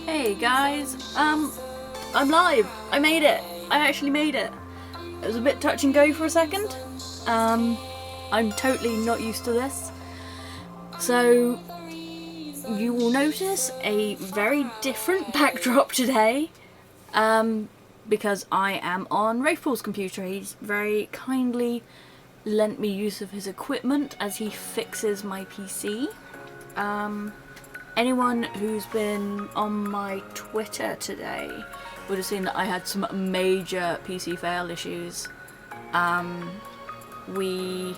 Hey guys, I'm live. I made it. I actually made it. It was a bit touch and go for a second. I'm totally not used to this. So you will notice a very different backdrop today. Because I am on Rafe Paul's computer. He's very kindly lent me use of his equipment as he fixes my PC. Anyone who's been on my Twitter today would have seen that I had some major PC fail issues. We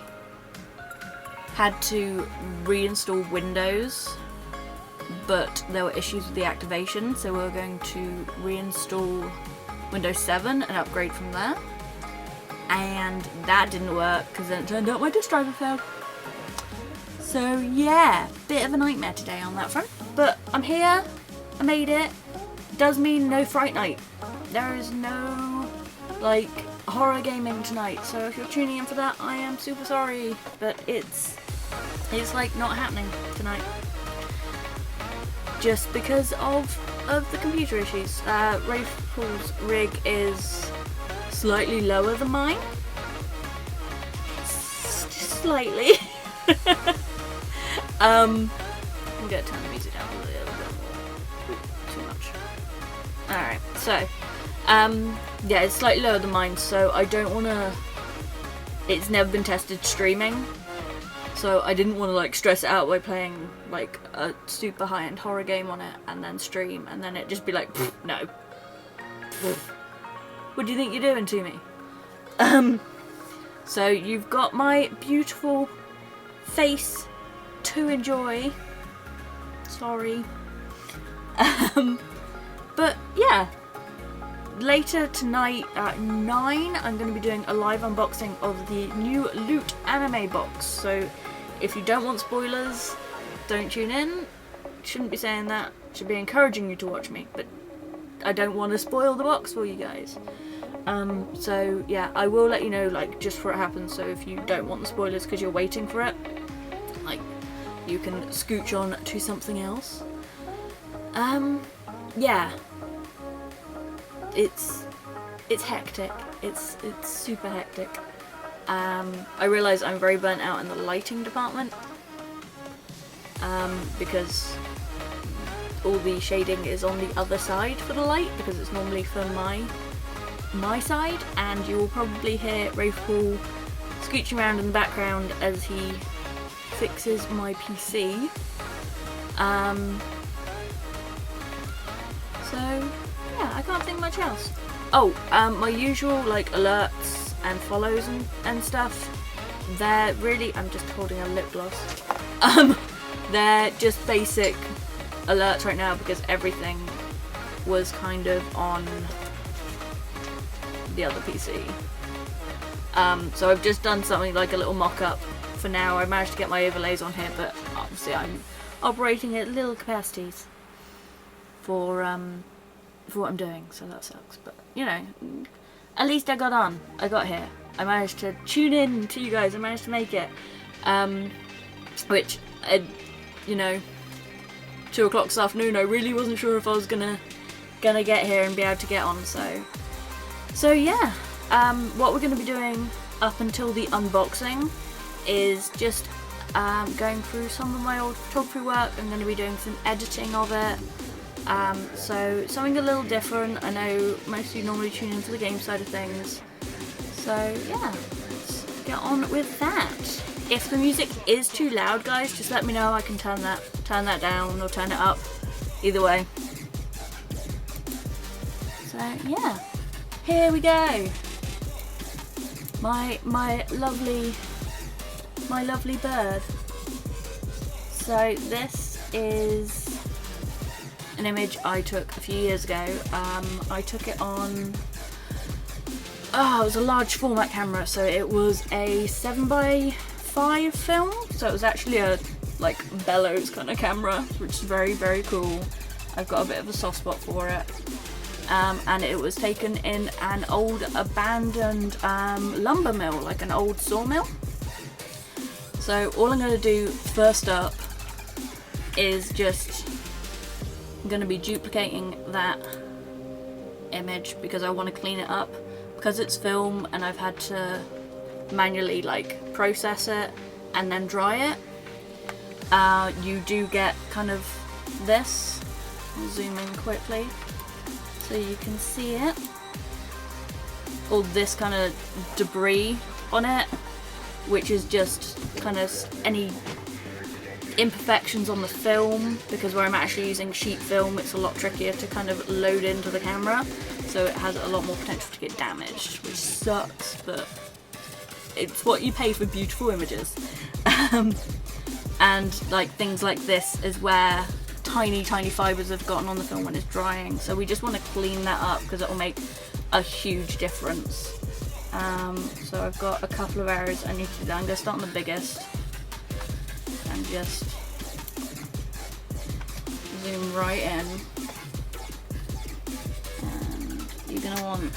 had to reinstall Windows, but there were issues with the activation, so we're going to reinstall Windows 7 and upgrade from there. And that didn't work because then it turned out my disk driver failed. So yeah, bit of a nightmare today on that front. But I'm here, I made it. Does mean no Fright Night. There is no like horror gaming tonight, so if you're tuning in for that, I am super sorry. But it's like not happening tonight. Just because of the computer issues. Rafe Paul's rig is slightly lower than mine. Just slightly. I'm gonna turn the music down a little bit more. Too much. Alright, so yeah, it's slightly lower than mine, so I don't wanna. It's never been tested streaming. So I didn't want to like stress it out by playing like a super high-end horror game on it and then stream and then it just be like, no. What do you think you're doing to me? So you've got my beautiful face to enjoy. Sorry. But yeah. Later tonight at 9, I'm going to be doing a live unboxing of the new Loot anime box. So if you don't want spoilers, don't tune in. Shouldn't be saying that. Should be encouraging you to watch me. But I don't want to spoil the box for you guys. So yeah, I will let you know like just before it happens. So if you don't want the spoilers because you're waiting for it, like you can scooch on to something else. Yeah. It's hectic. It's super hectic. I realise I'm very burnt out in the lighting department. Because all the shading is on the other side for the light, because it's normally for my side, and you will probably hear Rafe Paul scooching around in the background as he fixes my PC. So yeah, I can't think much else. Oh, my usual like alerts and follows and stuff, they're really, I'm just holding a lip gloss. They're just basic alerts right now because everything was kind of on the other PC. So I've just done something like a little mock-up for now. I managed to get my overlays on here, but obviously I'm operating at little capacities for what I'm doing, so that sucks. But you know, at least I got on. I got here. I managed to tune in to you guys. I managed to make it. Which, you know, 2 o'clock this afternoon. I really wasn't sure if I was gonna get here and be able to get on. So yeah. What we're gonna be doing up until the unboxing is just going through some of my old photography work. I'm going to be doing some editing of it. So something a little different. I know most of you normally tune into the game side of things. So yeah, let's get on with that. If the music is too loud, guys, just let me know. I can turn that down or turn it up. Either way. So yeah, here we go. My lovely bird. So this is an image I took a few years ago. I took it on, it was a large format camera, so it was a 7x5 film, so it was actually a like bellows kind of camera, which is very, very cool. I've got a bit of a soft spot for it. And it was taken in an old abandoned lumber mill, like an old sawmill. So all I'm going to do first up is just I'm going to be duplicating that image because I want to clean it up. Because it's film and I've had to manually like process it and then dry it, you do get kind of this. I'll zoom in quickly so you can see it. All this kind of debris on it, which is just kind of any imperfections on the film, because where I'm actually using sheet film, it's a lot trickier to kind of load into the camera, so it has a lot more potential to get damaged, which sucks, but it's what you pay for beautiful images. And like things like this is where tiny fibers have gotten on the film when it's drying, so we just want to clean that up because it will make a huge difference. So I've got a couple of areas I need to do that. I'm going to start on the biggest and just zoom right in, and you're going to want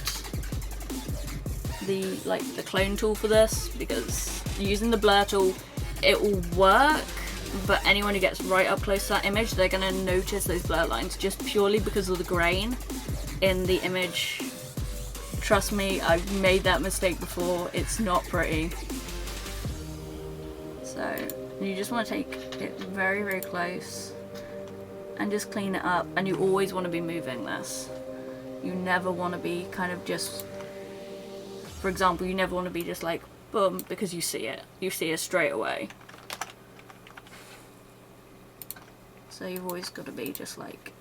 the clone tool for this, because using the blur tool it will work, but anyone who gets right up close to that image, they're going to notice those blur lines just purely because of the grain in the image. Trust me, I've made that mistake before. It's not pretty. So you just want to take it very close and just clean it up, and you always want to be moving this. You never want to be kind of just, for example, you never want to be just like boom, because you see it straight away. So you've always got to be just like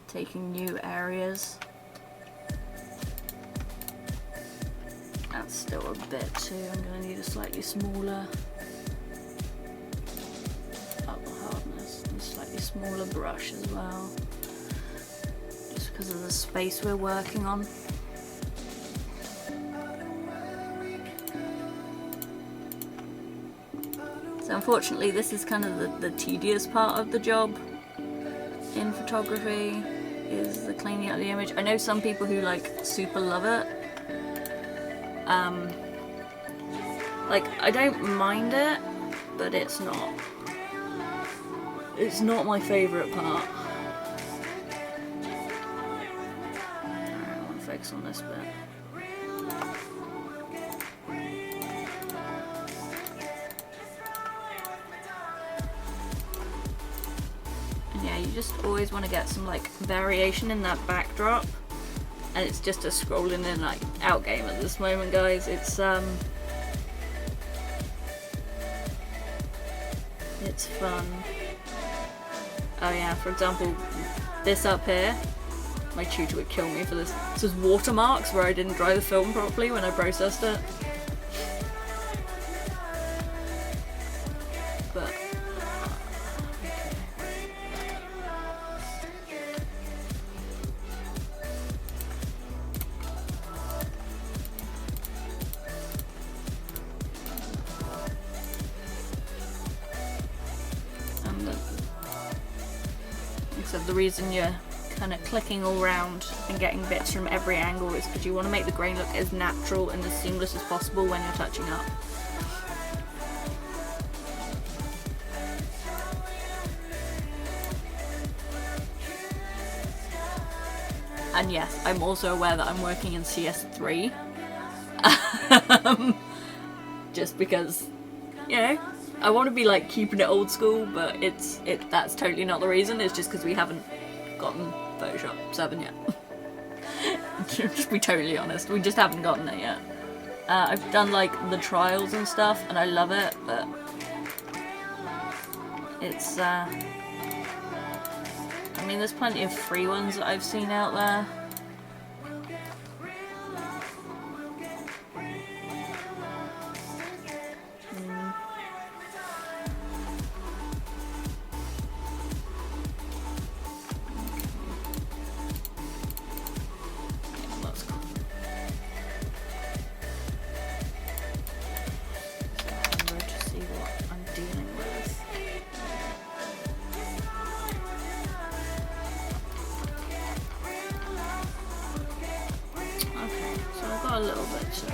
taking new areas. That's still a bit too. I'm going to need a slightly smaller upper hardness and slightly smaller brush as well, just because of the space we're working on. So unfortunately this is kind of the tedious part of the job in photography, is the cleaning out of the image. I know some people who like super love it. Like, I don't mind it, but it's not my favourite part. Alright, I want to focus on this bit. And yeah, you just always want to get some like variation in that backdrop. And it's just a scrolling in like out game at this moment, guys. It's fun. Oh yeah, for example, this up here, my tutor would kill me for this. This is watermarks where I didn't dry the film properly when I processed it. But the reason you're kind of clicking all around and getting bits from every angle is because you want to make the grain look as natural and as seamless as possible when you're touching up. And yes, I'm also aware that I'm working in CS3. Just because, you know, I want to be like keeping it old school, but that's totally not the reason. It's just because we haven't gotten Photoshop 7 yet. Just be totally honest, we just haven't gotten it yet. I've done like the trials and stuff, and I love it, but it's I mean, there's plenty of free ones that I've seen out there. A little bit to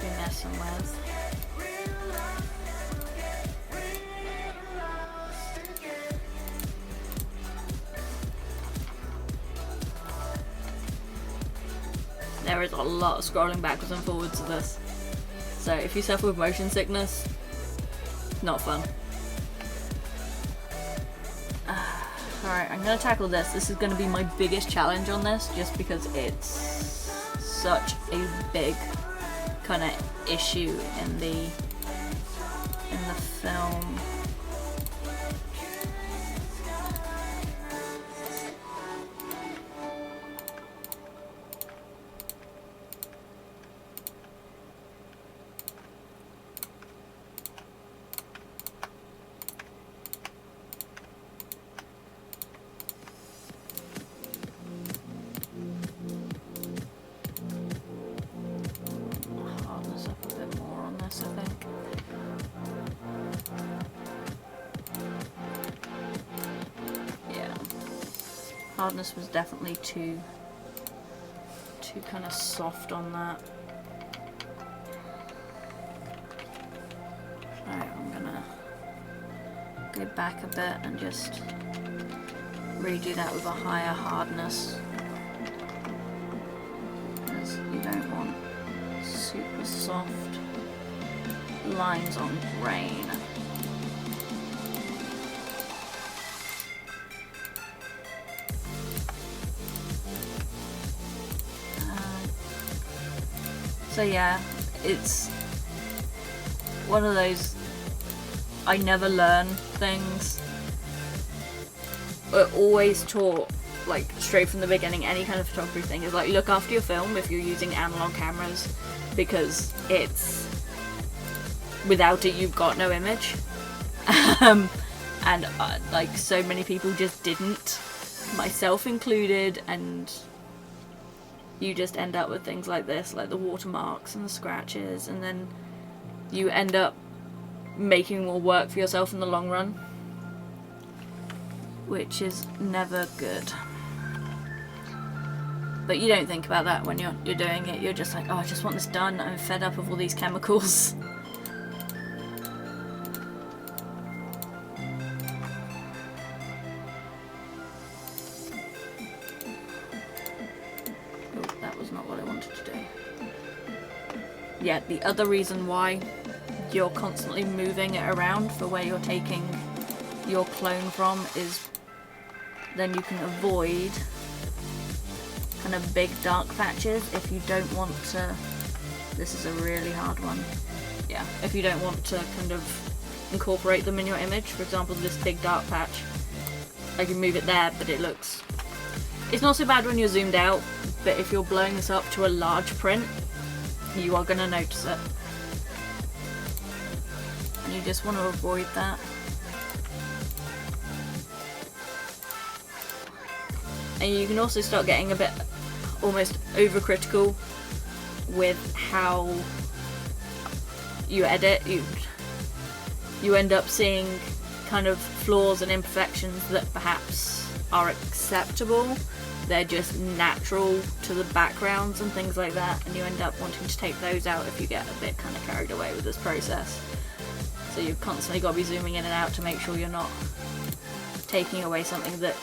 be messing with. There is a lot of scrolling backwards and forwards of this. So if you suffer with motion sickness, not fun. Alright, I'm going to tackle this. This is going to be my biggest challenge on this, just because it's such a big kind of issue in the film. Hardness up a bit more on this, I think. Yeah, hardness was definitely too kind of soft on that. So I'm gonna go back a bit and just redo that with a higher hardness, because you don't want super soft lines on grain. So yeah, it's one of those I never learn things. We're always taught, like, straight from the beginning, any kind of photography thing is like, look after your film if you're using analog cameras, because it's, without it you've got no image. And like, so many people just didn't, myself included, and you just end up with things like this, like the watermarks and the scratches, and then you end up making more work for yourself in the long run, which is never good. But you don't think about that when you're doing it. You're just like, oh, I just want this done. I'm fed up of all these chemicals. Yeah, the other reason why you're constantly moving it around for where you're taking your clone from is then you can avoid kind of big dark patches if you don't want to. This is a really hard one. Yeah, if you don't want to kind of incorporate them in your image. For example, this big dark patch, I can move it there, but it looks, it's not so bad when you're zoomed out, but if you're blowing this up to a large print, you are going to notice it. And you just want to avoid that. And you can also start getting a bit almost overcritical with how you edit. You end up seeing kind of flaws and imperfections that perhaps are acceptable. They're just natural to the backgrounds and things like that, and you end up wanting to take those out if you get a bit kind of carried away with this process. So you've constantly got to be zooming in and out to make sure you're not taking away something that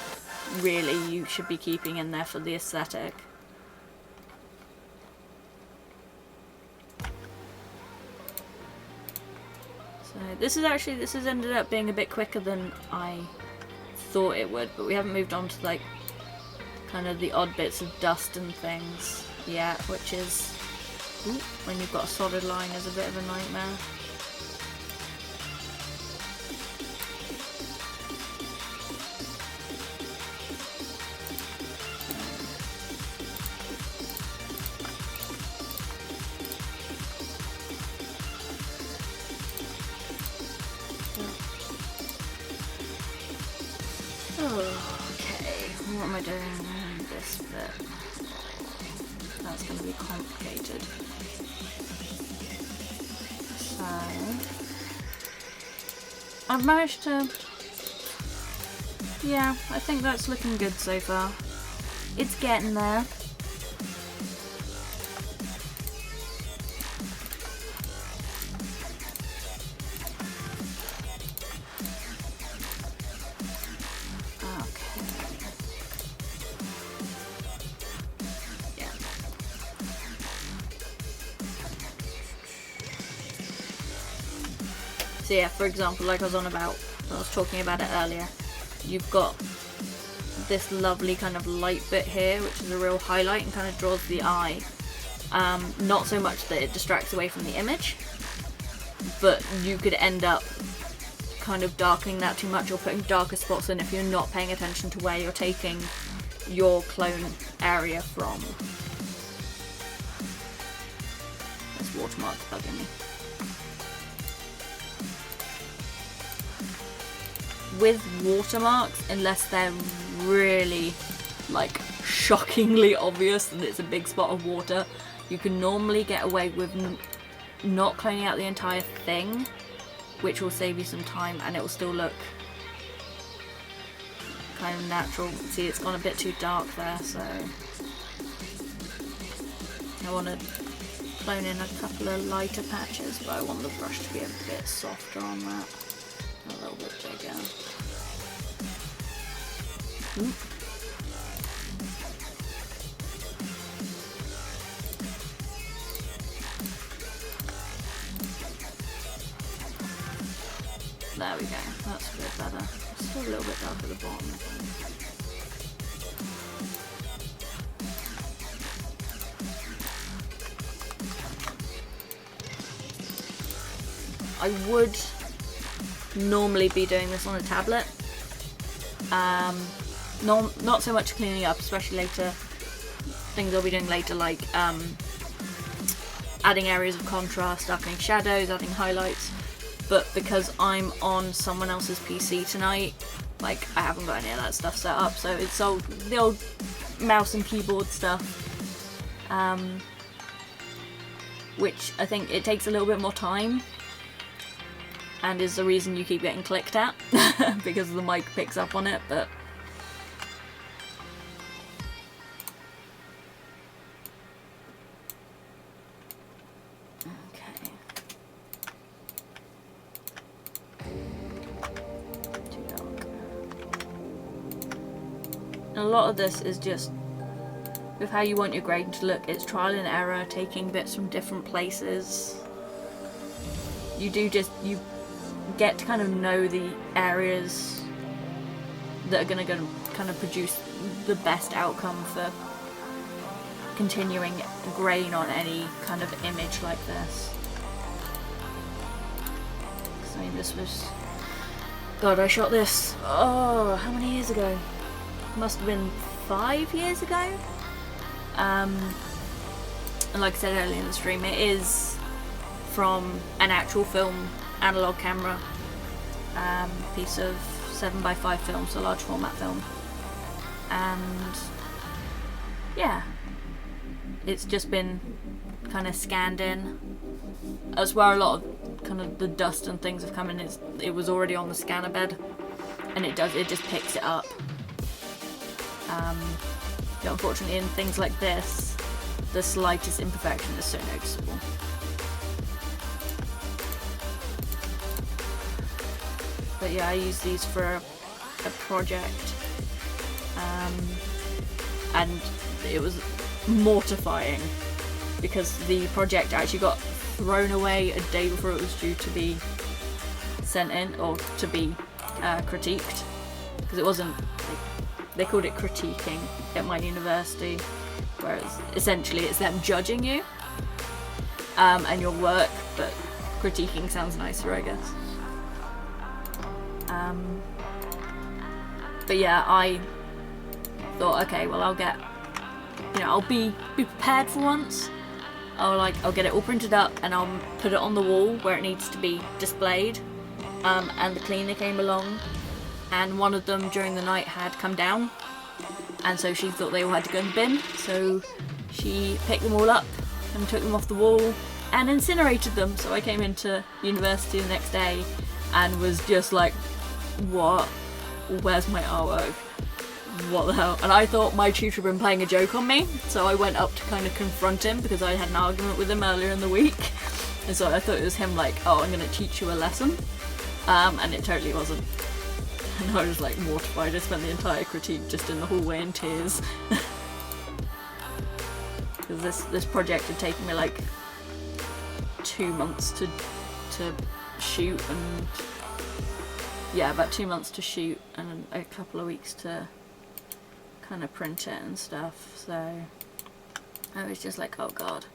really you should be keeping in there for the aesthetic. So this has ended up being a bit quicker than I thought it would, but we haven't moved on to like kind of the odd bits of dust and things yet, which is, when you've got a solid line, is a bit of a nightmare. Okay, what am I doing? This bit. That's going to be complicated. So I've managed to, yeah, I think that's looking good so far. It's getting there. So yeah, for example, like I was talking about it earlier, you've got this lovely kind of light bit here, which is a real highlight and kind of draws the eye. Not so much that it distracts away from the image, but you could end up kind of darkening that too much or putting darker spots in if you're not paying attention to where you're taking your clone area from. This watermark's bugging me. With watermarks, unless they're really like shockingly obvious that it's a big spot of water, you can normally get away with not cloning out the entire thing, which will save you some time and it will still look kind of natural. See, it's gone a bit too dark there, so I want to clone in a couple of lighter patches, but I want the brush to be a bit softer on that, a little bit bigger. Oop. There we go, that's a bit better. Still a little bit dark at the bottom, I think. I would normally be doing this on a tablet. Not so much cleaning up, especially later. Things I'll be doing later, like adding areas of contrast, adding shadows, adding highlights. But because I'm on someone else's PC tonight, like I haven't got any of that stuff set up, so it's all the old mouse and keyboard stuff, which I think it takes a little bit more time, and is the reason you keep getting clicked at, because the mic picks up on it, but a lot of this is just with how you want your grade to look. It's trial and error, taking bits from different places. You get to kind of know the areas that are going to kind of produce the best outcome for continuing grain on any kind of image like this. So, I mean, this was... God, I shot this, oh, how many years ago? Must have been 5 years ago. And like I said earlier in the stream, it is from an actual film analog camera, piece of 7x5 film, so large format film. And yeah, it's just been kind of scanned in. That's where a lot of kind of the dust and things have come in. It was already on the scanner bed, and it just picks it up. But unfortunately, in things like this, the slightest imperfection is so noticeable. But yeah, I use these for a project, and it was mortifying because the project actually got thrown away a day before it was due to be sent in, or to be critiqued, because it wasn't, they called it critiquing at my university, whereas essentially it's them judging you and your work, but critiquing sounds nicer, I guess. But yeah, I thought, okay, well, I'll get, I'll be prepared for once. I'll get it all printed up and I'll put it on the wall where it needs to be displayed. And the cleaner came along, and one of them during the night had come down, and so she thought they all had to go in the bin, so she picked them all up and took them off the wall and incinerated them. So I came into university the next day and was just like, what? Where's my artwork? What the hell? And I thought my tutor had been playing a joke on me, so I went up to kind of confront him because I had an argument with him earlier in the week, and so I thought it was him like, oh, I'm going to teach you a lesson, and it totally wasn't. And I was like mortified. I spent the entire critique just in the hallway in tears. Because this project had taken me like 2 months to shoot and yeah, about 2 months to shoot and a couple of weeks to kind of print it and stuff. So I was just like, oh god.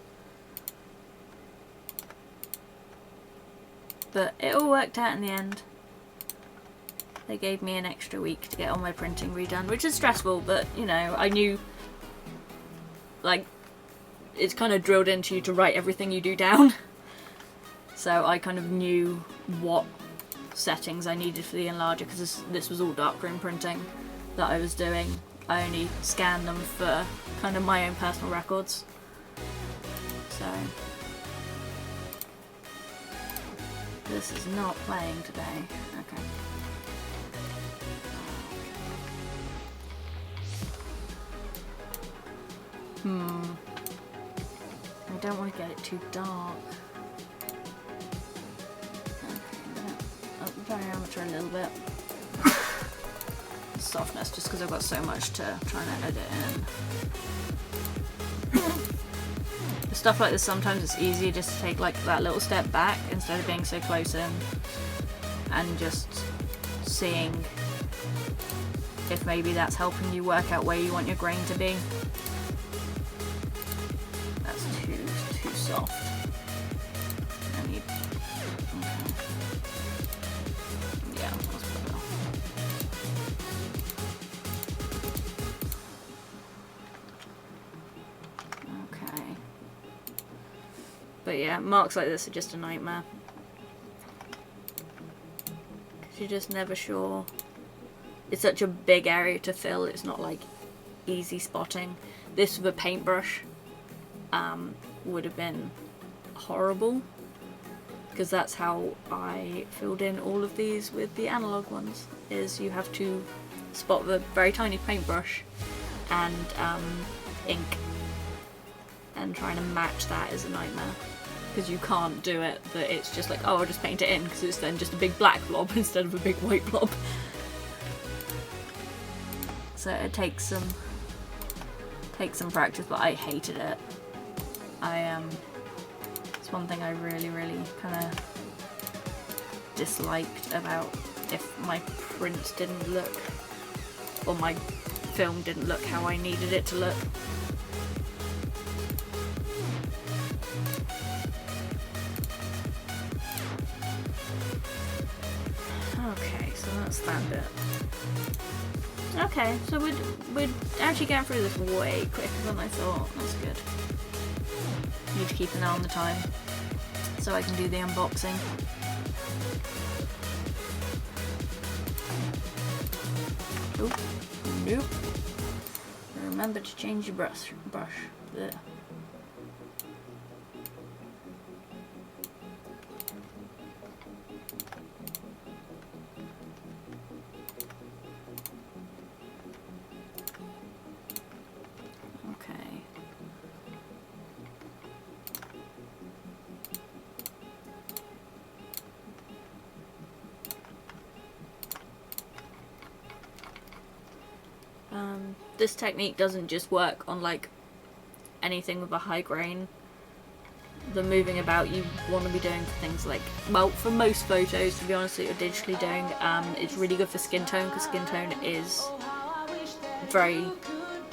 But it all worked out in the end. They gave me an extra week to get all my printing redone, which is stressful, but you know, I knew, like, it's kind of drilled into you to write everything you do down. So I kind of knew what settings I needed for the enlarger, because this was all darkroom printing that I was doing. I only scanned them for kind of my own personal records. So this is not playing today. Okay. I don't want to get it too dark. Okay, I'm gonna up the diameter a little bit. Softness, just because I've got so much to try and edit in. Stuff like this, sometimes it's easier just to take like that little step back instead of being so close in and just seeing if maybe that's helping you work out where you want your grain to be. That's too soft. I need, okay. Yeah, that's better. Okay. But yeah, marks like this are just a nightmare. Because you're just never sure. It's such a big area to fill, it's not like easy spotting. This with a paintbrush would have been horrible, because that's how I filled in all of these with the analog ones, is you have to spot the very tiny paintbrush and ink, and trying to match that is a nightmare, because you can't do it that it's just like, oh, I'll just paint it in, because it's then just a big black blob instead of a big white blob. So it takes some practice, but I hated it. It's one thing I really kind of disliked about if my prints didn't look, or my film didn't look how I needed it to look. Okay, so that's that bit. Okay, so we're actually getting through this way quicker than I thought. That's good. Need to keep an eye on the time so I can do the unboxing. Oop, nope. Remember to change your brush. There. This technique doesn't just work on like anything with a high grain. The moving about you want to be doing for things like, well, for most photos, to be honest, that you're digitally doing, it's really good for skin tone, because skin tone is very,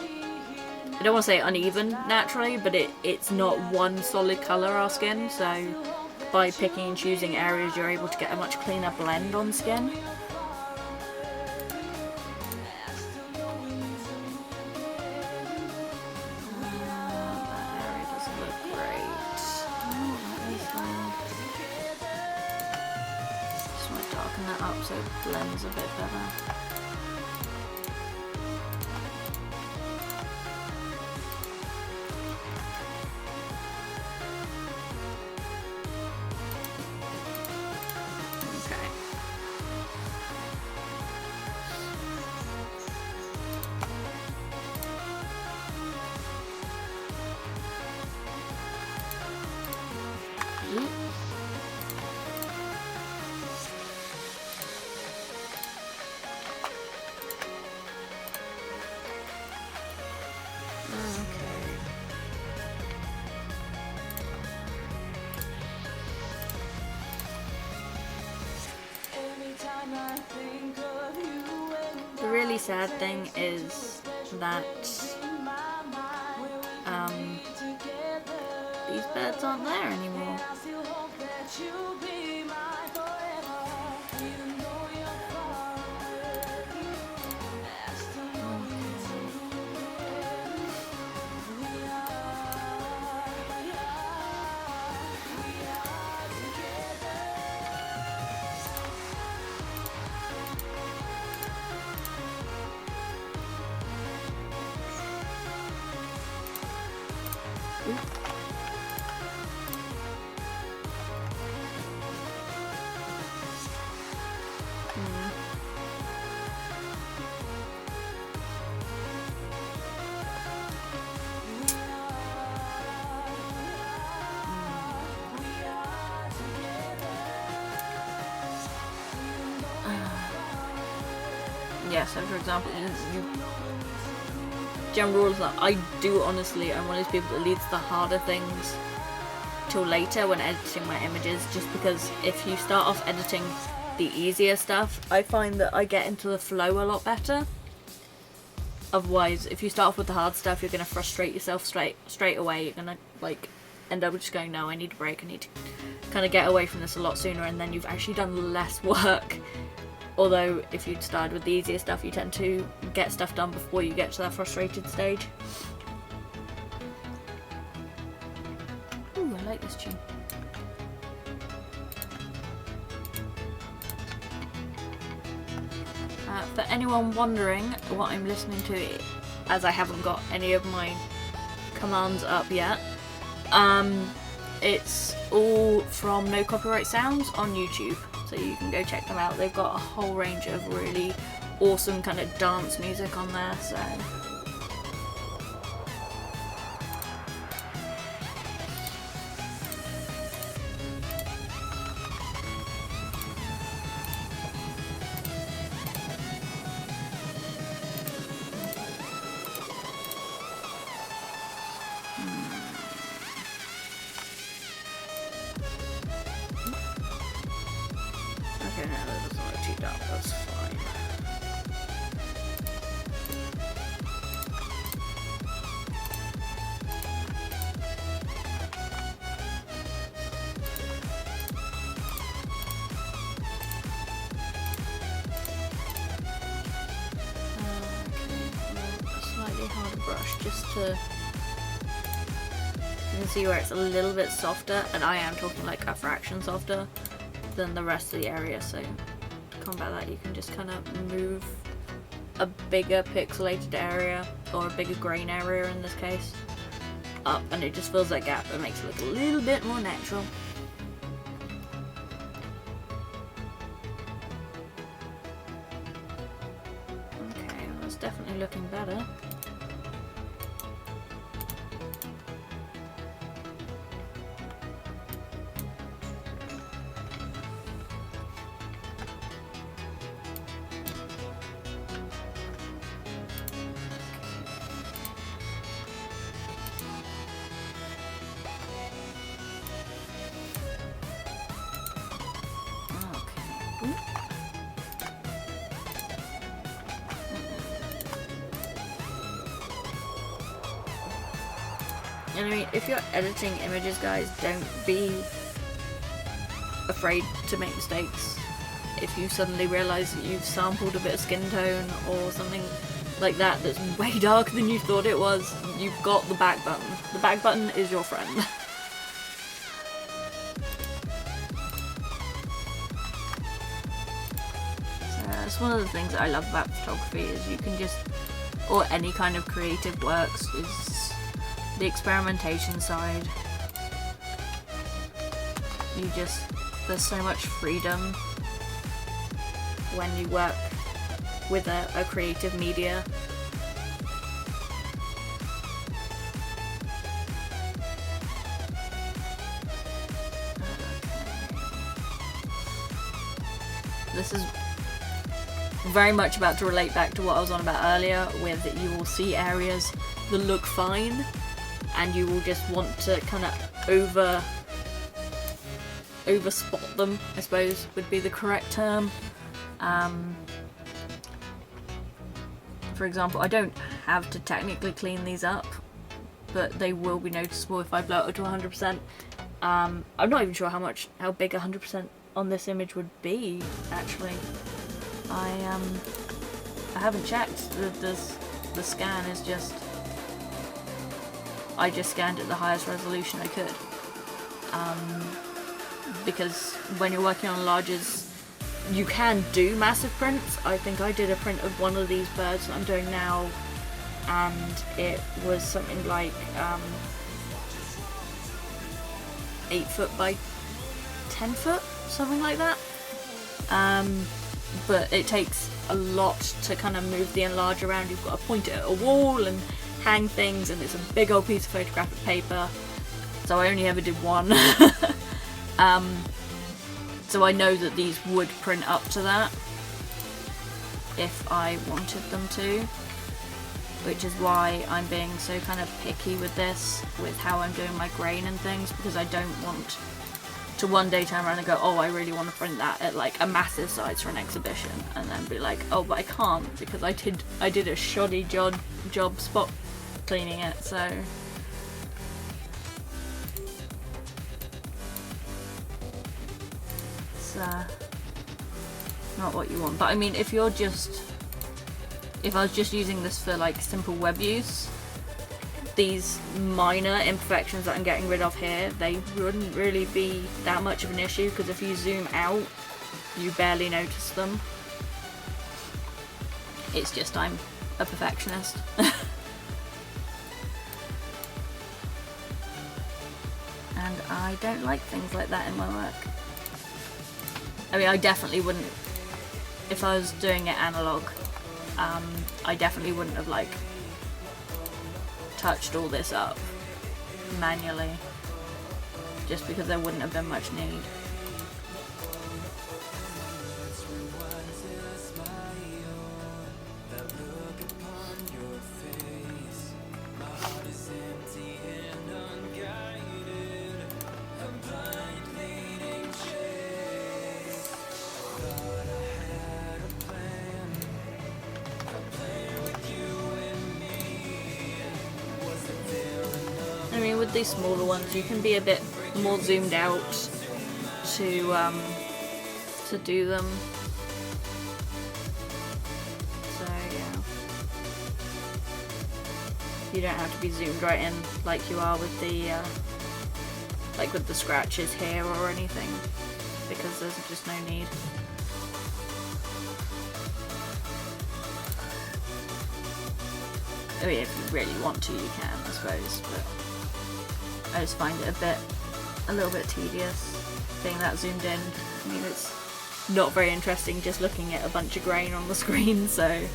I don't want to say uneven naturally, but it's not one solid colour, our skin, so by picking and choosing areas you're able to get a much cleaner blend on skin. So it blends a bit better. The really sad thing is that these birds aren't there anymore. Yeah, so for example, general rule of thumb, I do honestly, I'm one of those people that leaves the harder things till later when editing my images, just because if you start off editing the easier stuff, I find that I get into the flow a lot better. Otherwise, if you start off with the hard stuff, you're going to frustrate yourself straight away. You're going to like end up just going, no, I need a break, I need to kind of get away from this a lot sooner, and then you've actually done less work. Although, if you'd started with the easier stuff, you tend to get stuff done before you get to that frustrated stage. Ooh, I like this tune. For anyone wondering what I'm listening to, as I haven't got any of my commands up yet, it's all from No Copyright Sounds on YouTube. So you can go check them out. They've got a whole range of really awesome kind of dance music on there, so. Okay, no, that doesn't look too dark, that's fine. A slightly harder brush, just to... You can see where it's a little bit softer, and I am talking like a fraction softer than the rest of the area, so to combat that you can just kind of move a bigger pixelated area, or a bigger grain area in this case, up, and it just fills that gap and makes it look a little bit more natural. Okay, well, it's definitely looking better. And I mean, if you're editing images, guys, don't be afraid to make mistakes. If you suddenly realise that you've sampled a bit of skin tone or something like that that's way darker than you thought it was, you've got the back button. The back button is your friend. So that's one of the things that I love about photography, is you can just, or any kind of creative works, is the experimentation side. There's so much freedom when you work with a creative media. This is very much about to relate back to what I was on about earlier, with that you will see areas that look fine, and you will just want to kind of over spot them, I suppose would be the correct term. For example, I don't have to technically clean these up, but they will be noticeable if I blow it to 100%. I'm not even sure how big 100% on this image would be, actually. I haven't checked. The scan is just... I just scanned at the highest resolution I could. Because when you're working on larges, you can do massive prints. I think I did a print of one of these birds that I'm doing now, and it was something like 8 foot by 10 foot, something like that. But it takes a lot to kind of move the enlarge around. You've got to point it at a wall and hang things, and it's a big old piece of photographic paper. So I only ever did one. So I know that these would print up to that if I wanted them to, which is why I'm being so kind of picky with this, with how I'm doing my grain and things, because I don't want to one day turn around and go, oh, I really want to print that at like a massive size for an exhibition, and then be like, oh, but I can't because I did a shoddy job spot cleaning it. So it's not what you want. But I mean, if I was just using this for like simple web use, these minor imperfections that I'm getting rid of here, they wouldn't really be that much of an issue, because if you zoom out, you barely notice them. It's just I'm a perfectionist. And I don't like things like that in my work. I mean, I definitely wouldn't, if I was doing it analog, I definitely wouldn't have like touched all this up manually, just because there wouldn't have been much need. I mean, with these smaller ones, you can be a bit more zoomed out to do them. So yeah, you don't have to be zoomed right in like you are with the like with the scratches here or anything, because there's just no need. I mean, if you really want to, you can, I suppose, but I just find it a little bit tedious being that zoomed in. I mean, it's not very interesting just looking at a bunch of grain on the screen, so. Of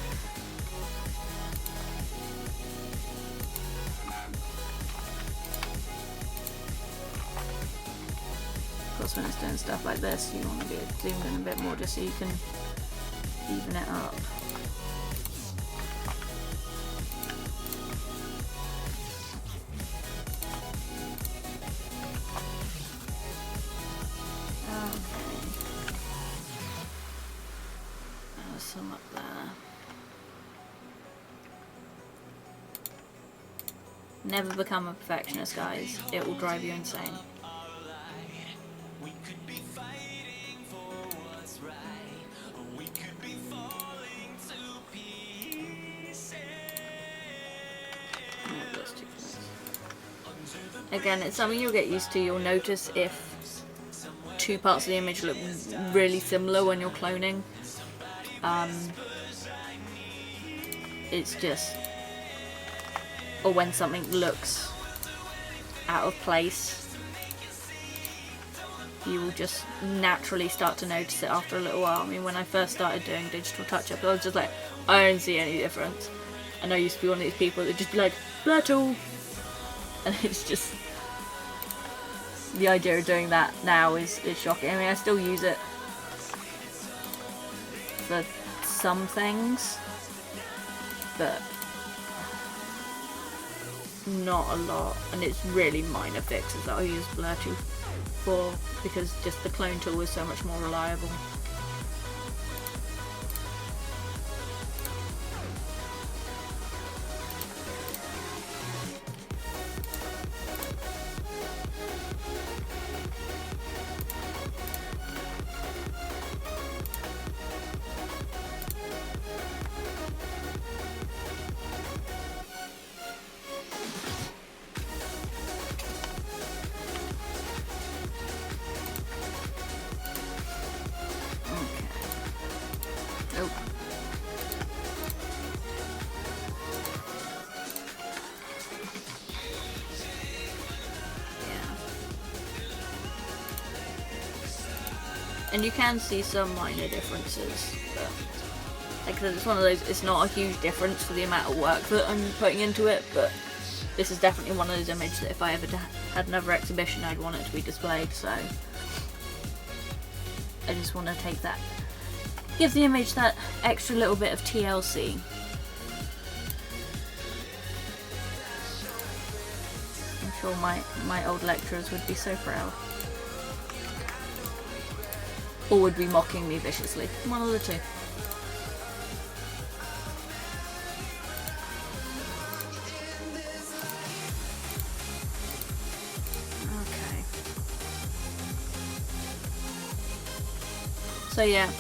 course, when it's doing stuff like this, you want to be zoomed in a bit more just so you can even it up. Some up there. Never become a perfectionist, guys. It will drive you insane. Again, it's something you'll get used to. You'll notice if two parts of the image look really similar when you're cloning. It's just, or when something looks out of place, you will just naturally start to notice it after a little while. I mean, when I first started doing digital touch-up, I was just like, I don't see any difference. And I used to be one of these people that just be like, blur tool, and it's just, the idea of doing that now is shocking. I mean, I still use it for some things, but not a lot, and it's really minor fixes that I use blur tool for, because just the clone tool is so much more reliable. And you can see some minor differences, but like I said, it's one of those, it's not a huge difference for the amount of work that I'm putting into it, but this is definitely one of those images that if I ever had another exhibition, I'd want it to be displayed, so I just want to take that, give the image that extra little bit of TLC. I'm sure my old lecturers would be so proud. Or would be mocking me viciously. One of the two. Okay. So yeah,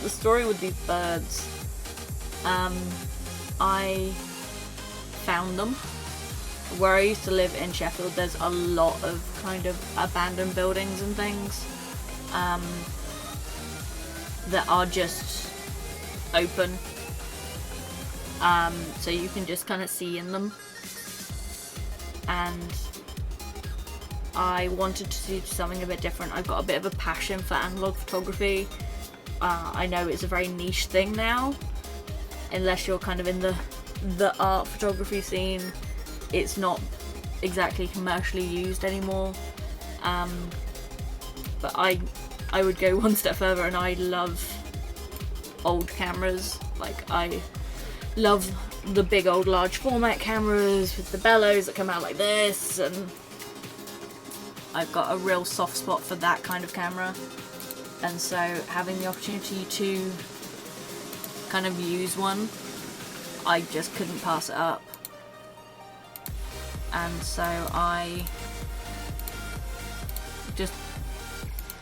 the story with these birds. I found them. Where I used to live in Sheffield, there's a lot of kind of abandoned buildings and things that are just open, so you can just kind of see in them, and I wanted to do something a bit different. I've got a bit of a passion for analog photography. I know it's a very niche thing now, unless you're kind of in the art photography scene. It's not exactly commercially used anymore, but I would go one step further, and I love old cameras. Like, I love the big old large format cameras with the bellows that come out like this, and I've got a real soft spot for that kind of camera, and so having the opportunity to kind of use one, I just couldn't pass it up. And so I just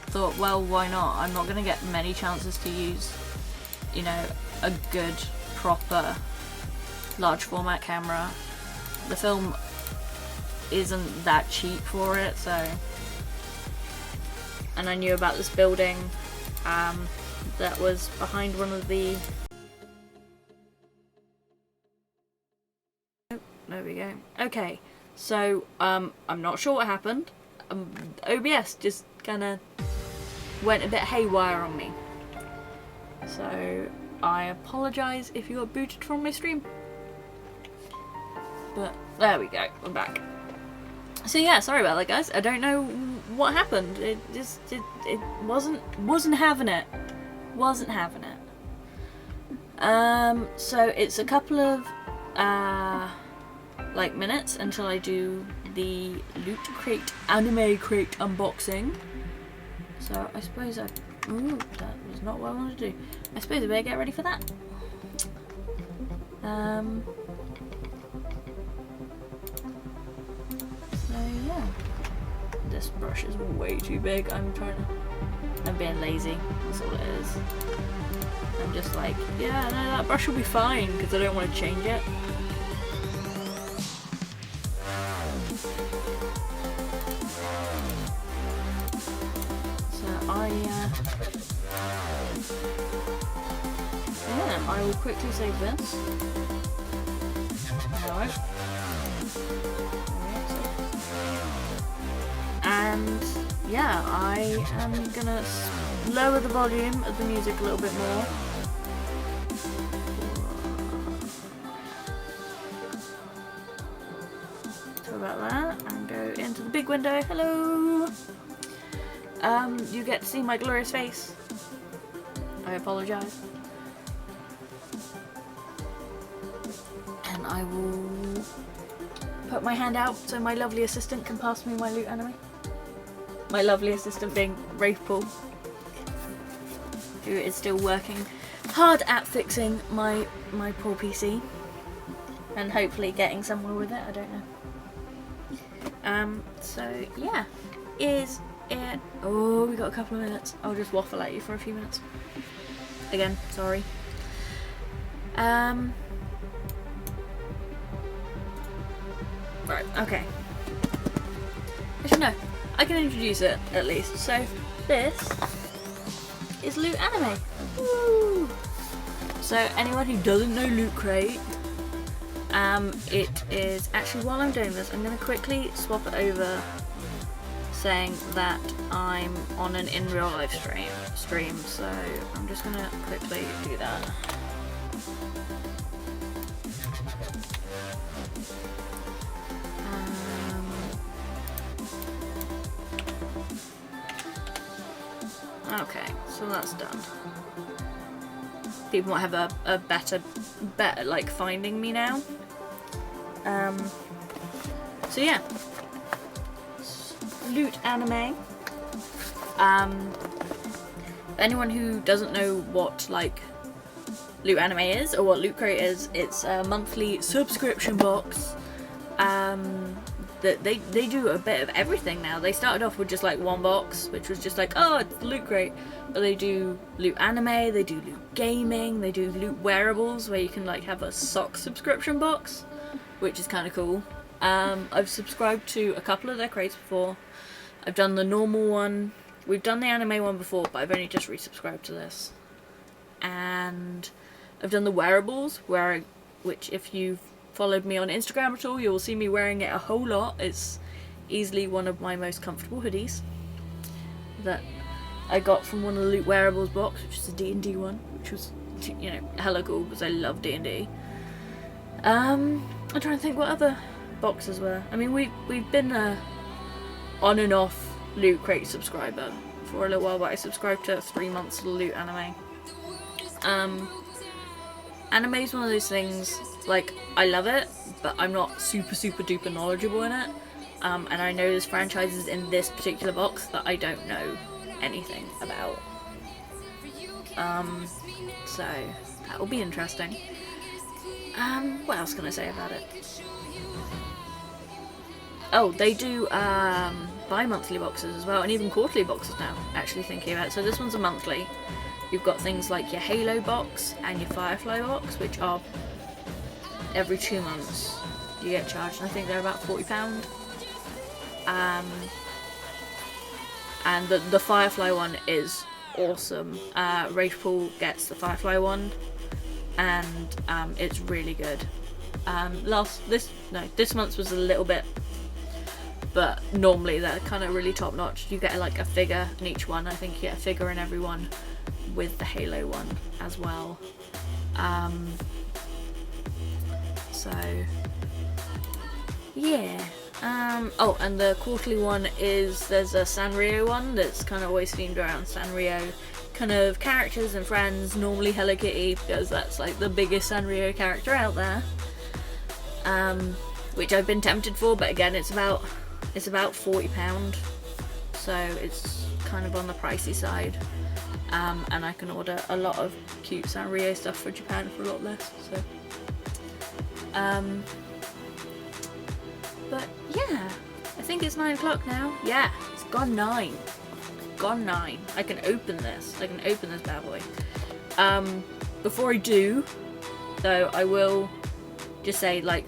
thought, well, why not? I'm not going to get many chances to use, you know, a good, proper, large format camera. The film isn't that cheap for it, so... And I knew about this building that was behind one of the... Oh, there we go. Okay. So, I'm not sure what happened. OBS just kinda went a bit haywire on me. So, I apologise if you got booted from my stream. But, there we go, we're back. So yeah, sorry about that, guys. I don't know what happened. It wasn't having it. Wasn't having it. So it's a couple of, like minutes until I do the Loot Crate Anime Crate unboxing. So I suppose ooh, that was not what I wanted to do. I suppose I better get ready for that. So yeah. This brush is way too big. I'm being lazy, that's all it is. I'm just like, yeah, no, that brush will be fine because I don't want to change it. Yeah, I will quickly save this. Alright. And yeah, I am gonna lower the volume of the music a little bit more. So about that, and go into the big window. Hello! You get to see my glorious face. I apologise. And I will put my hand out so my lovely assistant can pass me my loot anime. My lovely assistant being Rafe Paul, who is still working hard at fixing my poor PC. And hopefully getting somewhere with it, I don't know. So yeah, is it... Oh, we got a couple of minutes. I'll just waffle at you for a few minutes. Again, sorry. Right, okay. Actually, no. I can introduce it, at least. So, this is Loot Anime. Woo! So, anyone who doesn't know Loot Crate, it is... Actually, while I'm doing this, I'm going to quickly swap it over saying that I'm on an in real life stream, so I'm just gonna quickly do that. Okay, so that's done. People might have a better like finding me now. So yeah, Loot Anime. Anyone who doesn't know what like Loot Anime is or what Loot Crate is, it's a monthly subscription box. That they do a bit of everything now. They started off with just like one box, which was just like, oh, it's Loot Crate. But they do Loot Anime, they do Loot Gaming, they do Loot Wearables, where you can like have a sock subscription box, which is kind of cool. I've subscribed to a couple of their crates before. I've done the normal one. We've done the anime one before, but I've only just resubscribed to this. And I've done the wearables, which if you've followed me on Instagram at all, you'll see me wearing it a whole lot. It's easily one of my most comfortable hoodies that I got from one of the Loot Wearables box, which is a D&D one, which was, you know, hella cool because I love D&D. I'm trying to think what other boxes were. I mean, we've been on and off Loot Crate subscriber for a little while, but I subscribed to 3 months of Loot Anime. Anime is one of those things, like, I love it, but I'm not super duper knowledgeable in it. And I know there's franchises in this particular box that I don't know anything about. So that will be interesting. What else can I say about it? Oh, they do bi-monthly boxes as well, and even quarterly boxes now, actually thinking about it. So this one's a monthly. You've got things like your Halo box and your Firefly box, which are every 2 months you get charged, and I think they're about £40. And the Firefly one is awesome. Rachel gets the Firefly one, and it's really good. This month's was a little bit, but normally they're kind of really top notch. You get like a figure in each one. I think you get a figure in every one, with the Halo one as well. So yeah. Oh, and the quarterly one is, there's a Sanrio one that's kind of always themed around Sanrio kind of characters and friends, normally Hello Kitty, because that's like the biggest Sanrio character out there. Which I've been tempted for, but again it's about £40, so it's kind of on the pricey side. And I can order a lot of cute Sanrio stuff for Japan for a lot less, so but yeah, I think it's 9 o'clock now. Yeah, it's gone 9. Gone 9. I can open this bad boy. Before I do, though, I will just say, like,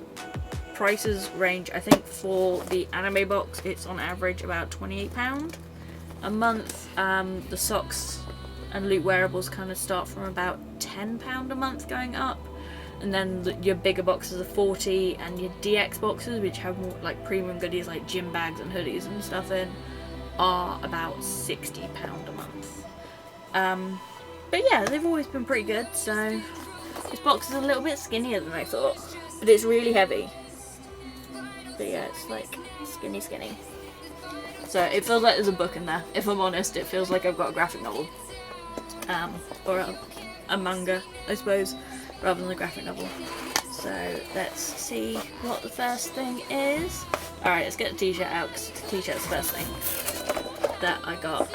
prices range. I think for the anime box, it's on average about £28 a month. The socks and Loot Wearables kind of start from about £10 a month going up. And then your bigger boxes are 40, and your DX boxes, which have more like premium goodies like gym bags and hoodies and stuff in, are about £60 a month. But yeah, they've always been pretty good. So this box is a little bit skinnier than I thought, but it's really heavy. But yeah, it's like skinny. So it feels like there's a book in there. If I'm honest, it feels like I've got a graphic novel, or a manga, I suppose, rather than a graphic novel. So let's see what the first thing is. Alright, let's get the t-shirt out, because the t-shirt's the first thing that I got.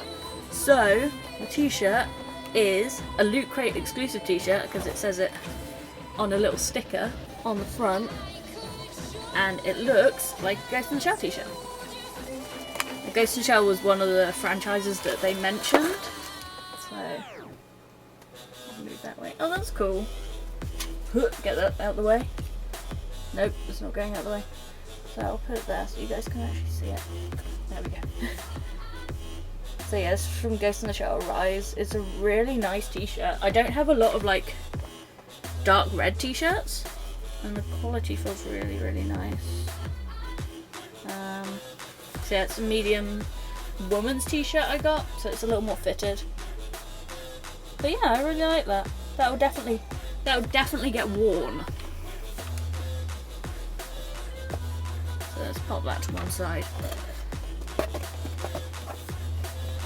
So the t-shirt is a Loot Crate exclusive t-shirt, because it says it on a little sticker on the front, and it looks like a Ghost in the Shell t-shirt. The Ghost in the Shell was one of the franchises that they mentioned, so I'll move that way. Oh, that's cool. Get that out of the way. Nope, it's not going out of the way. So I'll put it there so you guys can actually see it. There we go. So yeah, this is from Ghost in the Shell Rise. It's a really nice t-shirt. I don't have a lot of like dark red t-shirts, and the quality feels really nice. So yeah, it's a medium woman's t-shirt I got, so it's a little more fitted. But yeah, I really like that. That would definitely get worn. So let's pop that to one side.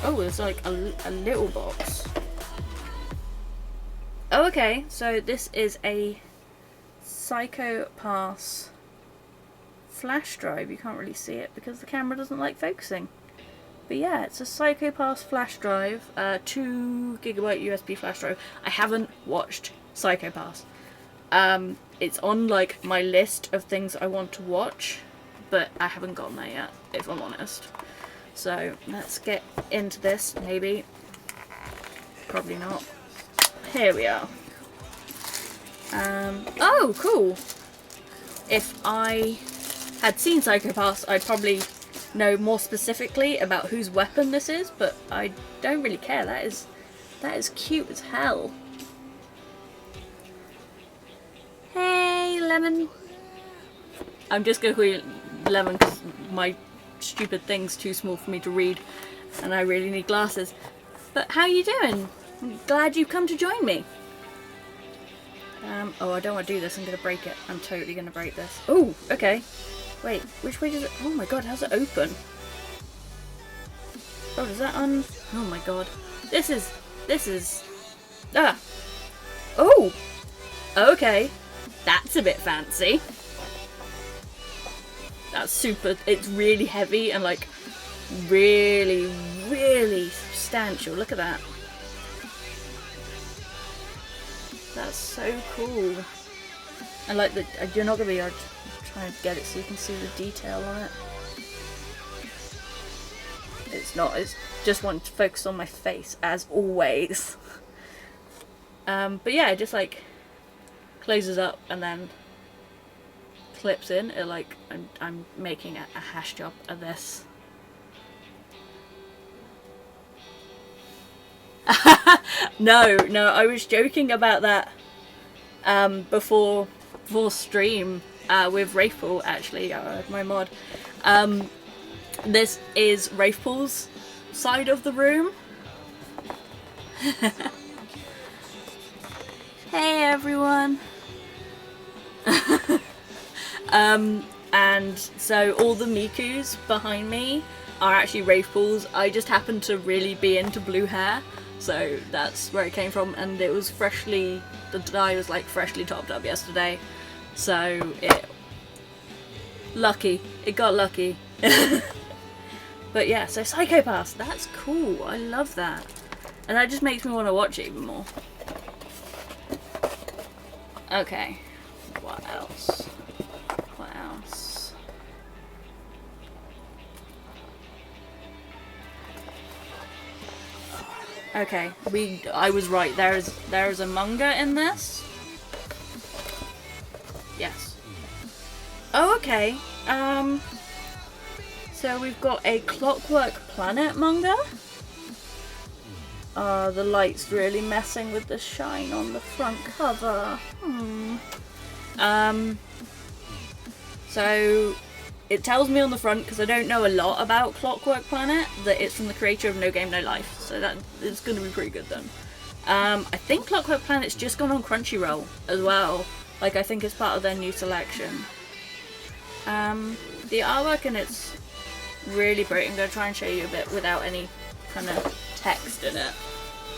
Oh, there's like a little box. Oh, okay, so this is a Psycho Pass flash drive. You can't really see it because the camera doesn't like focusing. But yeah, it's a Psycho Pass flash drive, 2 GB USB flash drive. I haven't watched Psycho Pass. It's on like my list of things I want to watch, but I haven't gotten there yet, if I'm honest. So let's get into this, maybe. Probably not. Here we are. Oh, cool. If I had seen Psycho Pass, I'd probably know more specifically about whose weapon this is, but I don't really care. That is cute as hell. Hey, Lemon. I'm just gonna call you Lemon because my stupid thing's too small for me to read and I really need glasses. But how you doing? I'm glad you've come to join me. Oh, I don't want to do this. I'm gonna break it. I'm totally gonna break this. Oh, okay. Wait, which way does it... Oh my god, how's it open? Oh, does that Oh my god. This is... Ah! Oh! Okay. That's a bit fancy. That's super... It's really heavy and like really, really substantial. Look at that. That's so cool. And like you're not gonna be able to try and get it so you can see the detail on it. It's not, it's just wanting to focus on my face as always. But yeah, it just like closes up and then clips in. It like I'm making a hash job of this. No, I was joking about that before stream with Wraithpool, actually, my mod. This is Wraithpool's side of the room. Hey everyone! And so all the Mikus behind me are actually Wraithpools. I just happen to really be into blue hair, so that's where it came from, and it was freshly, the dye was like freshly topped up yesterday, so it got lucky. But yeah, so Psycho Pass, that's cool, I love that. And that just makes me want to watch it even more. Okay, what else? What else? Okay, I was right, there is a manga in this. Yes. Oh, okay. So we've got a Clockwork Planet manga. The light's really messing with the shine on the front cover. So it tells me on the front, because I don't know a lot about Clockwork Planet, that it's from the creator of No Game No Life. So that it's going to be pretty good then. I think Clockwork Planet's just gone on Crunchyroll as well. Like, I think it's part of their new selection. The artwork in it's really pretty. I'm going to try and show you a bit without any kind of text in it.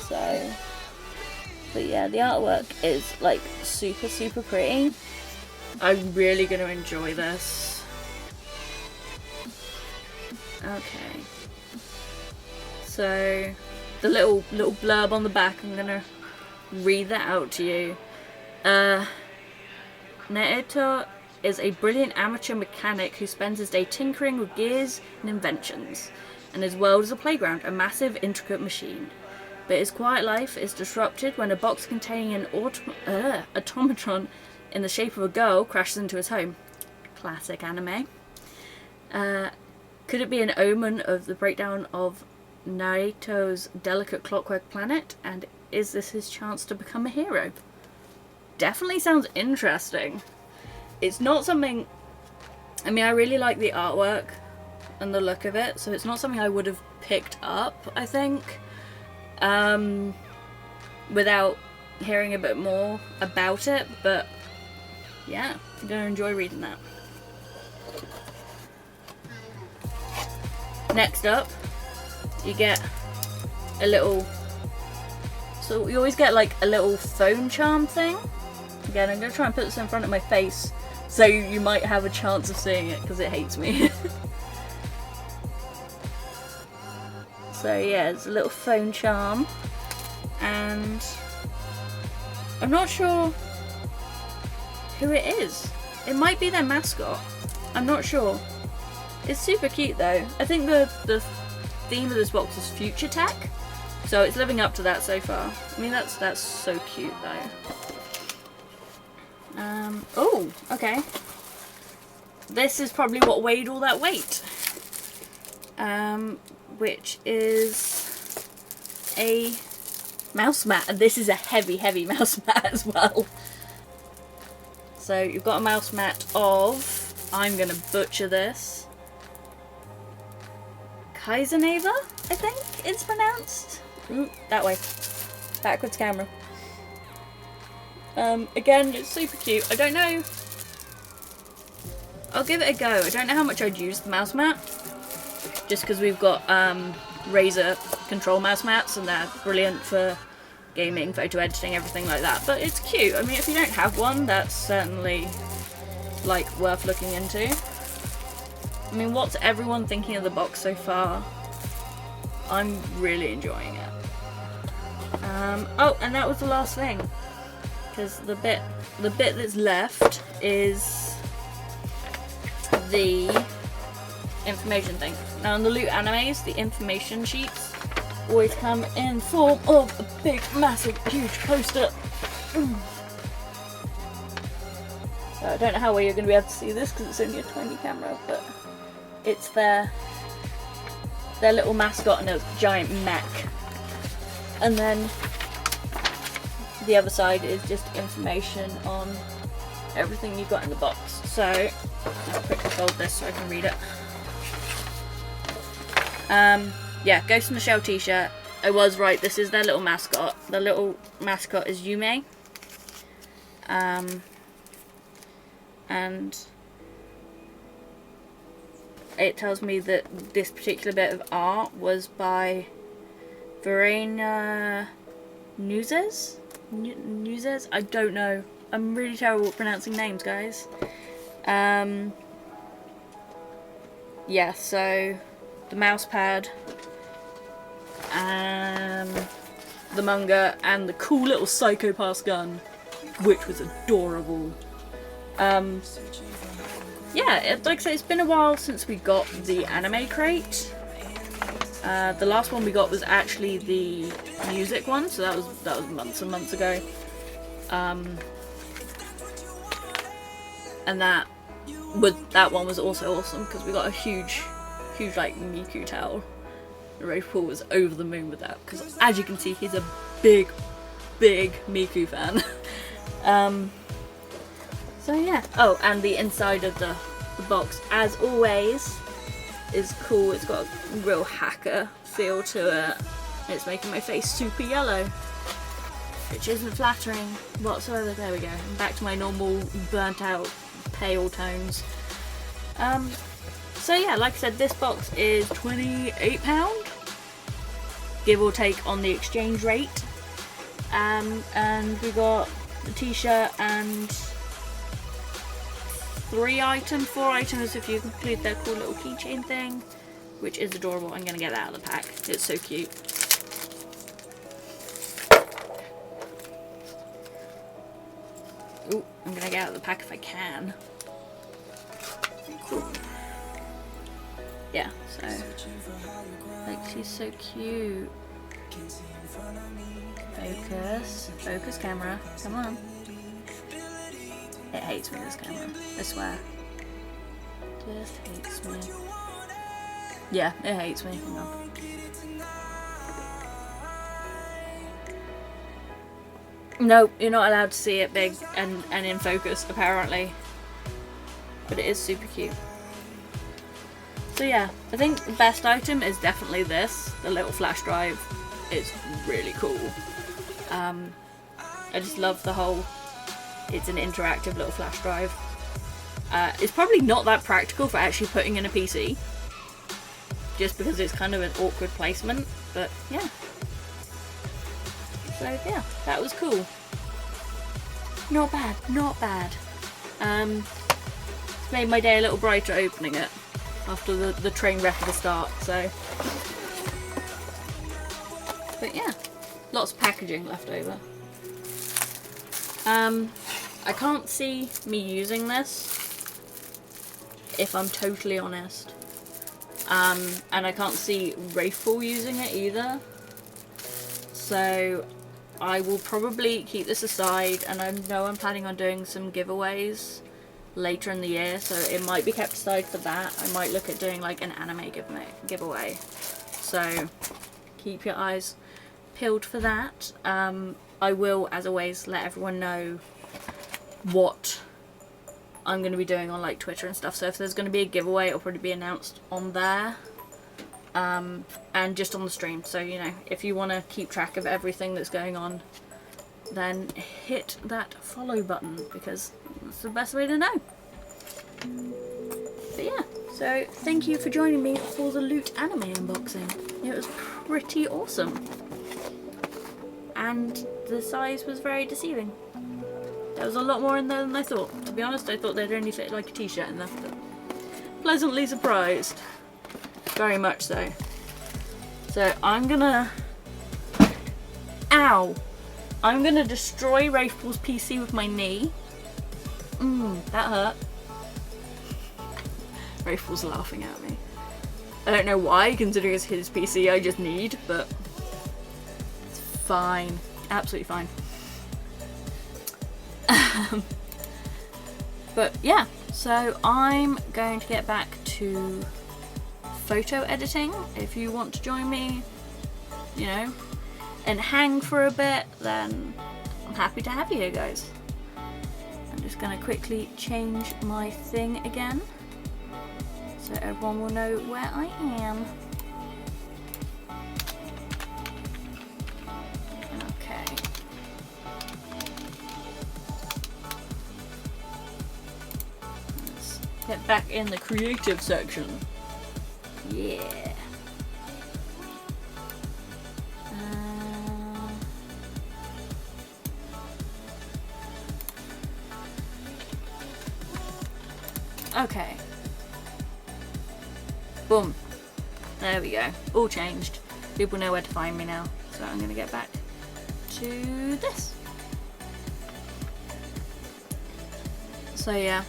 So, but yeah, the artwork is like super, super pretty. I'm really going to enjoy this. Okay. So, the little blurb on the back, I'm going to read that out to you. Naoto is a brilliant amateur mechanic who spends his day tinkering with gears and inventions, and his world is a playground, a massive, intricate machine. But his quiet life is disrupted when a box containing an automaton in the shape of a girl crashes into his home. Classic anime. Could it be an omen of the breakdown of Naruto's delicate Clockwork Planet, and is this his chance to become a hero? Definitely sounds interesting. It's not something... I mean, I really like the artwork and the look of it, so it's not something I would have picked up, I think, without hearing a bit more about it, but yeah, I'm gonna enjoy reading that. Next up, you get a little, so you always get like a little phone charm thing. Again, I'm gonna try and put this in front of my face so you might have a chance of seeing it because it hates me. So yeah, it's a little phone charm, and I'm not sure who it is. It might be their mascot. I'm not sure. It's super cute though. I think the theme of this box is future tech, so it's living up to that so far. I mean, that's so cute though. Oh, okay. This is probably what weighed all that weight. Which is a mouse mat, and this is a heavy mouse mat as well. So you've got a mouse mat of, I'm gonna butcher this, Kaiseneva, I think it's pronounced. Ooh, that way. Backwards camera. Again, it's super cute. I don't know. I'll give it a go. I don't know how much I'd use the mouse mat, just because we've got Razer control mouse mats, and they're brilliant for gaming, photo editing, everything like that. But it's cute. I mean, if you don't have one, that's certainly like worth looking into. I mean, what's everyone thinking of the box so far? I'm really enjoying it. Oh, and that was the last thing, because the bit that's left is the information thing. Now, on the Loot animes, the information sheets always come in form of a big, massive, huge poster. So I don't know how well you're going to be able to see this because it's only a tiny camera, but it's their little mascot and a giant mech. And then the other side is just information on everything you've got in the box. So I'll quickly fold this so I can read it. Yeah, Ghost in the Shell t-shirt. I was right, this is their little mascot. The little mascot is Yume. And it tells me that this particular bit of art was by Verena Nuzes? Nuzes? I don't know. I'm really terrible at pronouncing names, guys. Yeah, so the mouse pad, the manga, and the cool little Psychopath gun, which was adorable. Yeah, like I say, it's been a while since we got the anime crate. The last one we got was actually the music one, so that was months and months ago. And that one was also awesome because we got a huge like Miku towel. Paul was over the moon with that because, as you can see, he's a big Miku fan. So yeah. Oh, and the inside of the box, as always, is cool. It's got a real hacker feel to it. It's making my face super yellow, which isn't flattering whatsoever. There we go. I'm back to my normal burnt out pale tones. So yeah, like I said, this box is £28, give or take on the exchange rate. And we got the t-shirt and 4 items if you include their cool little keychain thing, which is adorable. I'm gonna get that out of the pack. It's so cute. Ooh, I'm gonna get out of the pack if I can. Cool. Yeah, so like, she's so cute. Focus camera, come on. It hates me, this camera, I swear. Just hates me. Yeah, it hates me. Hang on. No, you're not allowed to see it big and in focus, apparently. But it is super cute. So yeah, I think the best item is definitely this, the little flash drive. It's really cool. I just love the whole, it's an interactive little flash drive. It's probably not that practical for actually putting in a PC, just because it's kind of an awkward placement, but yeah. So yeah, that was cool. Not bad, not bad. It's made my day a little brighter opening it after the train wreck at the start, so. But yeah, lots of packaging left over. I can't see me using this, if I'm totally honest. And I can't see Wraithful using it either. So I will probably keep this aside, and I know I'm planning on doing some giveaways later in the year, so it might be kept aside for that. I might look at doing like an anime giveaway. So keep your eyes peeled for that. I will, as always, let everyone know what I'm going to be doing on like Twitter and stuff. So if there's going to be a giveaway, it'll probably be announced on there. And just on the stream. So, you know, if you want to keep track of everything that's going on, then hit that follow button, because that's the best way to know. But yeah, so thank you for joining me for the Loot anime unboxing. It was pretty awesome. And the size was very deceiving. There was a lot more in there than I thought. To be honest, I thought they'd only fit like a t-shirt in there, but pleasantly surprised. Very much so. So I'm gonna... Ow! I'm gonna destroy Wraithful's PC with my knee. That hurt. Wraithful's laughing at me. I don't know why, considering it's his PC I just need, but it's fine. Absolutely fine. But yeah, so I'm going to get back to photo editing. If you want to join me, you know, and hang for a bit, then I'm happy to have you here, guys. I'm just going to quickly change my thing again, so everyone will know where I am. Okay. Let's get back in the creative section. Yeah. Okay. Boom. There we go. All changed. People know where to find me now. So I'm going to get back to this. So yeah,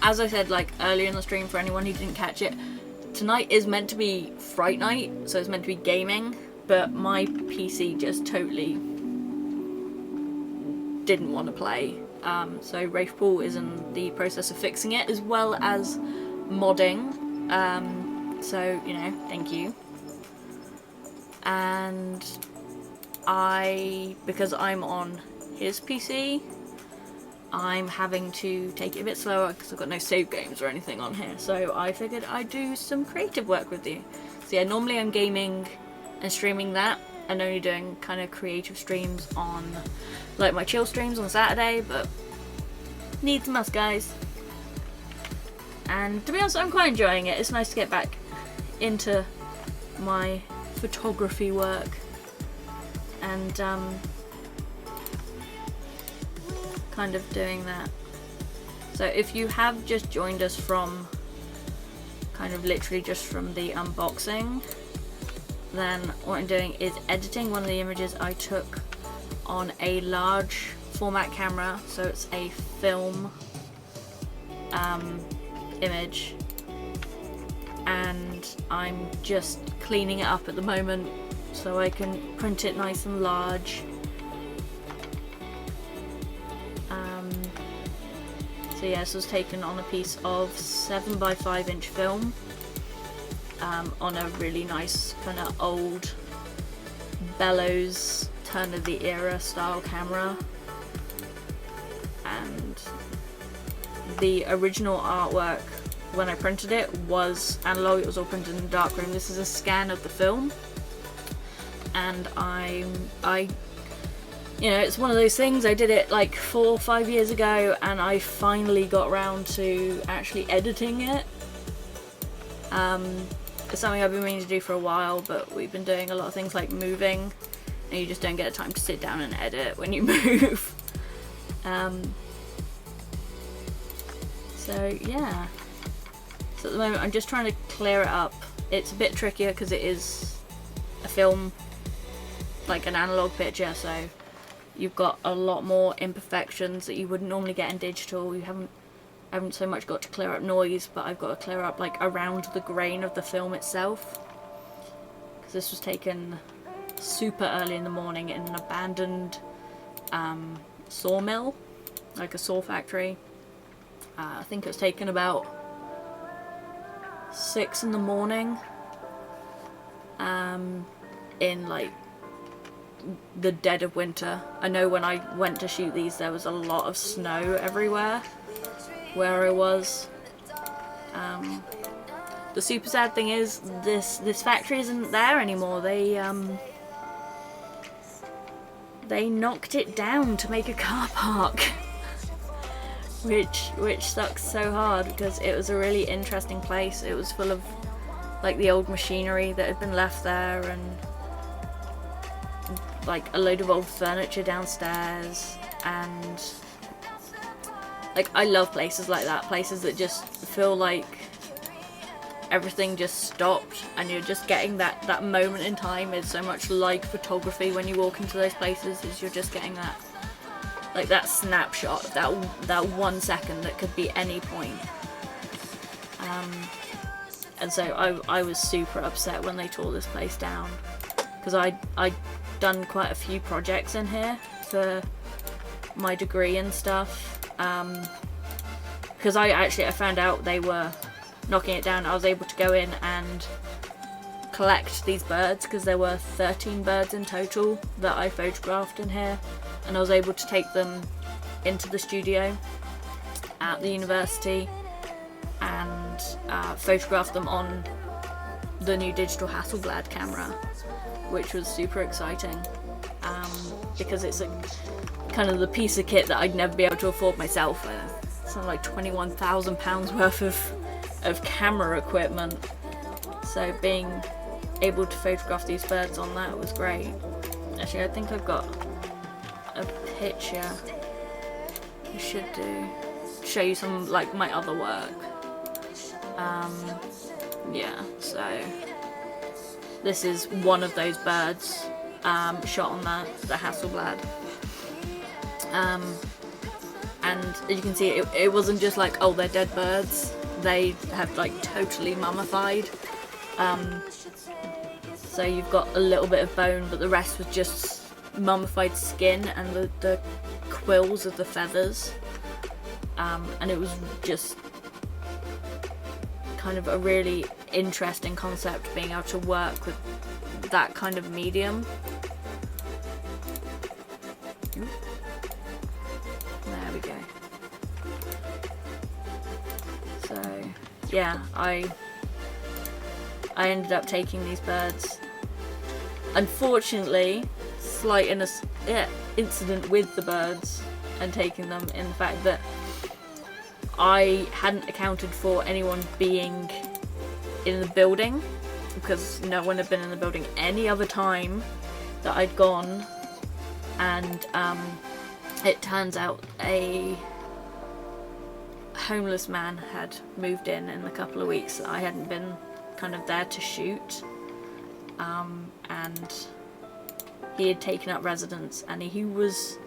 as I said like earlier in the stream, for anyone who didn't catch it, tonight is meant to be Fright Night, so it's meant to be gaming, but my PC just totally didn't want to play. So Wraithful is in the process of fixing it, as well as modding. So, you know, thank you. And because I'm on his PC, I'm having to take it a bit slower because I've got no save games or anything on here. So I figured I'd do some creative work with you. So yeah, normally I'm gaming and streaming that, and only doing kind of creative streams on like my chill streams on Saturday, but needs must, guys. And to be honest, I'm quite enjoying it. It's nice to get back into my photography work and kind of doing that. So if you have just joined us from kind of literally just from the unboxing, then what I'm doing is editing one of the images I took on a large format camera, so it's a film image, and I'm just cleaning it up at the moment so I can print it nice and large. So yeah, this was taken on a piece of 7x5 inch film on a really nice kind of old bellows turn of the era style camera, and the original artwork when I printed it was analog. It was all printed in the darkroom. This is a scan of the film, and you know, it's one of those things. I did it like 4 or 5 years ago, and I finally got around to actually editing it. It's something I've been meaning to do for a while, but we've been doing a lot of things like moving, and you just don't get the time to sit down and edit when you move. So yeah. So at the moment I'm just trying to clear it up. It's a bit trickier because it is a film, like an analog picture, so you've got a lot more imperfections that you wouldn't normally get in digital. You haven't so much got to clear up noise, but I've got to clear up like around the grain of the film itself, because this was taken super early in the morning in an abandoned sawmill, like a saw factory. I think it was taken about 6 in the morning, in like the dead of winter. I know when I went to shoot these there was a lot of snow everywhere where I was. The super sad thing is this factory isn't there anymore. They knocked it down to make a car park, which sucks so hard because it was a really interesting place. It was full of like the old machinery that had been left there, and like a load of old furniture downstairs, and like I love places like that, places that just feel like everything just stopped and you're just getting that moment in time. Is so much like photography when you walk into those places, is you're just getting that, like that snapshot, that 1 second that could be any point. And so I was super upset when they tore this place down, because I'd done quite a few projects in here for my degree and stuff. Because I found out they were knocking it down. I was able to go in and collect these birds, because there were 13 birds in total that I photographed in here, and I was able to take them into the studio at the university and photograph them on the new digital Hasselblad camera, which was super exciting, because it's a kind of the piece of kit that I'd never be able to afford myself. Something like £21,000 worth of camera equipment, so being able to photograph these birds on that was great. Actually, I think I've got a picture I should do, show you some like my other work. Yeah, so this is one of those birds shot on the Hasselblad. And as you can see, it wasn't just like, oh, they're dead birds. They have like totally mummified. So you've got a little bit of bone, but the rest was just mummified skin and the quills of the feathers. And it was just kind of a really interesting concept, being able to work with that kind of medium. There we go. So yeah, I ended up taking these birds. Unfortunately, slight incident with the birds and taking them, in the fact that I hadn't accounted for anyone being in the building, because no one had been in the building any other time that I'd gone, and it turns out a homeless man had moved in the couple of weeks that I hadn't been kind of there to shoot, and he had taken up residence, and he was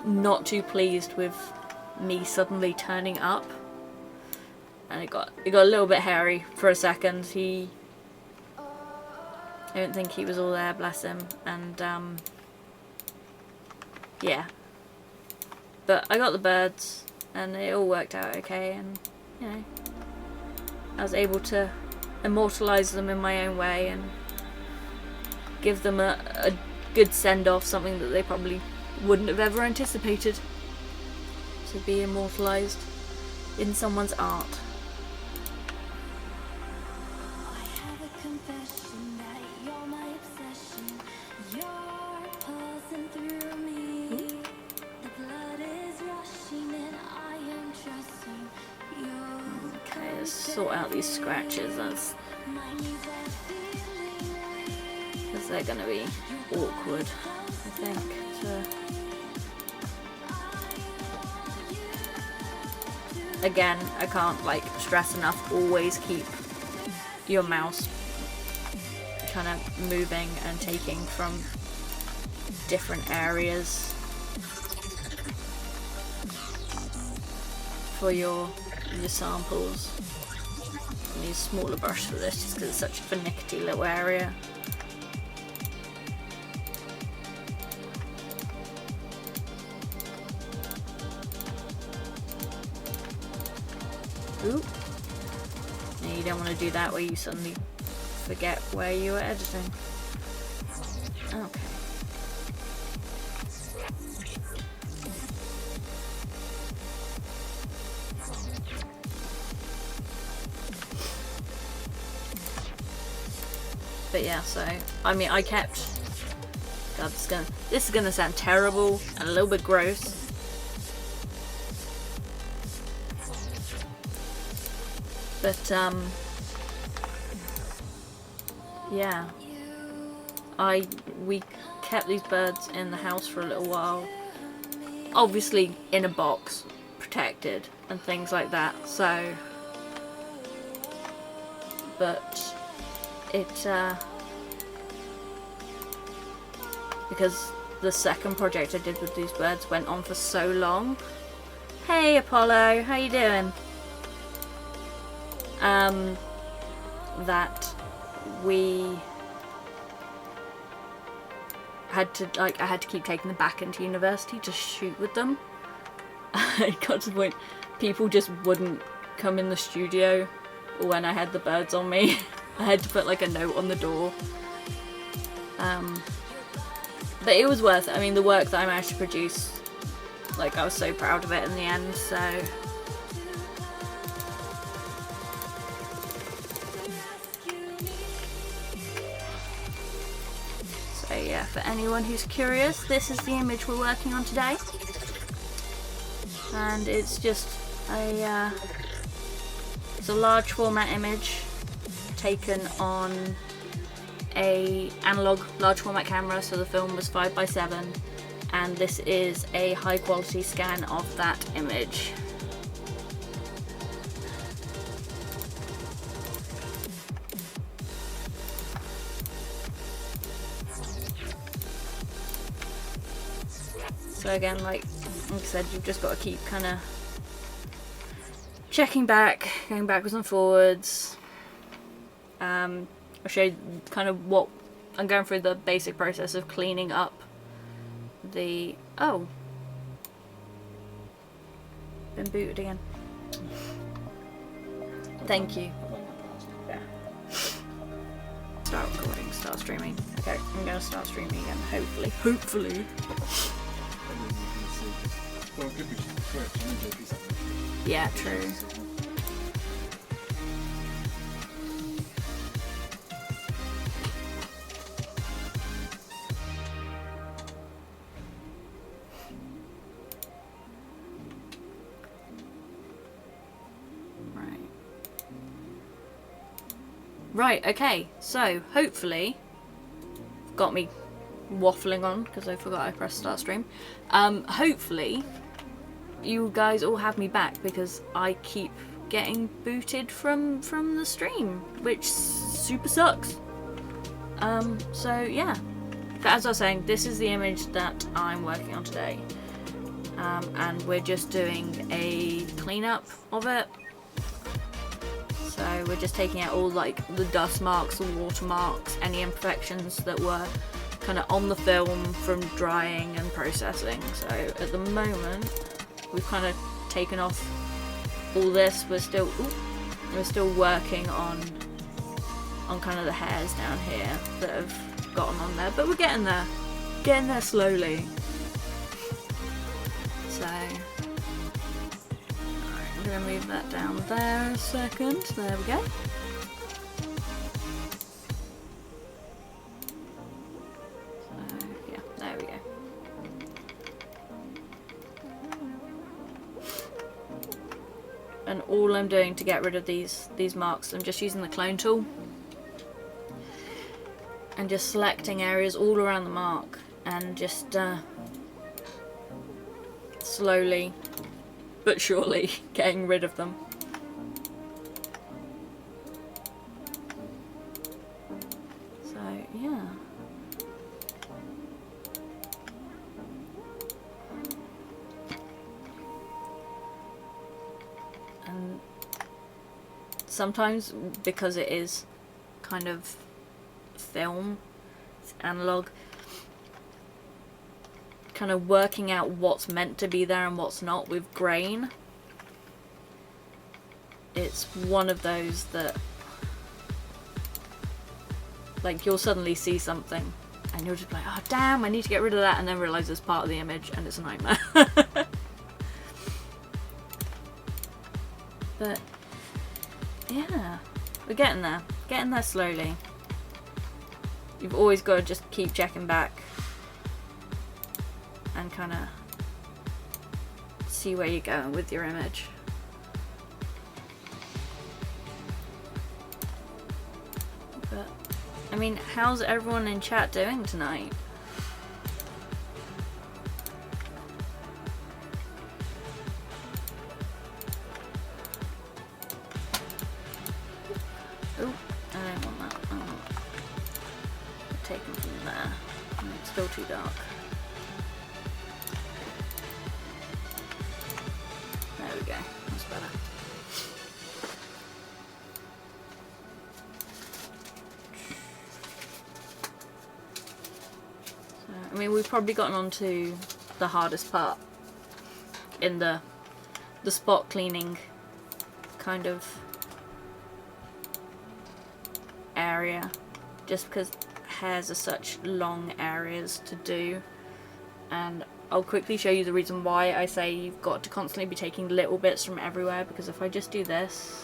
not too pleased with me suddenly turning up, and it got a little bit hairy for a second. I don't think he was all there, bless him, and yeah, but I got the birds and it all worked out okay, and you know, I was able to immortalise them in my own way and give them a good send-off, something that they probably wouldn't have ever anticipated, to be immortalised in someone's art. sort out these scratches, that's because they're gonna be awkward, I think. Again, I can't like stress enough, always keep your mouse kind of moving and taking from different areas for your samples. I need a smaller brush for this just because it's such a finicky little area. Ooh. No, you don't want to do that where you suddenly forget where you were editing. Okay. But yeah, so I mean, I kept. God, this is gonna sound terrible and a little bit gross. But yeah, we kept these birds in the house for a little while, obviously in a box, protected and things like that. So, but it because the second project I did with these birds went on for so long. Hey Apollo, how you doing? That we had to, like, I had to keep taking them back into university to shoot with them. It got to the point people just wouldn't come in the studio when I had the birds on me. I had to put like a note on the door. But it was worth it. I mean, the work that I managed to produce, like, I was so proud of it in the end, so. So yeah, for anyone who's curious, this is the image we're working on today. And it's just it's a large format image taken on a analog large format camera, so the film was 5:7, and this is a high quality scan of that image. So again, like I said, you've just got to keep kind of checking back, going backwards and forwards. I'll show you kind of what I'm going through, the basic process of cleaning up the. Oh, been booted again. Thank you. Yeah. Start recording, start streaming. Okay, I'm gonna start streaming again. Hopefully. Yeah, true. Right, okay, so hopefully, got me waffling on because I forgot I pressed start stream. Hopefully, you guys all have me back because I keep getting booted from the stream, which super sucks. So yeah, but as I was saying, this is the image that I'm working on today, and we're just doing a cleanup of it. So we're just taking out all like the dust marks, the watermarks, any imperfections that were kind of on the film from drying and processing. So at the moment, we've kind of taken off all this. We're still working on kind of the hairs down here that have gotten on there, but we're getting there slowly. So. I'm going to move that down there a second. There we go. So, yeah, there we go. And all I'm doing to get rid of these marks, I'm just using the clone tool and just selecting areas all around the mark and just slowly but surely getting rid of them. So yeah. And sometimes, because it is kind of film, it's analog, kind of working out what's meant to be there and what's not with grain, it's one of those that, like, you'll suddenly see something and you'll just be like, oh damn, I need to get rid of that, and then realise it's part of the image and it's a nightmare. But yeah, we're getting there slowly. You've always got to just keep checking back and kind of see where you're going with your image. But I mean, how's everyone in chat doing tonight? Oh, I don't want that. I want it taken from there. Oh, it's still too dark. There we go. That's better. So, I mean, we've probably gotten on to the hardest part in the spot cleaning kind of area, just because hairs are such long areas to do. And I'll quickly show you the reason why I say you've got to constantly be taking little bits from everywhere, because if I just do this,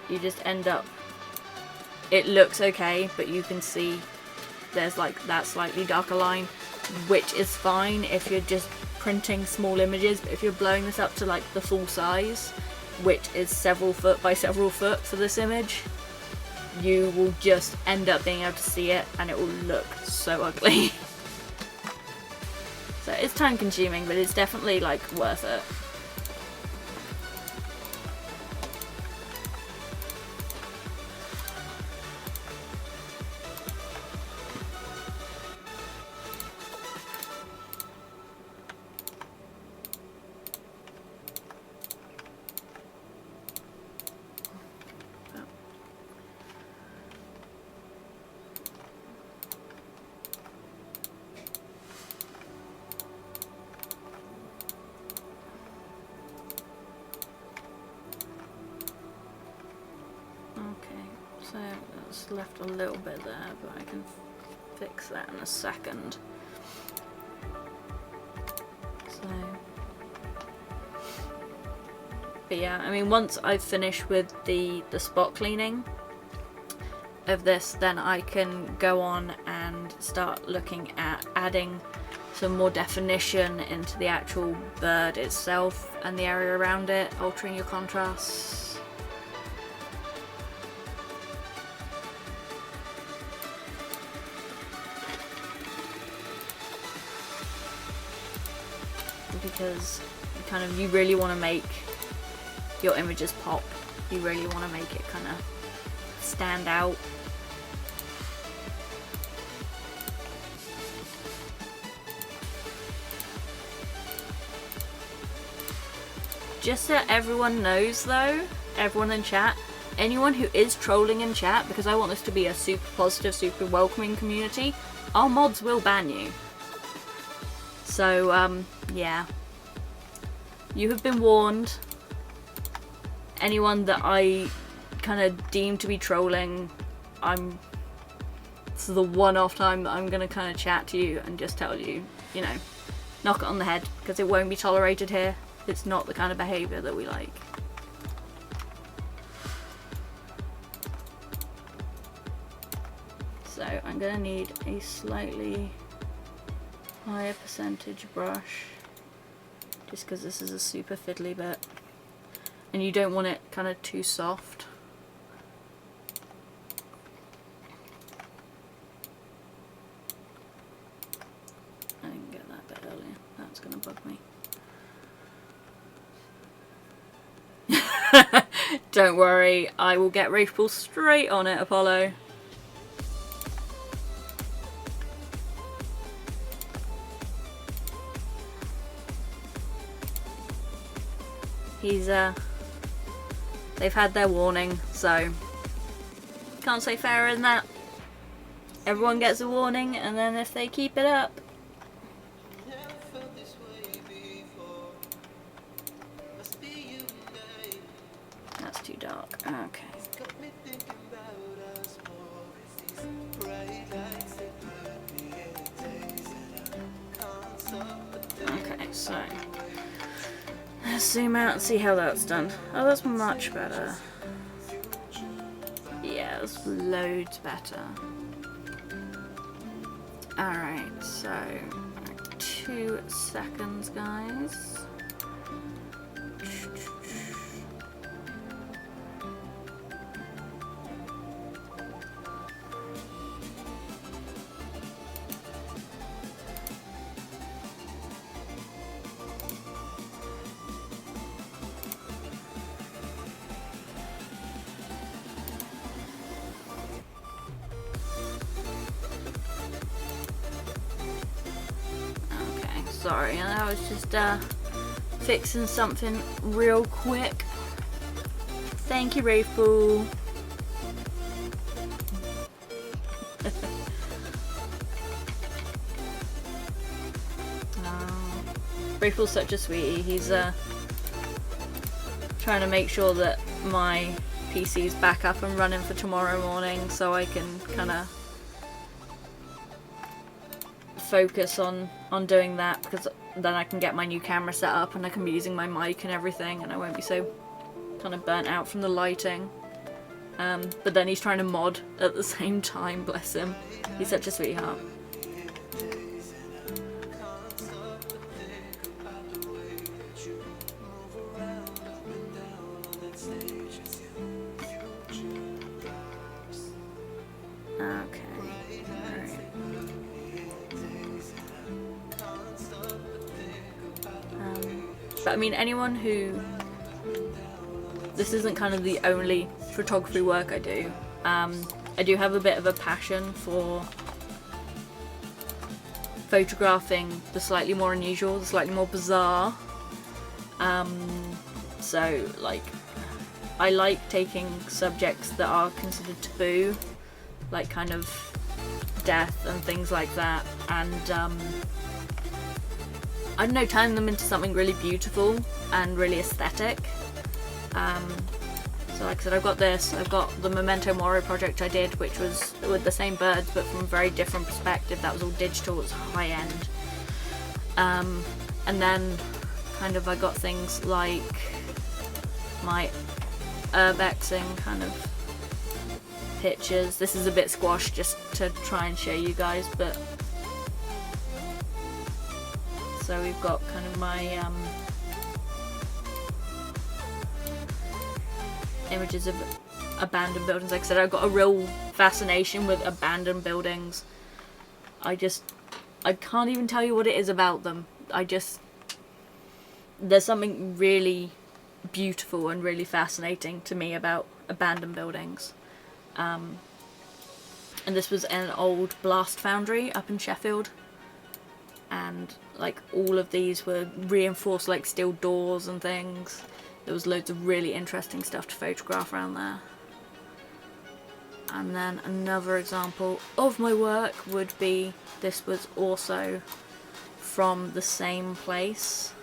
you just end up, it looks okay, but you can see there's like that slightly darker line, which is fine if you're just printing small images, but if you're blowing this up to like the full size, which is several foot by several foot for this image, you will just end up being able to see it and it will look so ugly. So it's time consuming, but it's definitely like worth it. So that's left a little bit there, but I can fix that in a second. So, but yeah, I mean, once I've finished with the spot cleaning of this, then I can go on and start looking at adding some more definition into the actual bird itself and the area around it, altering your contrasts. Because you really want to make your images pop. You really want to make it kind of stand out. Just so everyone knows though, everyone in chat, anyone who is trolling in chat, because I want this to be a super positive, super welcoming community, our mods will ban you. So, yeah. You have been warned. Anyone that I kind of deem to be trolling, it's the one-off time that I'm going to kind of chat to you and just tell you, you know, knock it on the head, because it won't be tolerated here. It's not the kind of behaviour that we like. So I'm going to need a slightly higher percentage brush, just because this is a super fiddly bit. And you don't want it kind of too soft. I didn't get that bit earlier. That's going to bug me. Don't worry, I will get Wraith Pool straight on it, Apollo. He's they've had their warning, so can't say fairer than that. Everyone gets a warning, and then if they keep it up. That's too dark. Okay. Okay, so let's zoom out and see how that's done. Oh, that's much better. Yeah, that's loads better. Alright, so 2 seconds, guys. Sorry, I was just fixing something real quick. Thank you, Wraith Pool. Wraith Pool's such a sweetie. He's trying to make sure that my PC's back up and running for tomorrow morning, so I can kind of focus on doing that, because then I can get my new camera set up and I can be using my mic and everything, and I won't be so kind of burnt out from the lighting. But then he's trying to mod at the same time, bless him. He's such a sweetheart. But I mean, anyone who... This isn't kind of the only photography work I do. I do have a bit of a passion for photographing the slightly more unusual, the slightly more bizarre. So, like, I like taking subjects that are considered taboo, like kind of death and things like that, and I don't know, turning them into something really beautiful and really aesthetic. So like I said, I've got this, I've got the Memento Mori project I did, which was with the same birds but from a very different perspective. That was all digital, it was high end. And then kind of I got things like my urbexing kind of pictures. This is a bit squashed just to try and show you guys, but so we've got kind of my images of abandoned buildings. Like I said, I've got a real fascination with abandoned buildings. I can't even tell you what it is about them. There's something really beautiful and really fascinating to me about abandoned buildings. And this was an old blast foundry up in Sheffield. And like all of these were reinforced like steel doors and things. There was loads of really interesting stuff to photograph around there. And then another example of my work would be, this was also from the same place.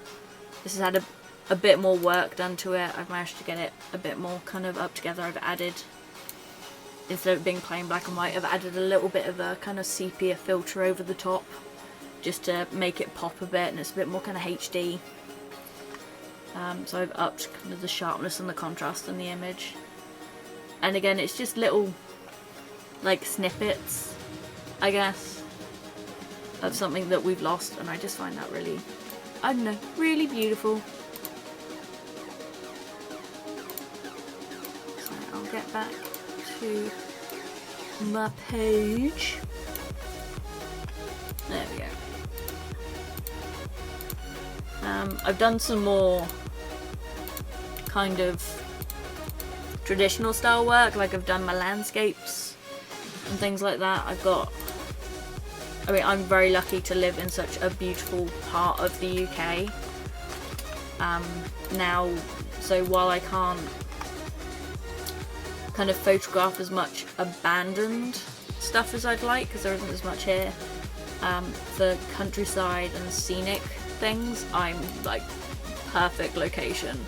This has had a bit more work done to it. I've managed to get it a bit more kind of up together. I've added, instead of being plain black and white, I've added a little bit of a kind of sepia filter over the top, just to make it pop a bit, and it's a bit more kind of HD. So I've upped kind of the sharpness and the contrast in the image. And again, it's just little, like, snippets, I guess. of something that we've lost, and I just find that really, I don't know, really beautiful. So I'll get back to my page. There we go. I've done some more kind of traditional style work, like I've done my landscapes and things like that. I'm very lucky to live in such a beautiful part of the UK now, so while I can't kind of photograph as much abandoned stuff as I'd like, because there isn't as much here, the countryside and scenic things, I'm like perfect location.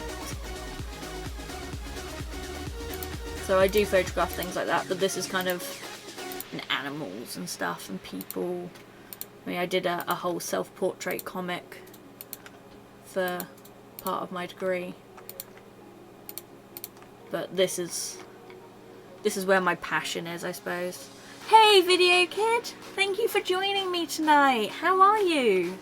So I do photograph things like that, but this is kind of animals and stuff and people. I mean, I did a whole self-portrait comic for part of my degree, but this is where my passion is, I suppose. Hey Video Kid! Thank you for joining me tonight! How are you?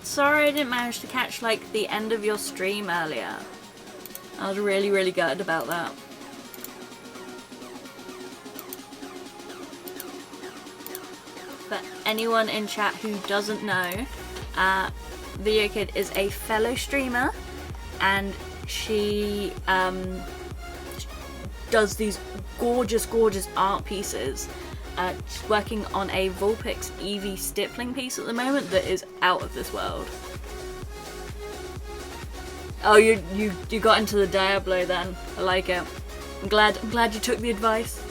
Sorry I didn't manage to catch like the end of your stream earlier. I was really, really gutted about that. For anyone in chat who doesn't know, Video Kid is a fellow streamer, and she does these gorgeous, gorgeous art pieces. She's working on a Vulpix Eevee stippling piece at the moment that is out of this world. Oh, you got into the Diablo then. I like it. I'm glad you took the advice.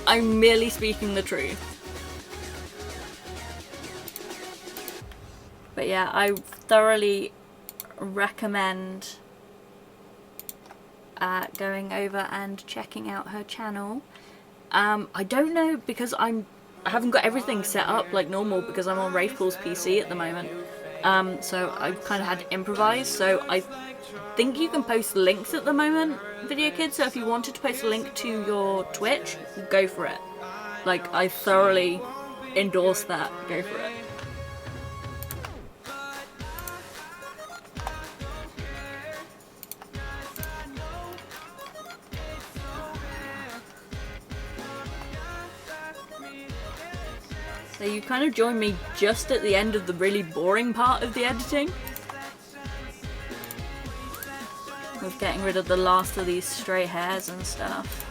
I'm merely speaking the truth. But yeah, I thoroughly recommend going over and checking out her channel. I don't know, because I haven't got everything set up like normal because I'm on Wraithpool's PC at the moment. So I've kind of had to improvise. So I think you can post links at the moment, Video Kid, so if you wanted to post a link to your Twitch, go for it. Like, I thoroughly endorse that. Go for it. So you kind of joined me just at the end of the really boring part of the editing. With getting rid of the last of these stray hairs and stuff.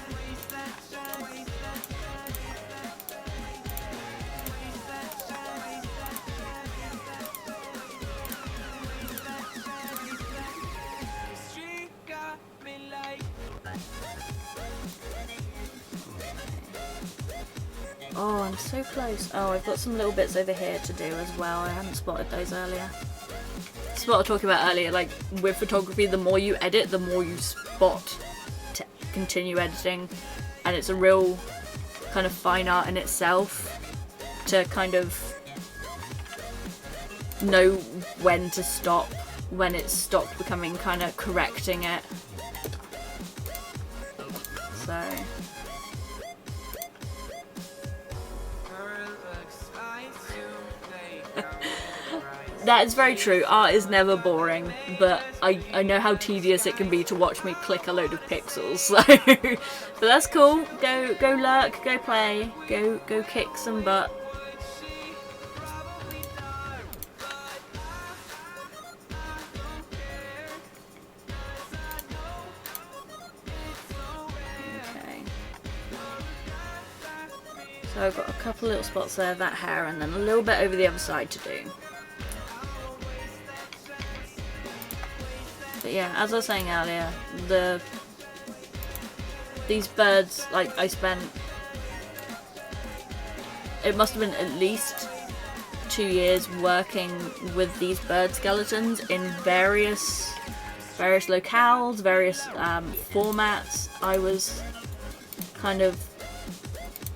Oh, I'm so close. Oh, I've got some little bits over here to do as well. I hadn't spotted those earlier. That's what I was talking about earlier, like with photography, the more you edit, the more you spot to continue editing, and it's a real kind of fine art in itself to kind of know when to stop, when it's stopped becoming kind of correcting it. So that is very true. Art is never boring, but I know how tedious it can be to watch me click a load of pixels. So, but that's cool. Go lurk, go play, go kick some butt. Okay. So I've got a couple little spots there, that hair, and then a little bit over the other side to do. But yeah, as I was saying earlier, these birds, like, I spent, it must have been at least 2 years working with these bird skeletons in various locales, various formats. I was kind of,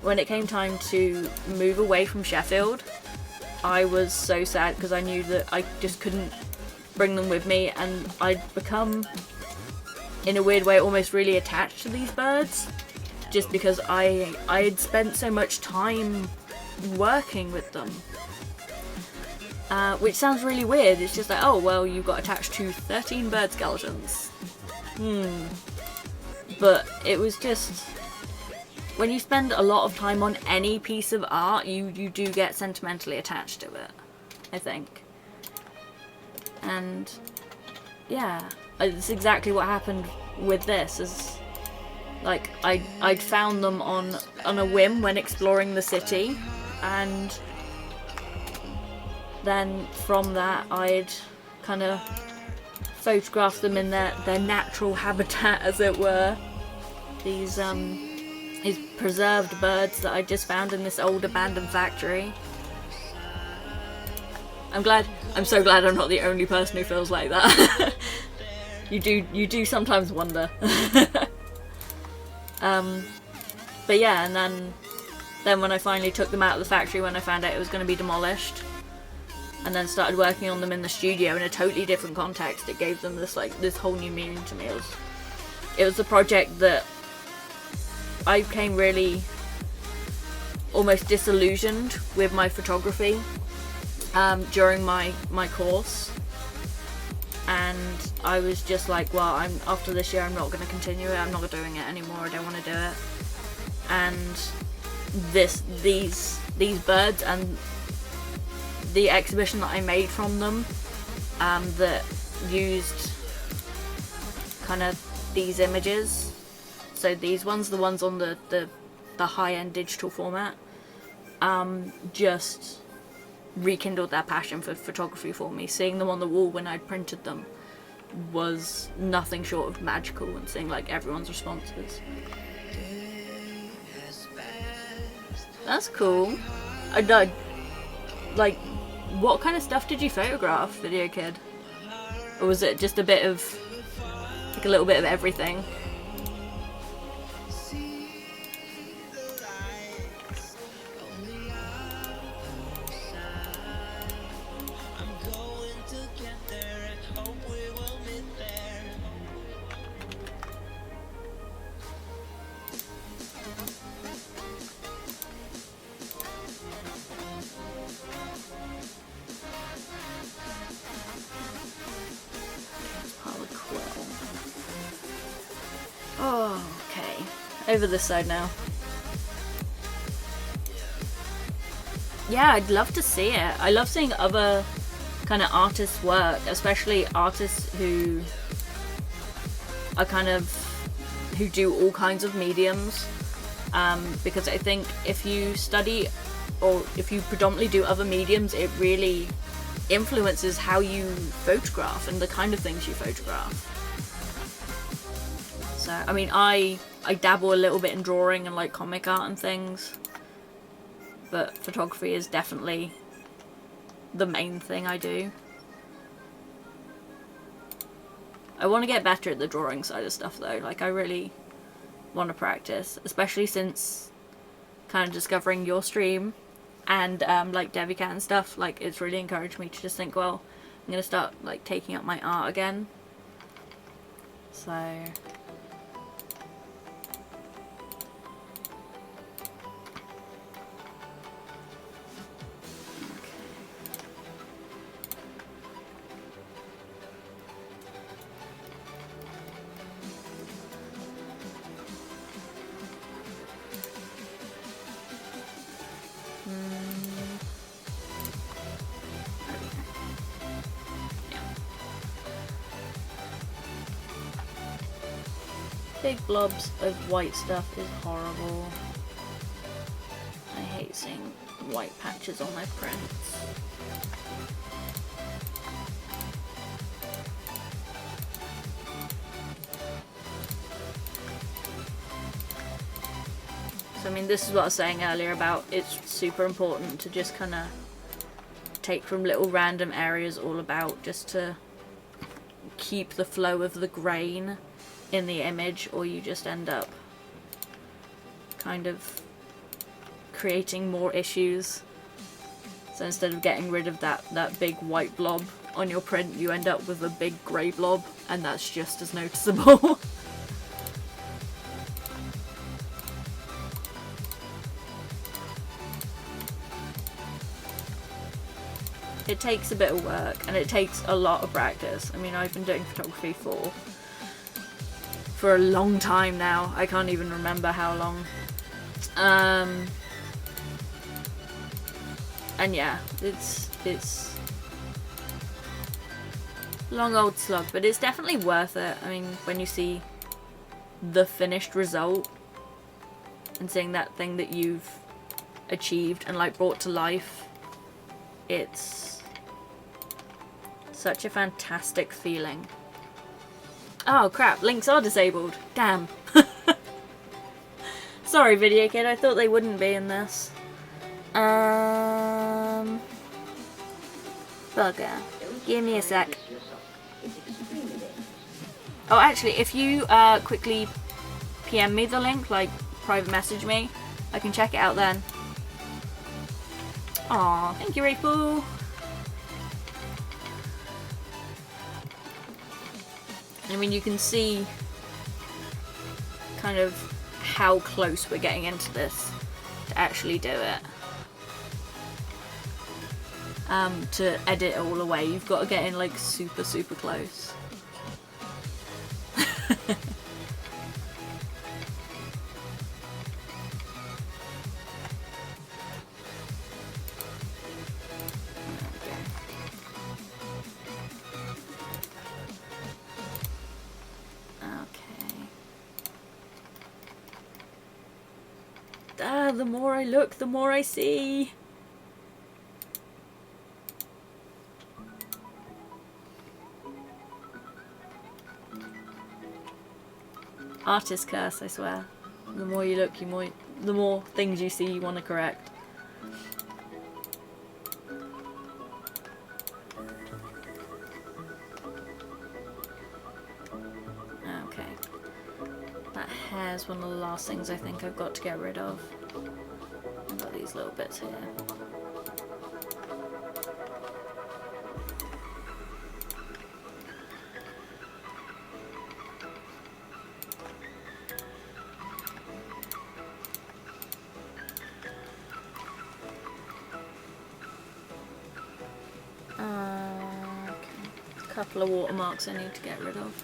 when it came time to move away from Sheffield, I was so sad because I knew that I just couldn't bring them with me, and I'd become, in a weird way, almost really attached to these birds just because I had spent so much time working with them. Which sounds really weird. It's just like, oh, well, you got attached to 13 bird skeletons. But it was just, when you spend a lot of time on any piece of art, you do get sentimentally attached to it, I think. And yeah, it's exactly what happened with this. Is like I'd found them on a whim when exploring the city, and then from that I'd kind of photographed them in their natural habitat, as it were. These preserved birds that I just found in this old abandoned factory. I'm so glad I'm not the only person who feels like that. You do sometimes wonder. But yeah, and then when I finally took them out of the factory, when I found out it was going to be demolished, and then started working on them in the studio in a totally different context, it gave them this whole new meaning to me. It was the project that I became really almost disillusioned with my photography during my course, and I was just like, well, after this year I'm not going to continue it, I'm not doing it anymore, I don't want to do it. And these birds and the exhibition that I made from them that used kind of these images, so these ones, the ones on the high-end digital format, just rekindled that passion for photography for me. Seeing them on the wall when I'd printed them was nothing short of magical, and seeing like everyone's responses. That's cool. Like, what kind of stuff did you photograph, Video Kid? Or was it just a little bit of everything? Oh, okay. Over this side now. Yeah, I'd love to see it. I love seeing other kind of artists' work, especially artists who are who do all kinds of mediums. Because I think if you study, or if you predominantly do other mediums, it really influences how you photograph and the kind of things you photograph. So, I mean, I dabble a little bit in drawing and like comic art and things, but photography is definitely the main thing I do. I want to get better at the drawing side of stuff though. Like, I really want to practice, especially since kind of discovering your stream and like Devicat and stuff. Like, it's really encouraged me to just think, well, I'm gonna start like taking up my art again. So big blobs of white stuff is horrible. I hate seeing white patches on my prints. So I mean, this is what I was saying earlier about it's super important to just kind of take from little random areas all about, just to keep the flow of the grain in the image, or you just end up kind of creating more issues. So instead of getting rid of that big white blob on your print, you end up with a big grey blob, and that's just as noticeable. It takes a bit of work, and it takes a lot of practice. I mean, I've been doing photography for a long time now. I can't even remember how long. And yeah, it's a long old slog, but it's definitely worth it. I mean, when you see the finished result and seeing that thing that you've achieved and like brought to life, it's such a fantastic feeling. Oh crap, links are disabled. Damn. Sorry, Video Kid, I thought they wouldn't be in this. Bugger. Give me a sec. Oh, actually, if you quickly PM me the link, like private message me, I can check it out then. Aw, thank you, Rachel. I mean, you can see kind of how close we're getting into this to actually do it. To edit it all away, you've got to get in like super close. The more I look, the more I see. Artist curse, I swear. The more you look, the more things you see you want to correct. Okay. That hair's one of the last things I think I've got to get rid of. I've got these little bits here. Okay. A couple of watermarks I need to get rid of.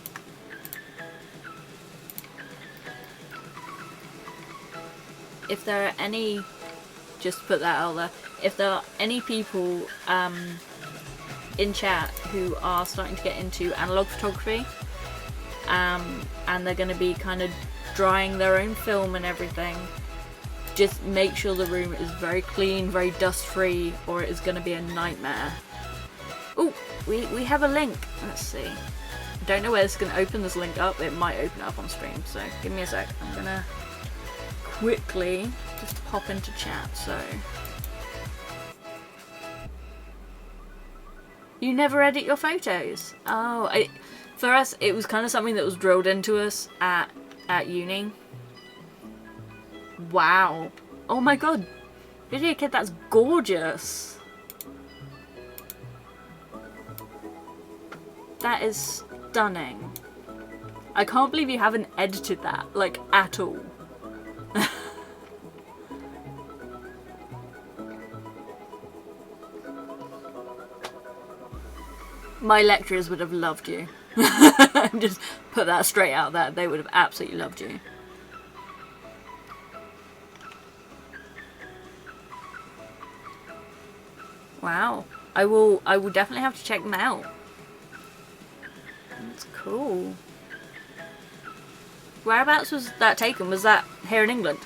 If there are any, just to put that out there, if there are any people in chat who are starting to get into analog photography, and they're going to be kind of drying their own film and everything, just make sure the room is very clean, very dust free, or it is going to be a nightmare. Oh, we have a link. Let's see. I don't know where this is going to open this link up. It might open up on stream, so give me a sec. I'm going to quickly just pop into chat. So you never edit your photos? Oh, for us it was kind of something that was drilled into us at uni. Wow. Oh my god, Video Kid, that's gorgeous. That is stunning. I can't believe you haven't edited that, like, at all. My lecturers would have loved you. Just put that straight out there. They would have absolutely loved you. Wow. I will definitely have to check them out. That's cool. Whereabouts was that taken? Was that here in England?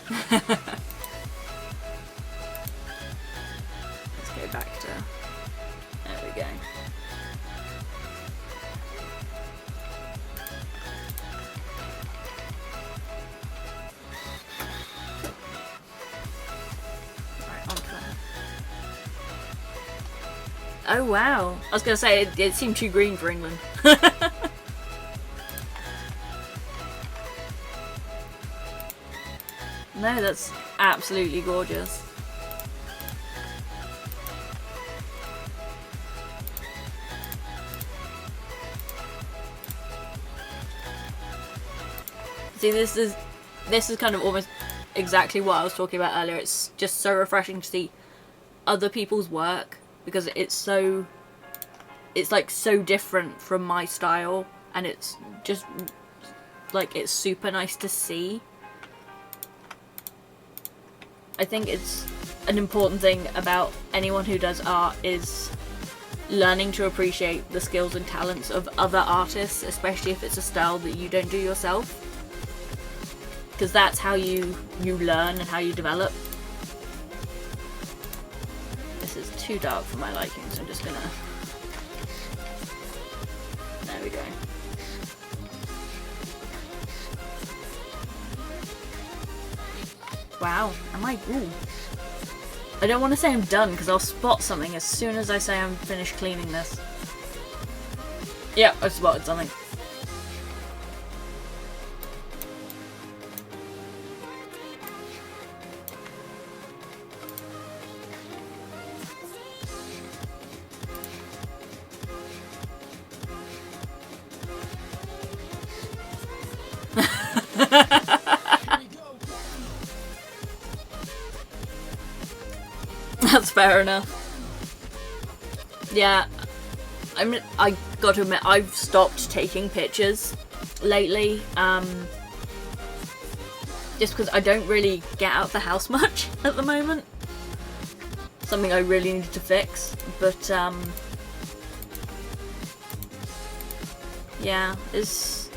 Let's go back to... There we go. Oh wow. I was gonna say, it seemed too green for England. No, that's absolutely gorgeous. See, this is kind of almost exactly what I was talking about earlier. It's just so refreshing to see other people's work, because it's like so different from my style, and it's just like, it's super nice to see. I think it's an important thing about anyone who does art is learning to appreciate the skills and talents of other artists, especially if it's a style that you don't do yourself, because that's how you learn and how you develop. This is too dark for my liking, so I'm just gonna... There we go. Wow, am I... Ooh. I don't want to say I'm done, because I'll spot something as soon as I say I'm finished cleaning this. Yeah, I've spotted something. That's fair enough. Yeah, I got to admit, I've stopped taking pictures lately, just because I don't really get out of the house much at the moment. Something I really need to fix, but yeah, it's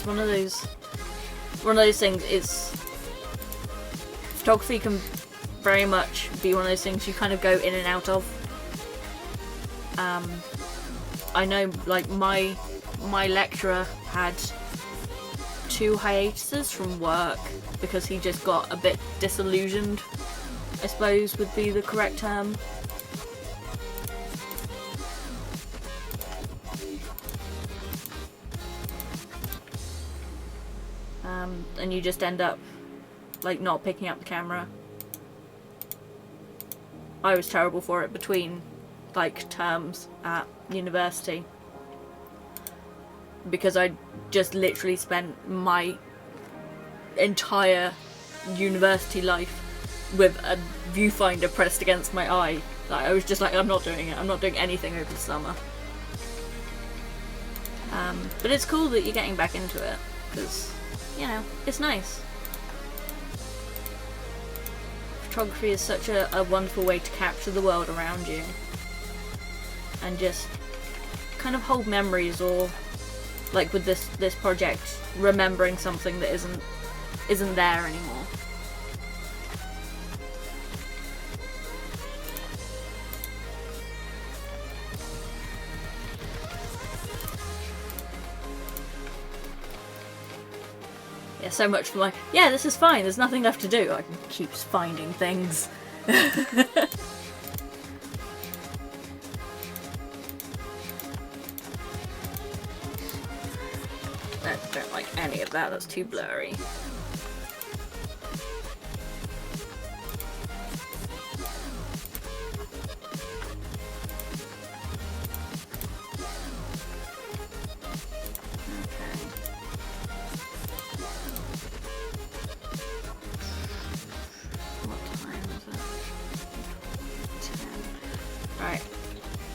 one of those things. It's photography can very much be one of those things you kind of go in and out of. I know, like, my lecturer had 2 hiatuses from work because he just got a bit disillusioned, I suppose would be the correct term. And you just end up, like, not picking up the camera. I was terrible for it between, like, terms at university, because I just literally spent my entire university life with a viewfinder pressed against my eye. Like, I was just like, I'm not doing it. I'm not doing anything over the summer. But it's cool that you're getting back into it, because, you know, it's nice. Photography is such a wonderful way to capture the world around you and just kind of hold memories, or, like with this project, remembering something that isn't there anymore. Yeah, so much for like, yeah, this is fine, there's nothing left to do. I keeps finding things. I don't like any of that, that's too blurry.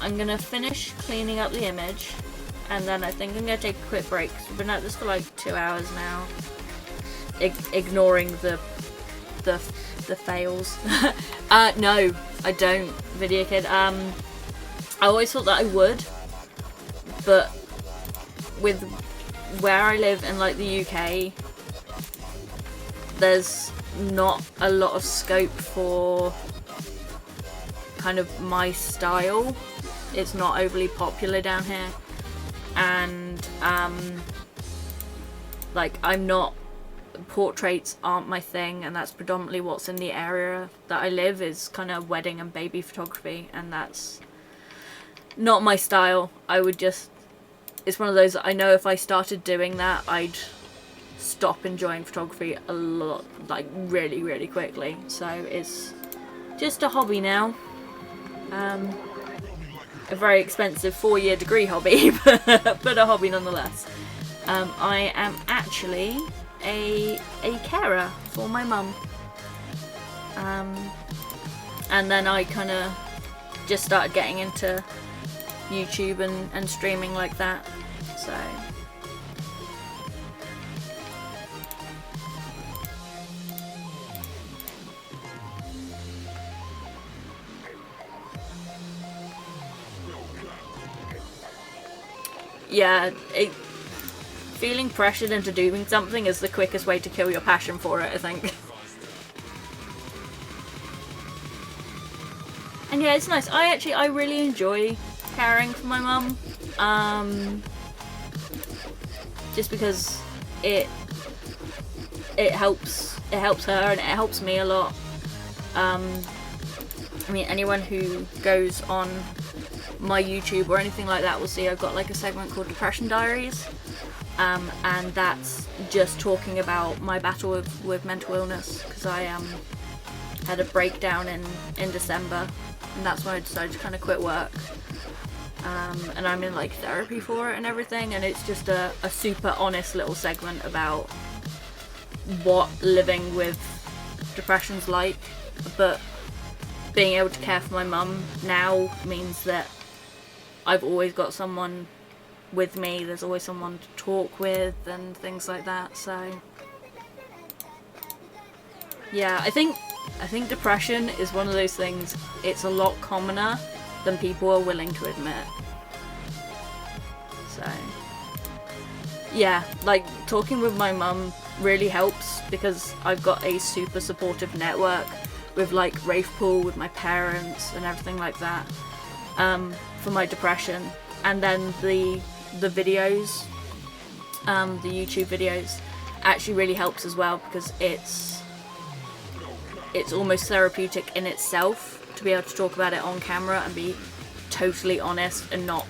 I'm gonna finish cleaning up the image, and then I think I'm gonna take a quick break, because we've been at this for like 2 hours now, ignoring the fails. No, I don't, Video Kid. I always thought that I would, but with where I live in, like, the UK, there's not a lot of scope for kind of my style. It's not overly popular down here, and like, I'm not portraits aren't my thing, and that's predominantly what's in the area that I live, is kind of wedding and baby photography, and that's not my style. It's one of those that I know if I started doing that, I'd stop enjoying photography a lot, like really, really quickly. So it's just a hobby now. A very expensive 4-year degree hobby, but a hobby nonetheless. I am actually a carer for my mum. And then I kind of just started getting into YouTube and streaming like that. So yeah, feeling pressured into doing something is the quickest way to kill your passion for it, I think. And yeah, it's nice. I really enjoy caring for my mum. Just because it helps her and it helps me a lot. I mean, anyone who goes on my YouTube or anything like that will see I've got like a segment called Depression Diaries, and that's just talking about my battle with mental illness, because I had a breakdown in December, and that's when I decided to kind of quit work, and I'm in like therapy for it and everything, and it's just a super honest little segment about what living with depression's like. But being able to care for my mum now means that I've always got someone with me, there's always someone to talk with and things like that. So yeah, I think depression is one of those things, it's a lot commoner than people are willing to admit. So yeah, like talking with my mum really helps, because I've got a super supportive network with like Rafe Pool with my parents and everything like that, for my depression. And then the videos, the YouTube videos actually really helps as well, because it's almost therapeutic in itself to be able to talk about it on camera and be totally honest and not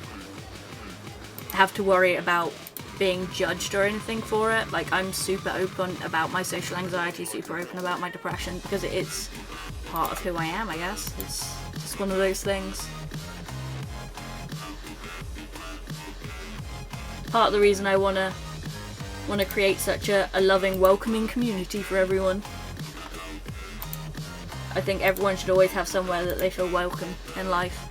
have to worry about being judged or anything for it. Like, I'm super open about my social anxiety, super open about my depression, because it's part of who I am, I guess. It's just one of those things. Part of the reason I want to create such a loving, welcoming community for everyone. I think everyone should always have somewhere that they feel welcome in life.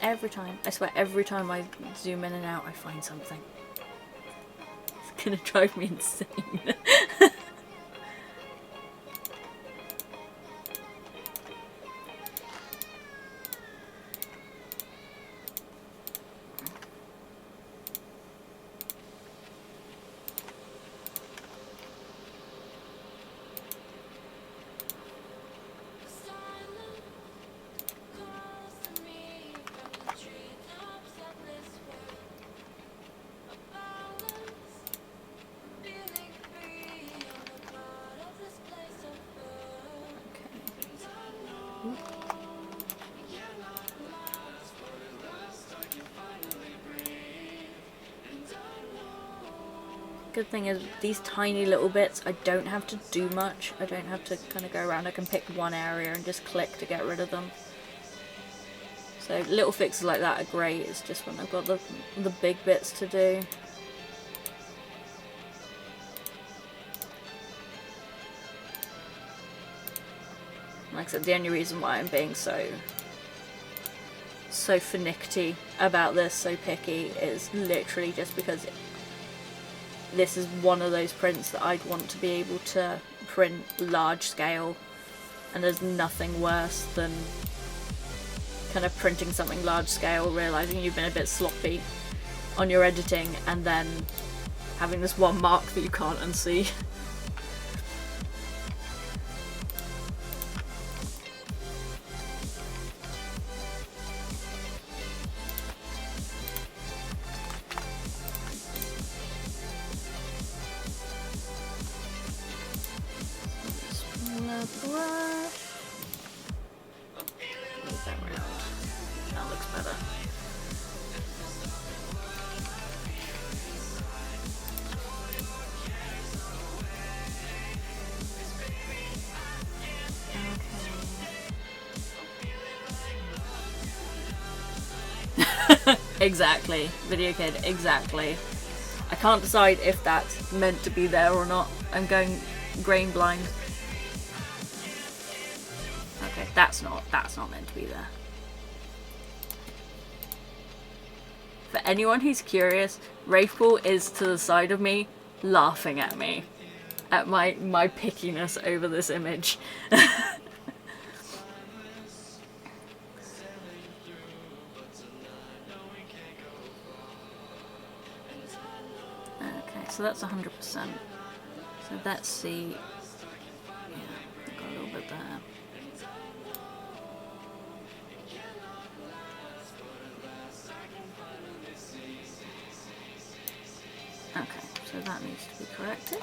Every time, I swear, every time I zoom in and out, I find something. It's gonna drive me insane. Good thing is, these tiny little bits, I don't have to do much. I don't have to kind of go around. I can pick one area and just click to get rid of them. So little fixes like that are great. It's just when I've got the big bits to do. Like I said, the only reason why I'm being so finicky about this, so picky, is literally just because this is one of those prints that I'd want to be able to print large scale, and there's nothing worse than kind of printing something large scale, realising you've been a bit sloppy on your editing, and then having this one mark that you can't unsee. That looks better. Okay. Exactly, video kid, exactly. I can't decide if that's meant to be there or not. I'm going grain blind. Okay, that's not meant to be there. For anyone who's curious, Wraithpool is to the side of me, laughing at me. At my pickiness over this image. Okay, so that's 100%. So let's see. Yeah, I've got a little bit there. Okay, so that needs to be corrected.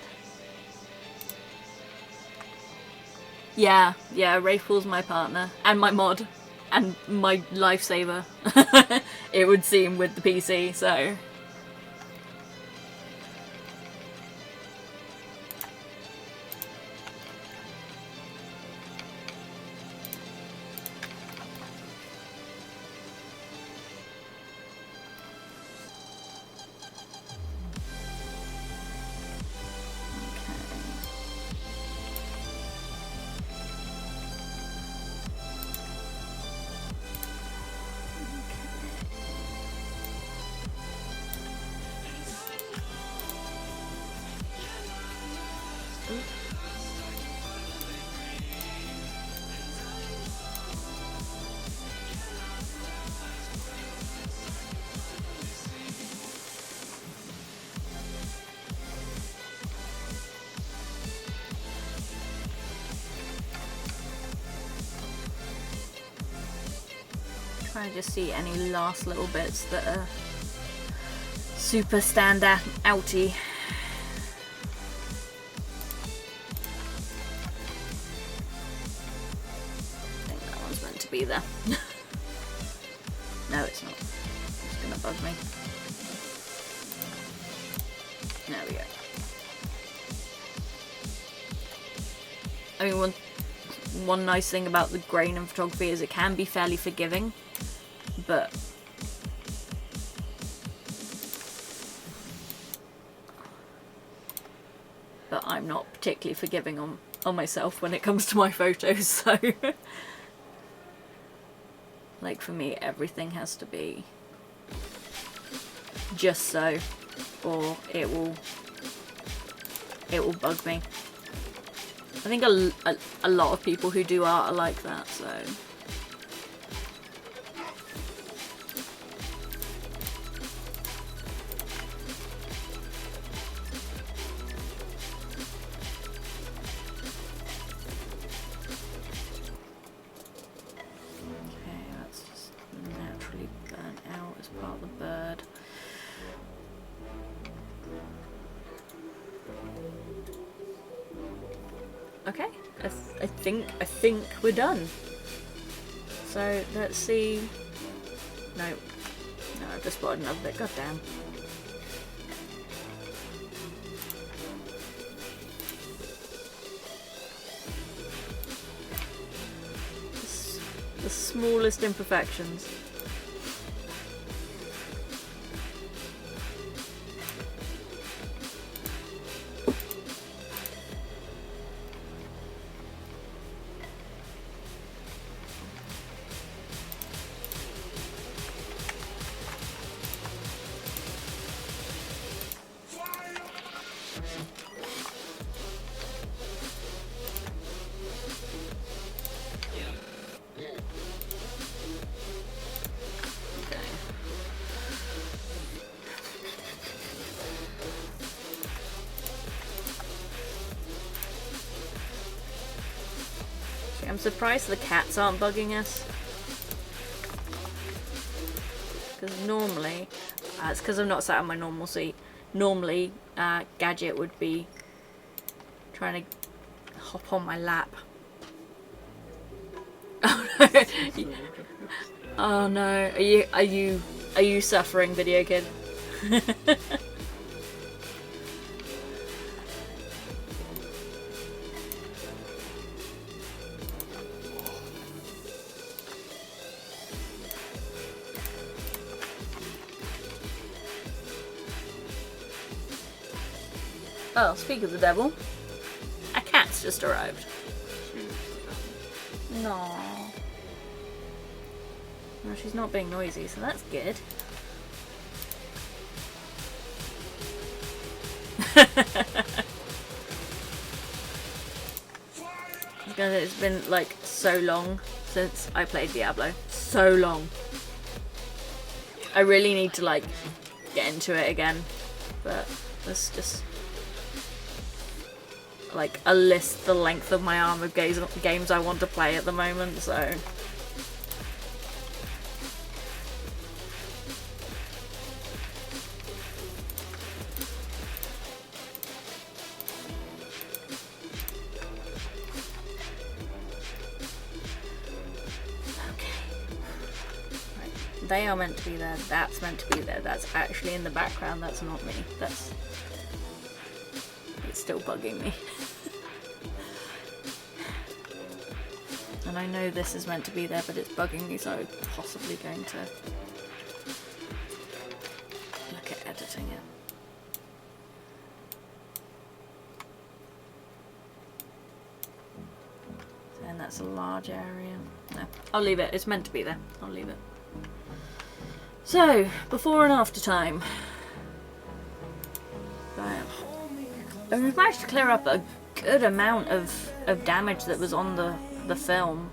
Yeah, Wraithpool's my partner, and my mod, and my lifesaver. It would seem with the PC, so... Trying to just see any last little bits that are super outy. I think that one's meant to be there. No, it's not. It's gonna bug me. There we go. I mean, one nice thing about the grain in photography is it can be fairly forgiving, but I'm not particularly forgiving on myself when it comes to my photos, so like for me everything has to be just so, or it will bug me. I think a lot of people who do art are like that, so... Okay, that's just naturally burnt out as part of the bird. Okay, I think we're done. So let's see. No, I've just spotted another bit. God damn. The smallest imperfections. I'm surprised the cats aren't bugging us. Because normally, it's because I'm not sat on my normal seat. Normally, Gadget would be trying to hop on my lap. Oh no! Oh no! Are you suffering, video kid? Oh, speak of the devil, a cat's just arrived. No. Well, she's not being noisy, so that's good. Because it's been like so long since I played Diablo. So long. I really need to like get into it again, but let's just like a list the length of my arm of games I want to play at the moment, so okay. Right. They are meant to be there, that's meant to be there, that's actually in the background, that's not me. It's still bugging me. And I know this is meant to be there, but it's bugging me, so I'm possibly going to look at editing it. And that's a large area. No, I'll leave it. It's meant to be there. I'll leave it. So, before and after time. Right. And we've managed to clear up a good amount of damage that was on the film.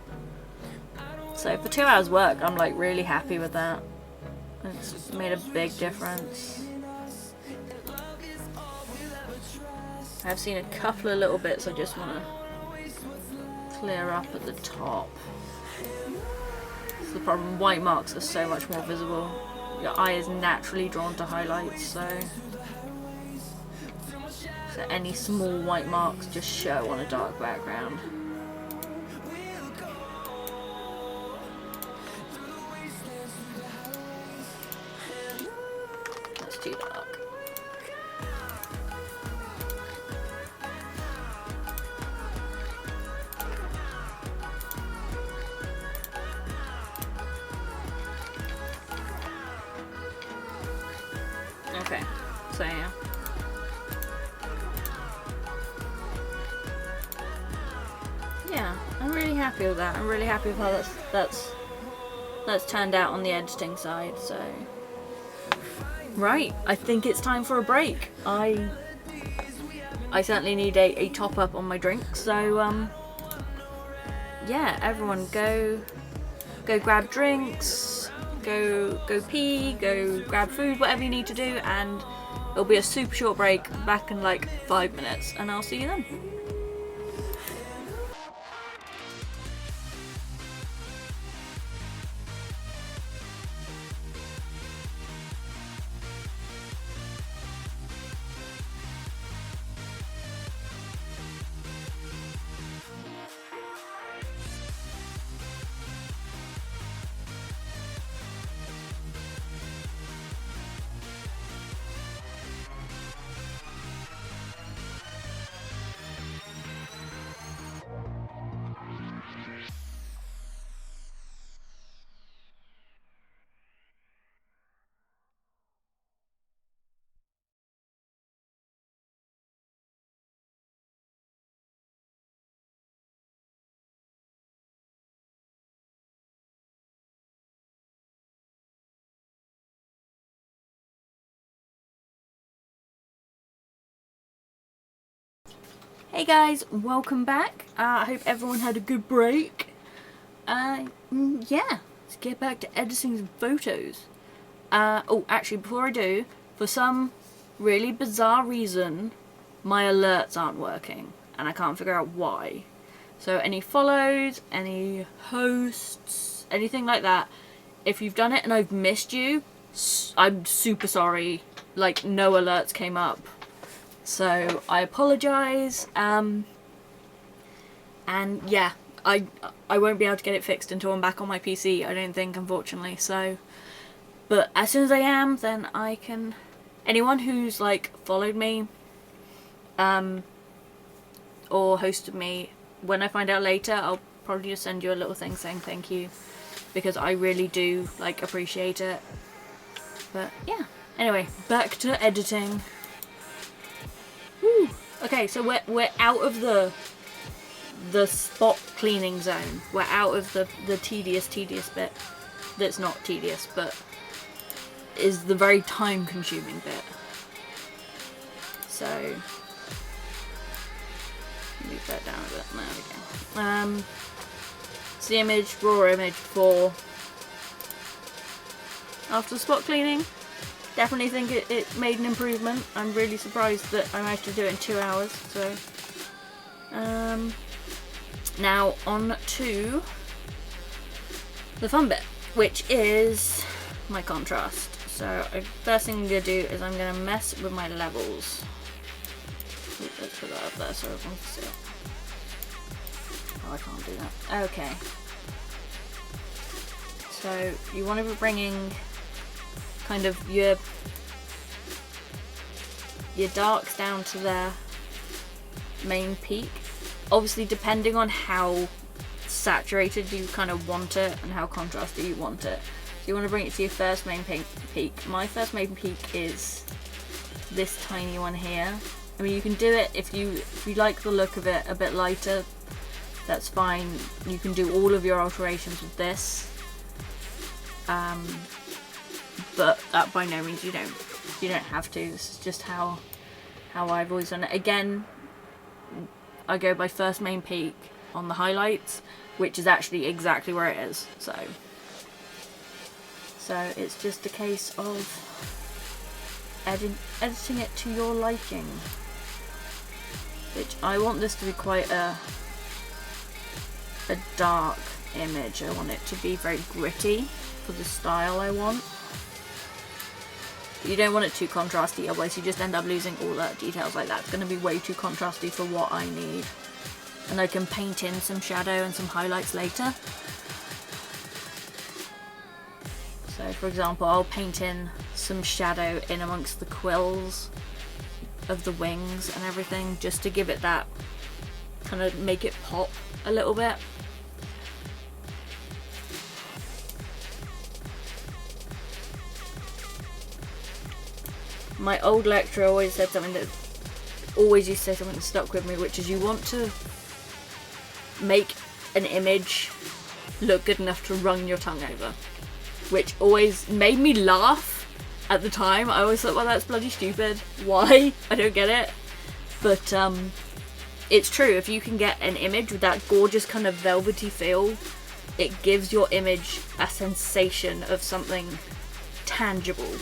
So for 2 hours work, I'm like really happy with that. It's made a big difference. I've seen a couple of little bits I just want to clear up at the top. That's the problem, white marks are so much more visible. Your eye is naturally drawn to highlights, so any small white marks just show on a dark background. That's too dark. Okay, so yeah. Yeah, I'm really happy with that. I'm really happy with how that's turned out on the editing side, so. Right, I think it's time for a break. I certainly need a top up on my drink, so yeah, everyone go grab drinks, go pee, go grab food, whatever you need to do, and it'll be a super short break, back in like 5 minutes, and I'll see you then. Hey guys, welcome back. I hope everyone had a good break. Yeah, let's get back to editing some photos. Oh, actually, before I do, for some really bizarre reason, my alerts aren't working, and I can't figure out why. So any follows, any hosts, anything like that, if you've done it and I've missed you, I'm super sorry. Like, no alerts came up. So I apologise. And yeah, I won't be able to get it fixed until I'm back on my PC, I don't think, unfortunately. So, but as soon as I am, then I can... Anyone who's like followed me or hosted me, when I find out later, I'll probably just send you a little thing saying thank you, because I really do like appreciate it. But yeah, anyway, back to editing. Woo. Okay, so we're out of the spot cleaning zone. We're out of the tedious bit. That's not tedious, but is the very time consuming bit. So move that down a bit. There we go. It's the image, raw image for after the spot cleaning. Definitely think it made an improvement. I'm really surprised that I managed to do it in 2 hours. So now on to the fun bit, which is my contrast. So first thing I'm going to do is I'm going to mess with my levels. Ooh, let's put that up there so everyone can see it. Oh, I can't do that. Okay. So you want to be bringing kind of your darks down to their main peak. Obviously, depending on how saturated you kind of want it and how contrasty you want it. You want to bring it to your first main peak. My first main peak is this tiny one here. I mean, you can do it if you like the look of it a bit lighter, that's fine. You can do all of your alterations with this, but that by no means you don't have to. This is just how I've always done it. Again, I go by first main peak on the highlights, which is actually exactly where it is. So it's just a case of editing it to your liking. Which I want this to be quite a dark image. I want it to be very gritty for the style I want. You don't want it too contrasty, otherwise you just end up losing all that details like that. It's going to be way too contrasty for what I need. And I can paint in some shadow and some highlights later. So for example, I'll paint in some shadow in amongst the quills of the wings and everything, just to give it that, kind of make it pop a little bit. My old lecturer always said something that always used to say something that stuck with me, which is you want to make an image look good enough to run your tongue over. Which always made me laugh at the time. I always thought, well, that's bloody stupid. Why? I don't get it. But it's true. If you can get an image with that gorgeous kind of velvety feel, it gives your image a sensation of something tangible.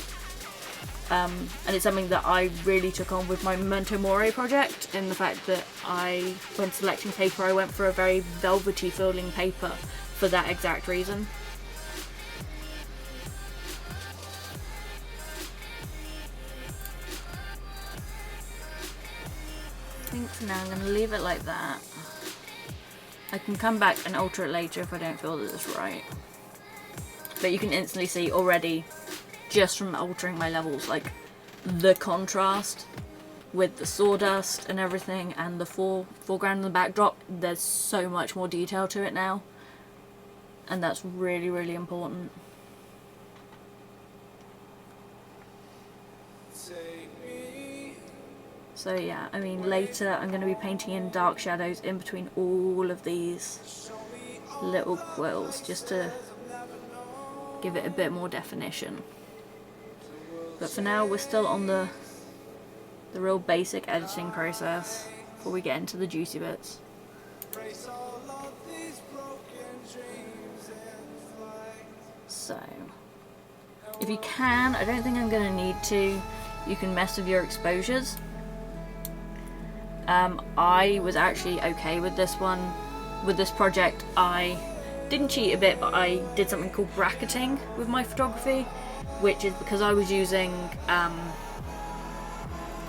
And it's something that I really took on with my Memento Mori project, in the fact that when selecting paper, I went for a very velvety feeling paper for that exact reason. I think for now I'm going to leave it like that. I can come back and alter it later if I don't feel that it's right. But you can instantly see already, just from altering my levels, like the contrast with the sawdust and everything, and the foreground and the backdrop, there's so much more detail to it now, and that's really, really important. So yeah, I mean, later I'm going to be painting in dark shadows in between all of these little quills, just to give it a bit more definition. But for now, we're still on the real basic editing process before we get into the juicy bits. So, if you can, I don't think I'm going to need to, you can mess with your exposures. I was actually okay with this one with this project I didn't cheat a bit, but I did something called bracketing with my photography, which is because I was using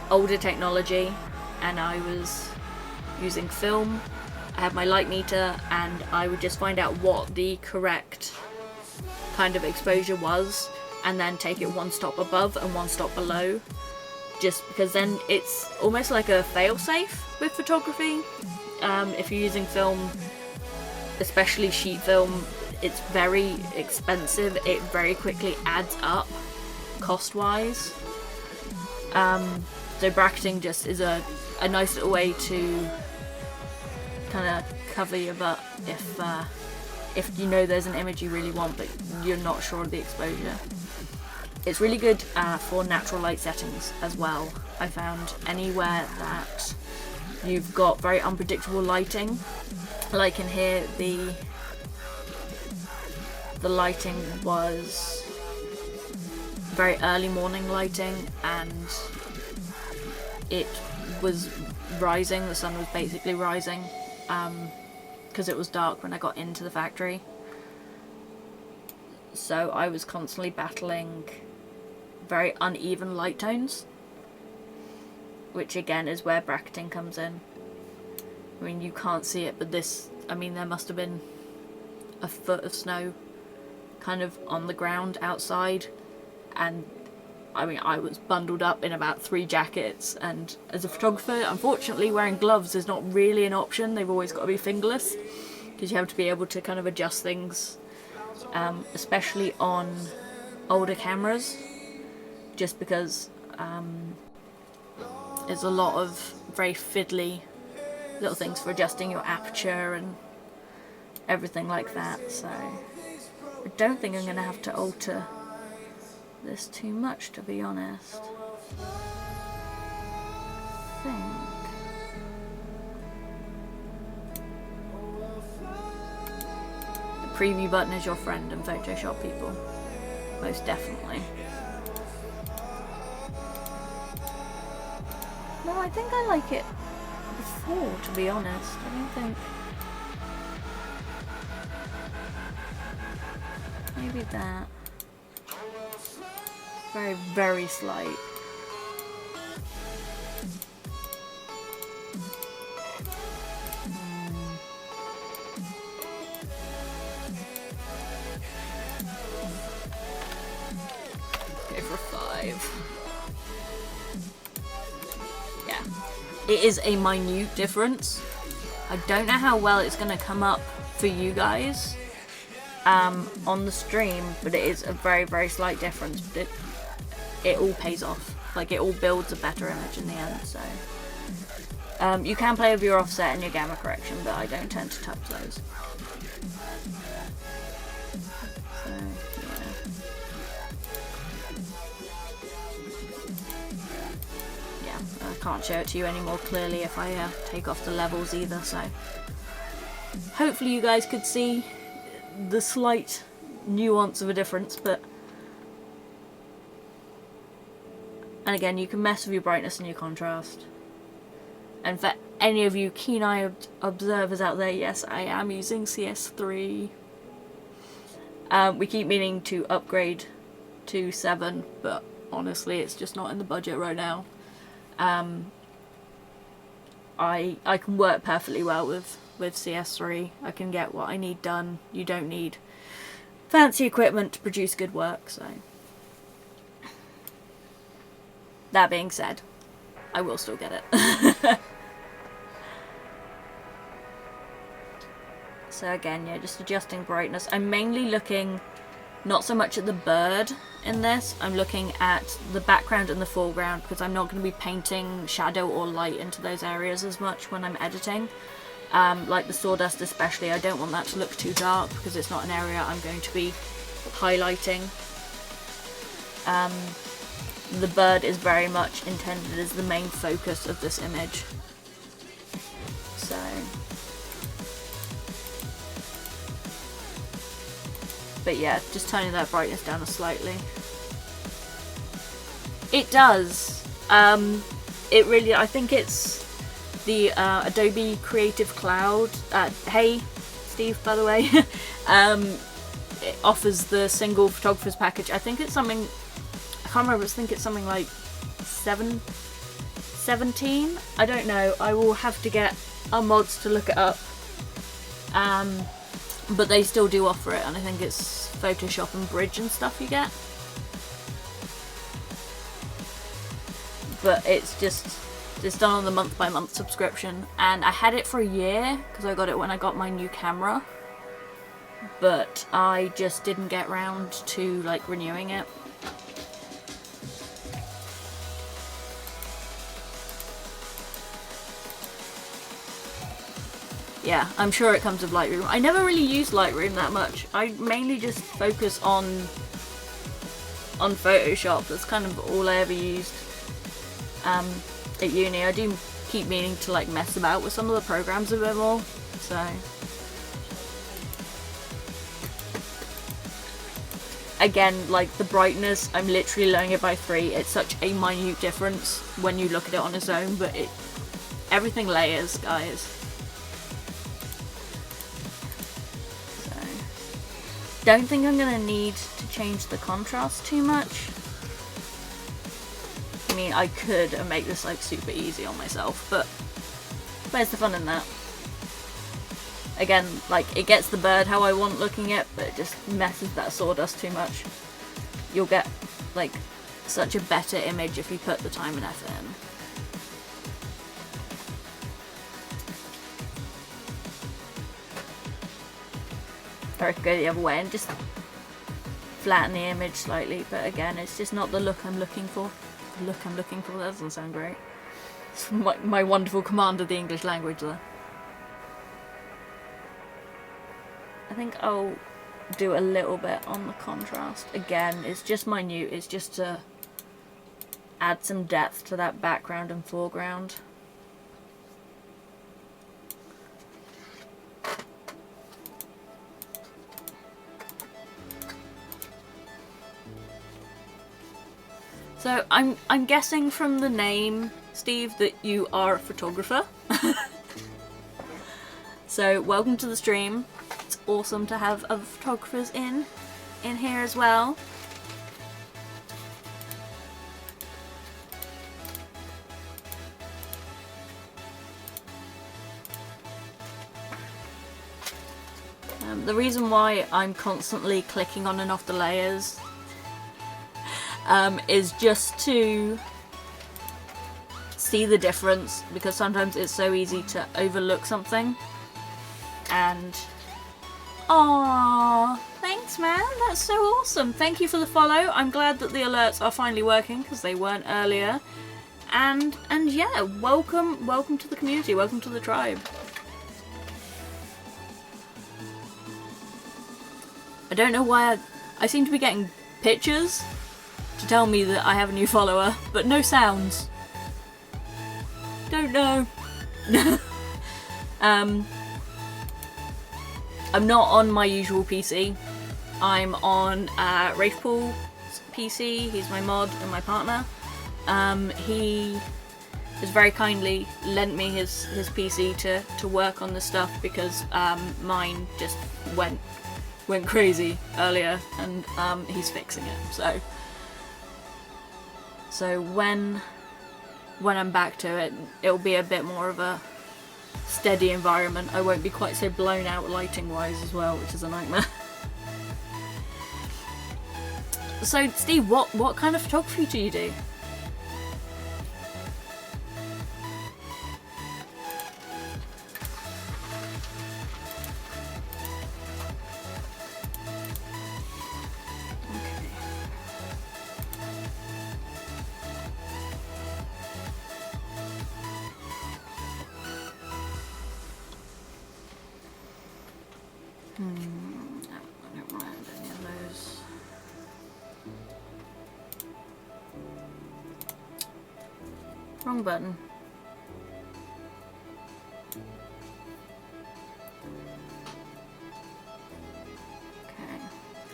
older technology and I was using film. I had my light meter and I would just find out what the correct kind of exposure was and then take it one stop above and one stop below, just because then it's almost like a fail-safe with photography. If you're using film, especially sheet film, it's very expensive. It very quickly adds up cost-wise. So bracketing just is a nice little way to kind of cover your butt if you know there's an image you really want but you're not sure of the exposure. It's really good for natural light settings as well. I found anywhere that you've got very unpredictable lighting, like in here the lighting was very early morning lighting and it was rising, the sun was basically rising because it was dark when I got into the factory. So I was constantly battling very uneven light tones, which again is where bracketing comes in. I mean, you can't see it, but this, I mean, there must have been a foot of snow kind of on the ground outside, and I mean, I was bundled up in about 3 jackets, and as a photographer, unfortunately, wearing gloves is not really an option. They've always got to be fingerless, because you have to be able to kind of adjust things, especially on older cameras, just because there's a lot of very fiddly little things for adjusting your aperture and everything like that. So I don't think I'm going to have to alter this too much, to be honest. I think the preview button is your friend in Photoshop, people. Most definitely. No, I think I like it before, to be honest. I don't think... Maybe that. Very, very slight. Go for 5. Yeah. It is a minute difference. I don't know how well it's going to come up for you guys on the stream, but it is a very, very slight difference. But it all pays off. Like, it all builds a better image in the end. So you can play with your offset and your gamma correction, but I don't tend to touch those. So yeah, I can't show it to you any more clearly if I take off the levels either. So hopefully you guys could see the slight nuance of a difference, but and again, you can mess with your brightness and your contrast. And for any of you keen-eyed observers out there, yes, I am using CS3. We keep meaning to upgrade to 7, but honestly, it's just not in the budget right now. I can work perfectly well with CS3. I can get what I need done. You don't need fancy equipment to produce good work, so... That being said, I will still get it. So again, yeah, just adjusting brightness. I'm mainly looking not so much at the bird in this, I'm looking at the background and the foreground, because I'm not going to be painting shadow or light into those areas as much when I'm editing. Like the sawdust especially, I don't want that to look too dark because it's not an area I'm going to be highlighting. The bird is very much intended as the main focus of this image. So but yeah, just turning that brightness down slightly. It does. It really, I think it's the Adobe Creative Cloud. Hey, Steve, by the way. It offers the single photographer's package. I think it's something, I can't remember, I think it's something like 17? I don't know. I will have to get our mods to look it up. But they still do offer it, and I think it's Photoshop and Bridge and stuff you get. But it's done on the month-by-month subscription, and I had it for a year because I got it when I got my new camera. But I just didn't get round to like renewing it. Yeah, I'm sure it comes with Lightroom. I never really used Lightroom that much. I mainly just focus on Photoshop. That's kind of all I ever used at uni. I do keep meaning to like mess about with some of the programs a bit more, so. Again, like the brightness, I'm literally lowering it by 3. It's such a minute difference when you look at it on its own, but everything layers, guys. So, don't think I'm gonna need to change the contrast too much. I mean, I could and make this like super easy on myself, but where's the fun in that? Again, like, it gets the bird how I want looking at, but it just messes that sawdust too much. You'll get, like, such a better image if you put the time and effort in. Or I could go the other way and just flatten the image slightly, but again, it's just not the look I'm looking for. The look I'm looking for, that doesn't sound great. It's my wonderful command of the English language there. I think I'll do a little bit on the contrast. Again, it's just minute, it's just to add some depth to that background and foreground. So I'm guessing from the name, Steve, that you are a photographer. So welcome to the stream. It's awesome to have other photographers in here as well. The reason why I'm constantly clicking on and off the layers is just to see the difference, because sometimes it's so easy to overlook something. And aww, thanks man, that's so awesome. Thank you for the follow. I'm glad that the alerts are finally working because they weren't earlier. And yeah, welcome to the community, welcome to the tribe. I don't know why I seem to be getting pictures to tell me that I have a new follower, but no sounds. Don't know. I'm not on my usual PC. I'm on Rafe Paul's PC. He's my mod and my partner. He has very kindly lent me his PC to work on the stuff because mine just went crazy earlier, and he's fixing it. So when I'm back to it, it'll be a bit more of a steady environment. I won't be quite so blown out lighting wise as well, which is a nightmare. So Steve, what kind of photography do you do? I don't mind any of those. Wrong button. Okay.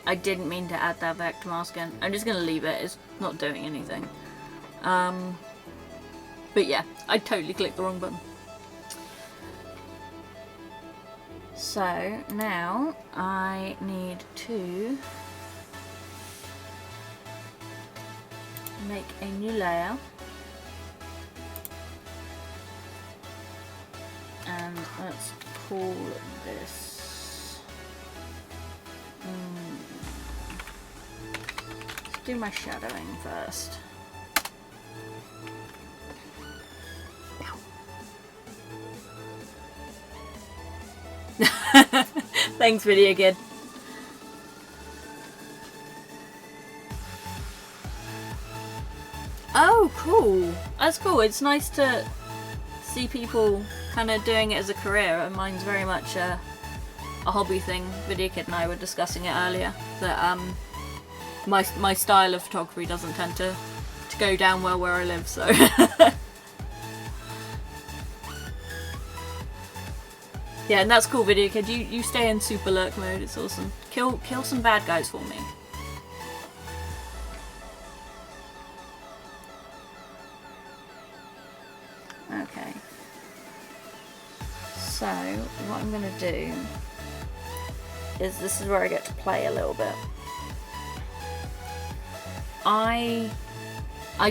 I didn't mean to add that vector mask in. I'm just going to leave it. It's not doing anything. But yeah, I totally clicked the wrong button. So now I need to make a new layer, and let's call this, let's do my shadowing first. Thanks, Video Kid. Oh, cool. That's cool. It's nice to see people kind of doing it as a career. Mine's very much a hobby thing. Video Kid and I were discussing it earlier, that my style of photography doesn't tend to go down well where I live, so. Yeah, and that's cool, Video Kid. You stay in super lurk mode. It's awesome. Kill some bad guys for me. Okay. So what I'm gonna do is, this is where I get to play a little bit. I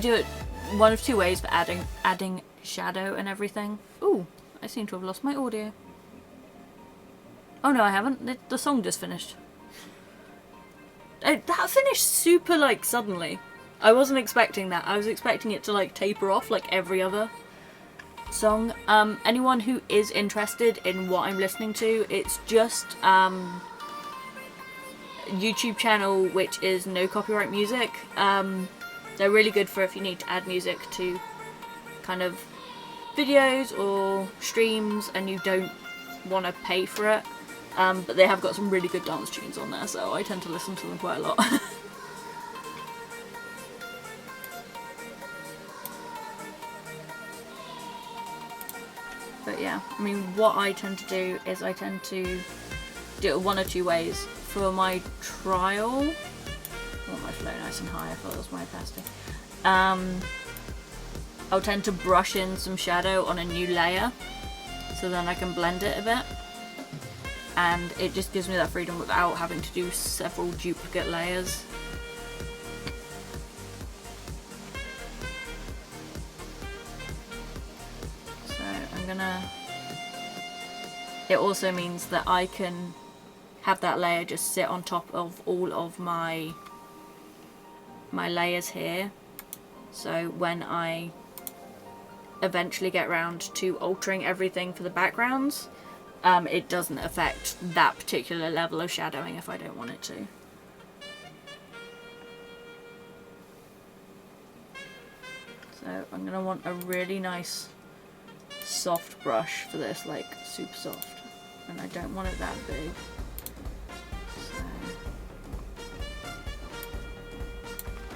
do it one of two ways for adding shadow and everything. Ooh, I seem to have lost my audio. Oh no, I haven't. The song just finished. That finished super, like, suddenly. I wasn't expecting that. I was expecting it to, like, taper off like every other song. Anyone who is interested in what I'm listening to, it's just YouTube channel which is no copyright music. They're really good for if you need to add music to kind of videos or streams and you don't want to pay for it. But they have got some really good dance tunes on there, so I tend to listen to them quite a lot. But yeah, I mean, what I tend to do is I tend to do it one or two ways. For my trial, I want my flow nice and high, I thought that was my opacity. I'll tend to brush in some shadow on a new layer, so then I can blend it a bit. And it just gives me that freedom without having to do several duplicate layers. So I'm gonna... It also means that I can have that layer just sit on top of all of my layers here. So when I eventually get around to altering everything for the backgrounds, it doesn't affect that particular level of shadowing if I don't want it to. So I'm going to want a really nice soft brush for this, like super soft. And I don't want it that big. So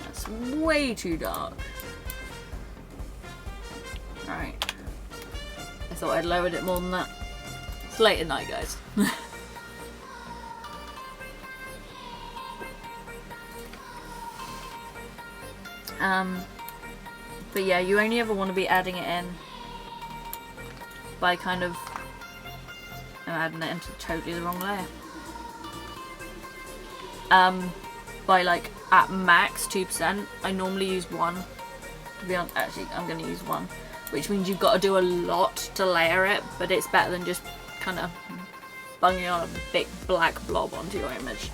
that's way too dark. Alright. I thought I'd lowered it more than that. It's late at night, guys. But yeah, you only ever want to be adding it in by kind of... I'm adding it into totally the wrong layer. By like at max 2%. I normally use 1. To be honest, actually I'm going to use 1. Which means you've got to do a lot to layer it, but it's better than just kind of bunging on a big black blob onto your image.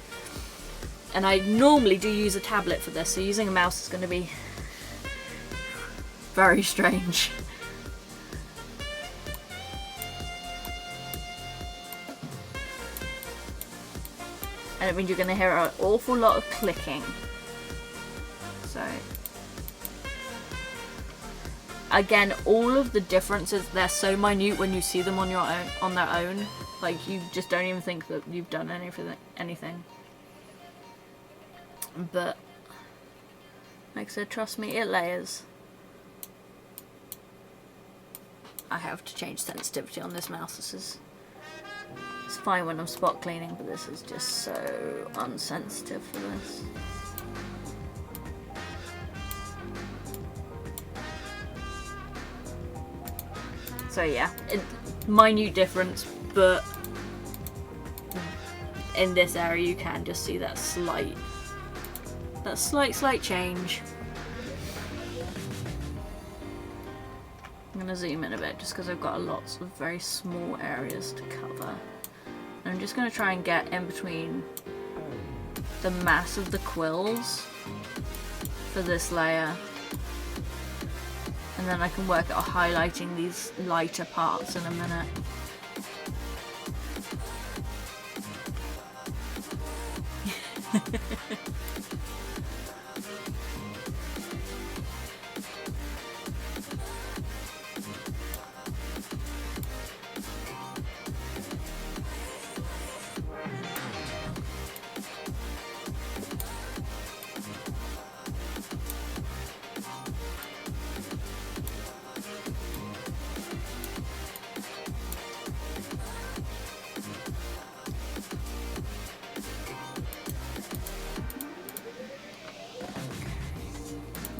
And I normally do use a tablet for this, so using a mouse is going to be very strange. And it means you're going to hear an awful lot of clicking. So again, all of the differences, they're so minute when you see them on your own, on their own. Like, you just don't even think that you've done anything. But like I said, trust me, it layers. I have to change sensitivity on this mouse. It's fine when I'm spot cleaning, but this is just so unsensitive for this. So yeah, minute difference, but in this area you can just see that slight change. I'm going to zoom in a bit just because I've got lots of very small areas to cover. And I'm just going to try and get in between the mass of the quills for this layer. And then I can work at highlighting these lighter parts in a minute.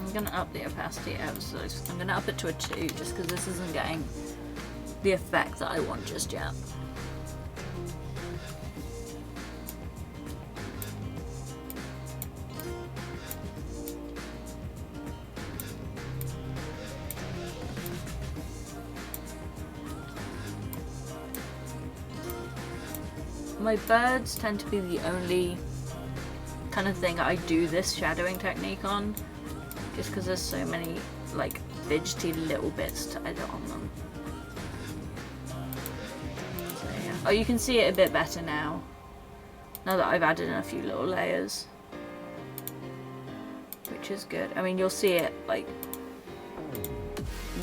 I'm going to up the opacity out, so I'm going to up it to a 2 just because this isn't getting the effect that I want just yet. My birds tend to be the only kind of thing I do this shadowing technique on, just because there's so many like fidgety little bits to edit on them. So, yeah. Oh, you can see it a bit better now that I've added in a few little layers, which is good. I mean, you'll see it like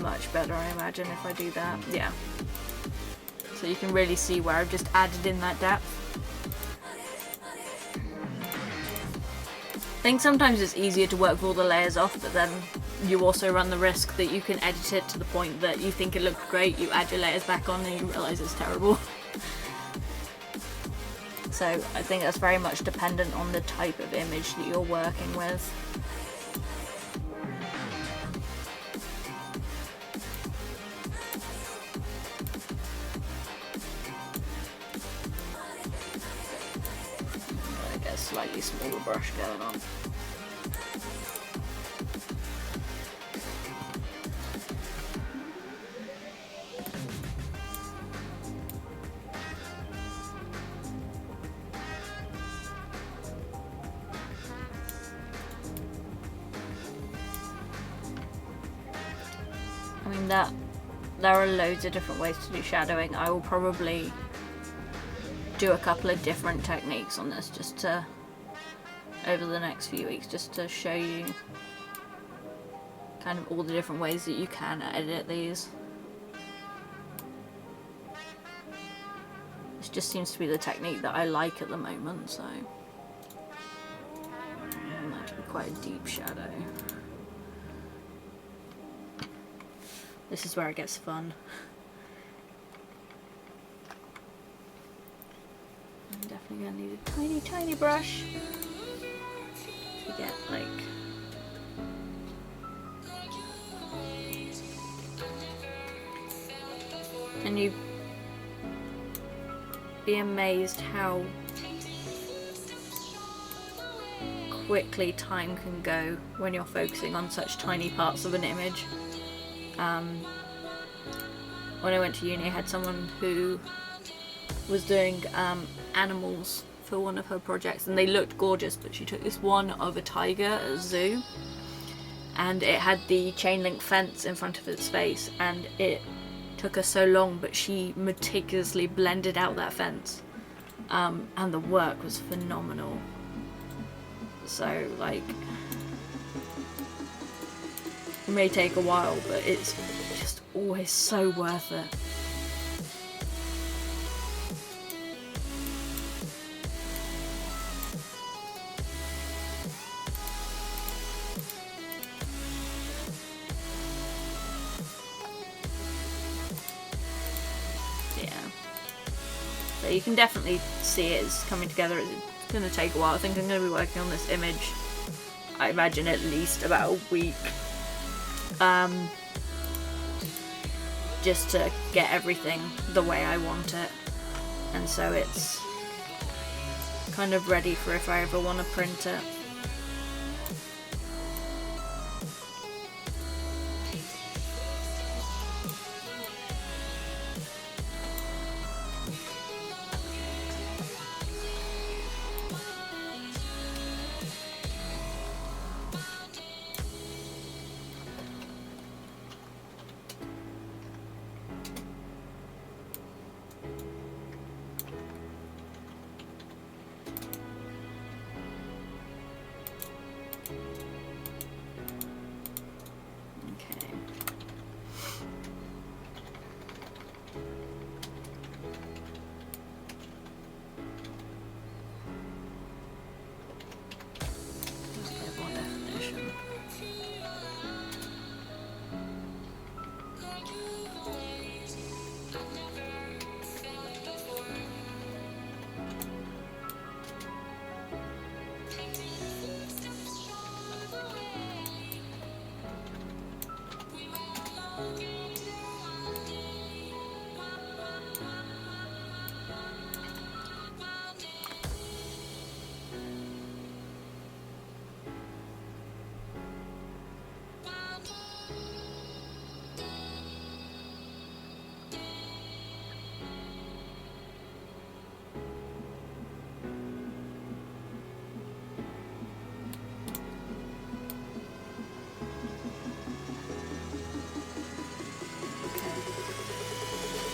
much better, I imagine, if I do that. Yeah. So you can really see where I've just added in that depth. I think sometimes it's easier to work with all the layers off, but then you also run the risk that you can edit it to the point that you think it looks great, you add your layers back on and you realise it's terrible. So I think that's very much dependent on the type of image that you're working with. Slightly smaller brush going on. I mean, there are loads of different ways to do shadowing. I will probably do a couple of different techniques on this just to over the next few weeks, just to show you kind of all the different ways that you can edit these. This just seems to be the technique that I like at the moment, so and that to be quite a deep shadow. This is where it gets fun. I'm definitely gonna need a tiny, tiny brush to get like and you'd be amazed how quickly time can go when you're focusing on such tiny parts of an image. When I went to uni, I had someone who was doing animals for one of her projects, and they looked gorgeous, but she took this one of a tiger at a zoo, and it had the chain link fence in front of its face, and it took her so long, but she meticulously blended out that fence, and the work was phenomenal. So like, it may take a while, but it's just always so worth it. So you can definitely see it's coming together. It's going to take a while. I think I'm going to be working on this image, I imagine, at least about a week. Just to get everything the way I want it. And so it's kind of ready for if I ever want to print it.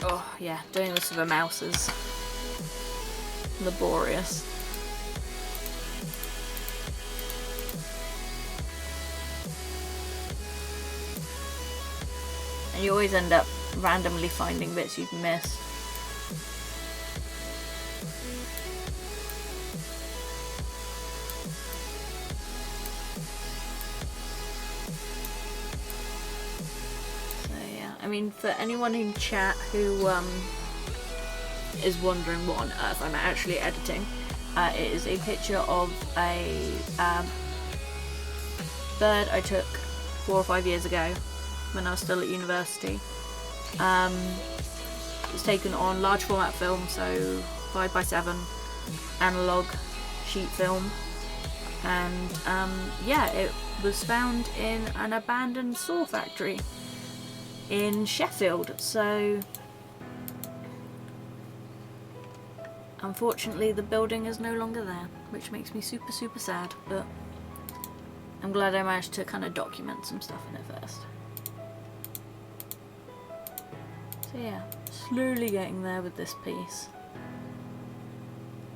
Oh yeah, doing this with a mouse is laborious. And you always end up randomly finding bits you'd miss. I mean, for anyone in chat who is wondering what on earth I'm actually editing, it is a picture of a bird I took 4 or 5 years ago when I was still at university. It was taken on large format film, so 5x7 analog sheet film, and yeah, it was found in an abandoned saw factory in Sheffield, so unfortunately the building is no longer there, which makes me super sad, but I'm glad I managed to kind of document some stuff in it first. So yeah, slowly getting there with this piece.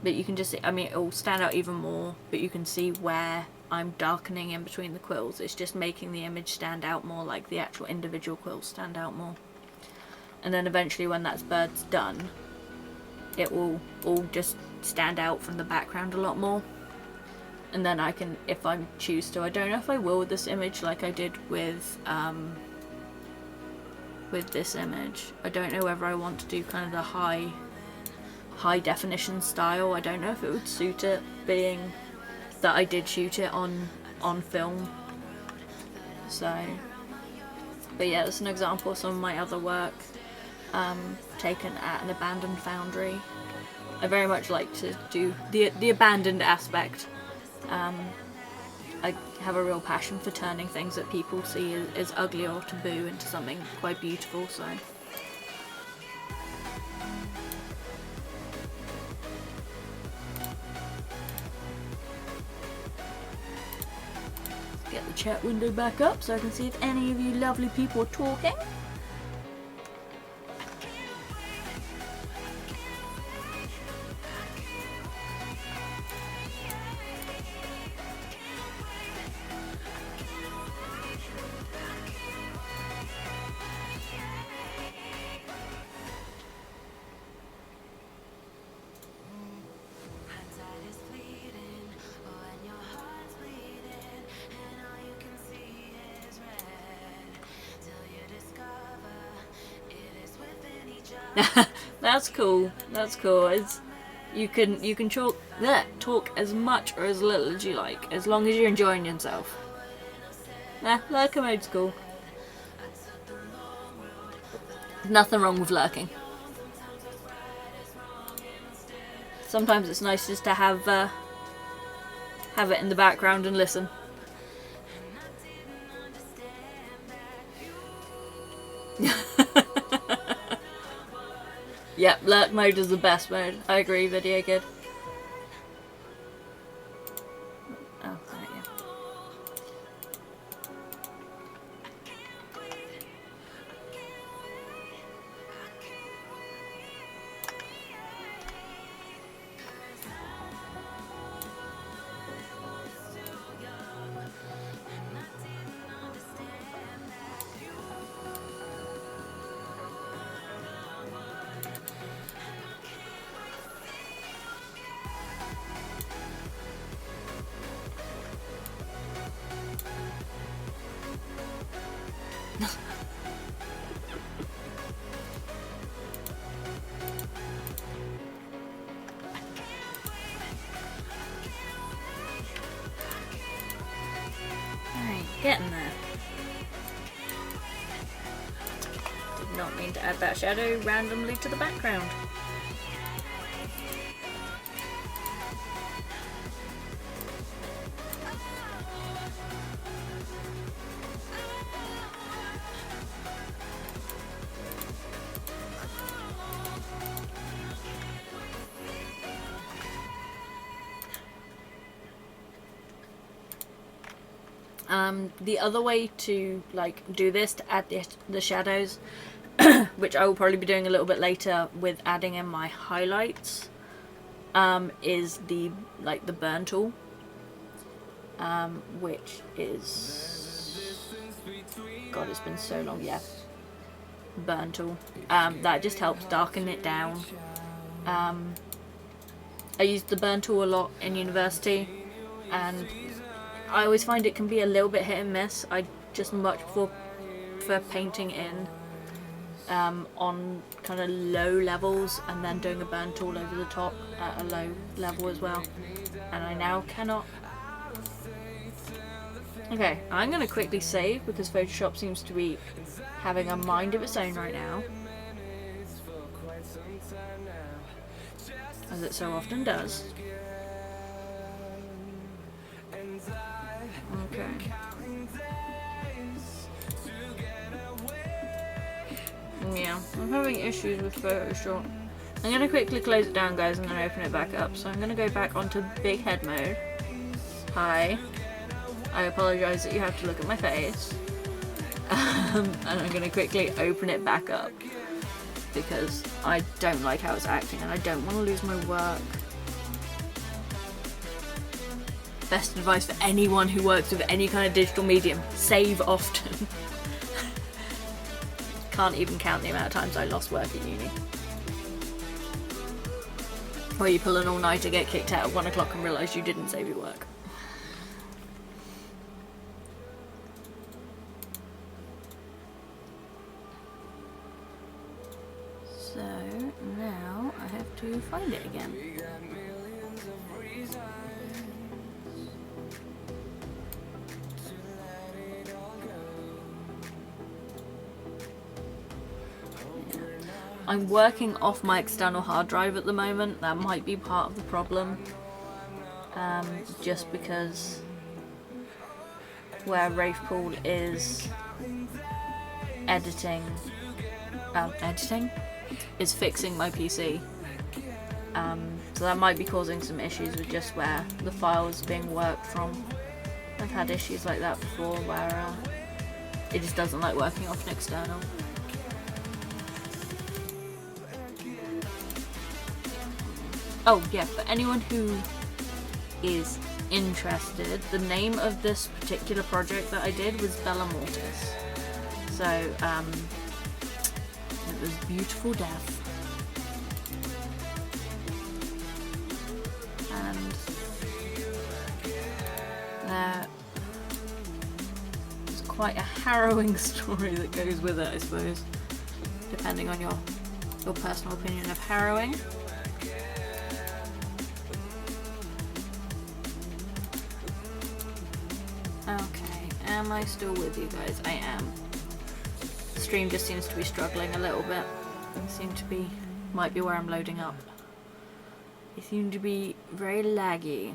But you can just see, I mean, it will stand out even more, but you can see where I'm darkening in between the quills. It's just making the image stand out more, like the actual individual quills stand out more. And then eventually when that bird's done, it will all just stand out from the background a lot more. And then I can, if I choose to, I don't know if I will with this image like I did with this image. I don't know whether I want to do kind of the high definition style. I don't know if it would suit it, being that I did shoot it on film. So, but yeah, that's an example of some of my other work taken at an abandoned foundry. I very much like to do the abandoned aspect. I have a real passion for turning things that people see as ugly or taboo into something quite beautiful, so. Get the chat window back up so I can see if any of you lovely people are talking. That's cool. That's cool. You can talk as much or as little as you like, as long as you're enjoying yourself. Lurker mode's cool. Nothing wrong with lurking. Sometimes it's nice just to have it in the background and listen. Yep, lurk mode is the best mode. I agree, Video Kid. Oh, right, yeah. Alright, getting there. Did not mean to add that shadow randomly to the background. The other way to like do this to add the shadows, which I will probably be doing a little bit later with adding in my highlights, is the burn tool, which is, God, it's been so long. Yeah, burn tool. That just helps darken it down. I used the burn tool a lot in university, and I always find it can be a little bit hit and miss. I just much prefer painting in on kind of low levels and then doing a burn tool over the top at a low level as well. And I now cannot. Okay, I'm going to quickly save because Photoshop seems to be having a mind of its own right now, as it so often does. Okay. Yeah, I'm having issues with Photoshop. I'm going to quickly close it down, guys, and then open it back up. So I'm going to go back onto big head mode. Hi. I apologise that you have to look at my face. And I'm going to quickly open it back up because I don't like how it's acting and I don't want to lose my work. Best advice for anyone who works with any kind of digital medium: save often. Can't even count the amount of times I lost work at uni. Or you pull an all-nighter, get kicked out at 1 o'clock and realise you didn't save your work. So now I have to find it again. I'm working off my external hard drive at the moment. That might be part of the problem. Just because where Wraithpool is editing is fixing my PC. So that might be causing some issues with just where the file is being worked from. I've had issues like that before where it just doesn't like working off an external. Oh yeah, for anyone who is interested, the name of this particular project that I did was Bella Mortis. So, it was Beautiful Death. And there's quite a harrowing story that goes with it, I suppose, depending on your personal opinion of harrowing. Okay, am I still with you guys? I am. The stream just seems to be struggling a little bit. Might be where I'm loading up. They seem to be very laggy.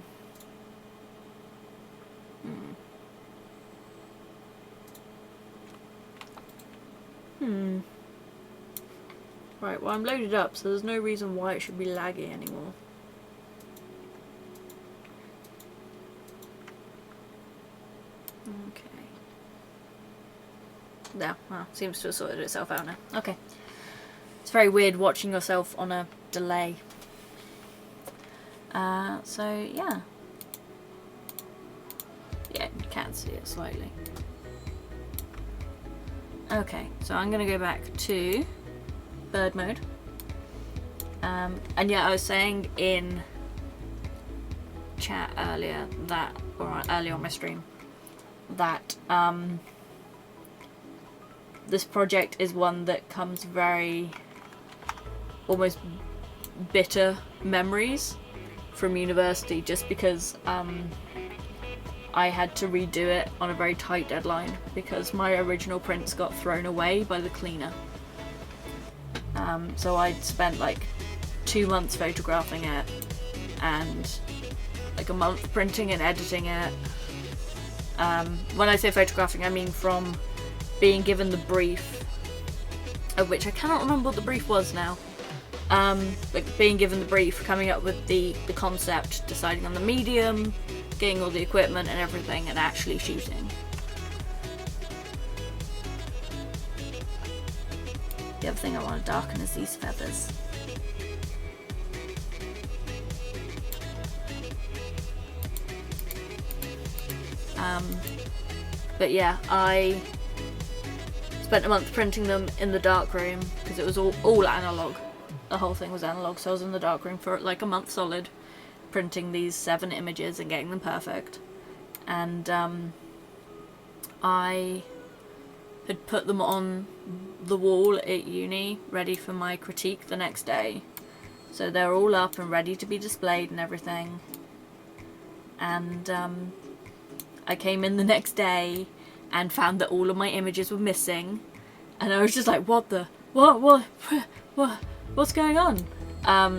Right, well I'm loaded up, so there's no reason why it should be laggy anymore. Okay. There, well, seems to have sorted itself out now. Okay. It's very weird watching yourself on a delay. So yeah. Yeah, you can see it slightly. Okay, so I'm gonna go back to bird mode. And yeah, I was saying in chat earlier that, or earlier on my stream, that this project is one that comes very almost bitter memories from university, just because I had to redo it on a very tight deadline because my original prints got thrown away by the cleaner. So I'd spent like 2 months photographing it and like a month printing and editing it. When I say photographing, I mean from being given the brief, of which I cannot remember what the brief was now. Like being given the brief, coming up with the concept, deciding on the medium, getting all the equipment and everything, and actually shooting. The other thing I want to darken is these feathers. But yeah, I spent a month printing them in the darkroom because it was all analog. The whole thing was analog, so I was in the darkroom for like a month solid, printing these 7 images and getting them perfect. And I had put them on the wall at uni, ready for my critique the next day. So they're all up and ready to be displayed and everything. And I came in the next day and found that all of my images were missing. And I was just like, what's going on?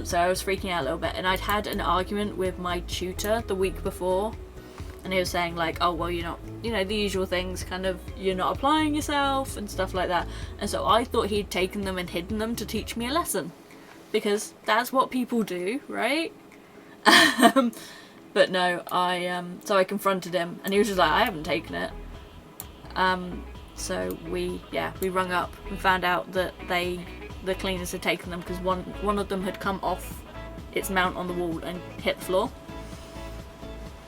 So I was freaking out a little bit, and I'd had an argument with my tutor the week before, and he was saying like, oh well, you're not, you know, the usual things, kind of, you're not applying yourself and stuff like that. And so I thought he'd taken them and hidden them to teach me a lesson, because that's what people do, right? But no, so I confronted him, and he was just like, I haven't taken it. So we rung up and found out that the cleaners had taken them, because one of them had come off its mount on the wall and hit the floor.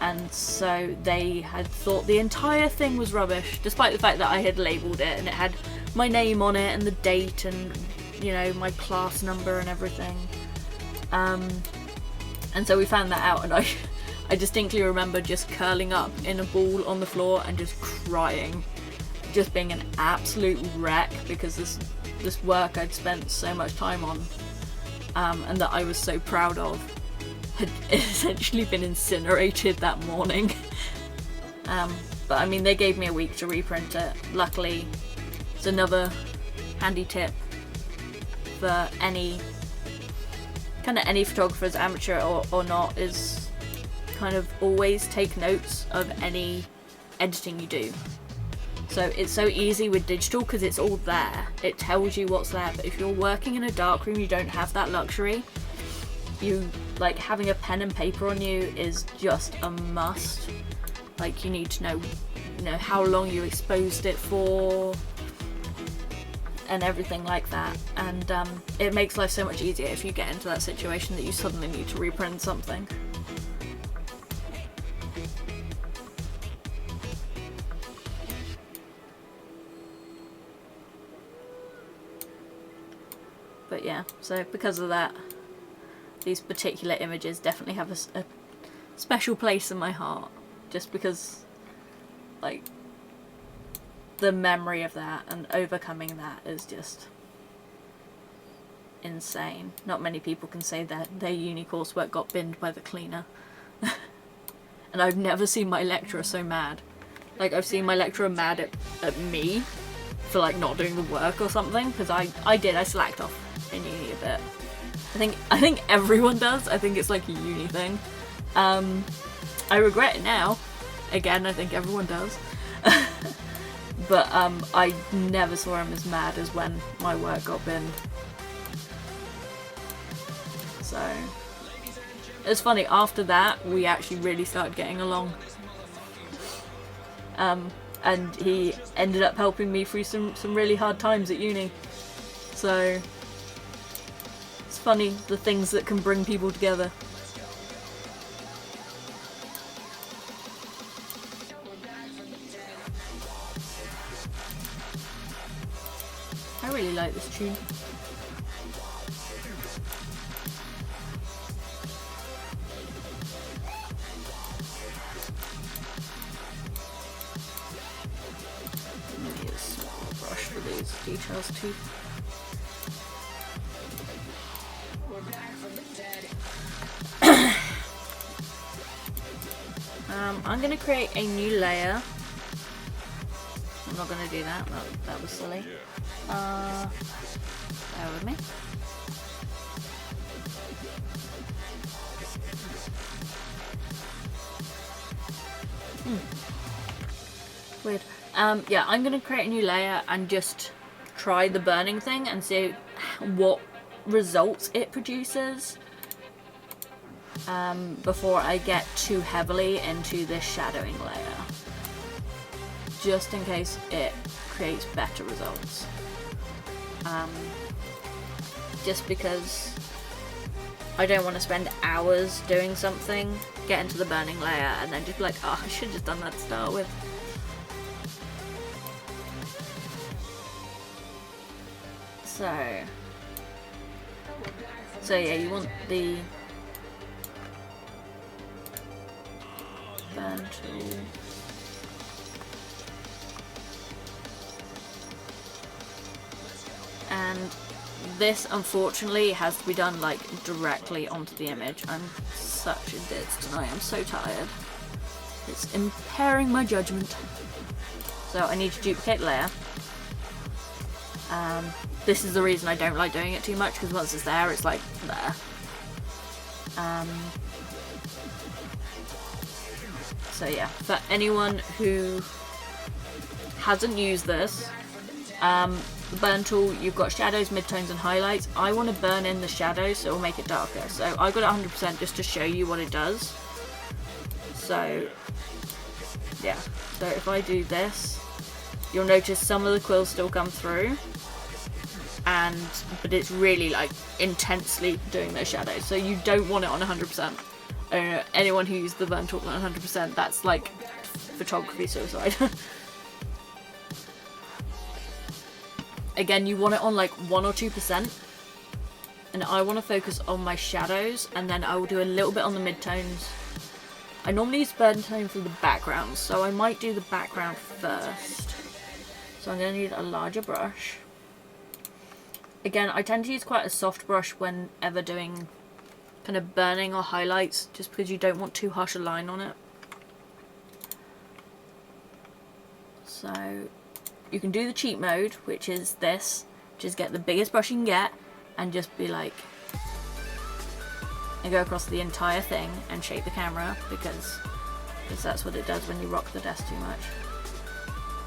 And so they had thought the entire thing was rubbish, despite the fact that I had labelled it and it had my name on it and the date and, you know, my class number and everything. And so we found that out, and I distinctly remember just curling up in a ball on the floor and just crying, just being an absolute wreck, because this work I'd spent so much time on, and that I was so proud of, had essentially been incinerated that morning. But I mean, they gave me a week to reprint it. Luckily, it's another handy tip for any photographers, amateur or not, is kind of always take notes of any editing you do. So it's so easy with digital because it's all there. It tells you what's there. But if you're working in a darkroom, you don't have that luxury. You, like, having a pen and paper on you is just a must. Like, you need to know, you know, how long you exposed it for and everything like that. And it makes life so much easier if you get into that situation that you suddenly need to reprint something. But yeah, so because of that, these particular images definitely have a special place in my heart, just because, like, the memory of that and overcoming that is just insane. Not many people can say that their uni coursework got binned by the cleaner. And I've never seen my lecturer so mad. Like, I've seen my lecturer mad at me for, like, not doing the work or something, because I slacked off in uni a bit. I think everyone does. I think it's like a uni thing. I regret it now. Again, I think everyone does. But I never saw him as mad as when my work got binned. So it's funny, after that we actually really started getting along. And he ended up helping me through some really hard times at uni. So it's funny the things that can bring people together. I really like this tune. Maybe a small brush for these details too. I'm gonna create a new layer. I'm not gonna do that. That was silly. Bear with me. Weird. Yeah, I'm gonna create a new layer and just try the burning thing and see what results it produces. Before I get too heavily into this shadowing layer, just in case it creates better results. Just because I don't want to spend hours doing something, get into the burning layer, and then just be like, oh, I should have just done that to start with. So yeah, you want the burn tool. And this unfortunately has to be done like directly onto the image. I'm such a ditz tonight, I'm so tired. It's impairing my judgment. So I need to duplicate the layer. This is the reason I don't like doing it too much, because once it's there, it's like there. So yeah, for anyone who hasn't used this, the burn tool, you've got shadows, midtones and highlights. I want to burn in the shadows so it'll make it darker. So I got it 100% just to show you what it does. So yeah, so if I do this, you'll notice some of the quills still come through, but it's really like intensely doing those shadows. So you don't want it on 100%. Anyone who used the burn tool on 100%, that's like photography suicide. Again, you want it on like 1 or 2%, and I want to focus on my shadows, and then I will do a little bit on the midtones. I normally use burn tone for the background, so I might do the background first. So I'm going to need a larger brush. Again, I tend to use quite a soft brush whenever doing kind of burning or highlights, just because you don't want too harsh a line on it. So you can do the cheat mode, which is this. Just get the biggest brush you can get and just be like, and go across the entire thing and shake the camera, because that's what it does when you rock the desk too much.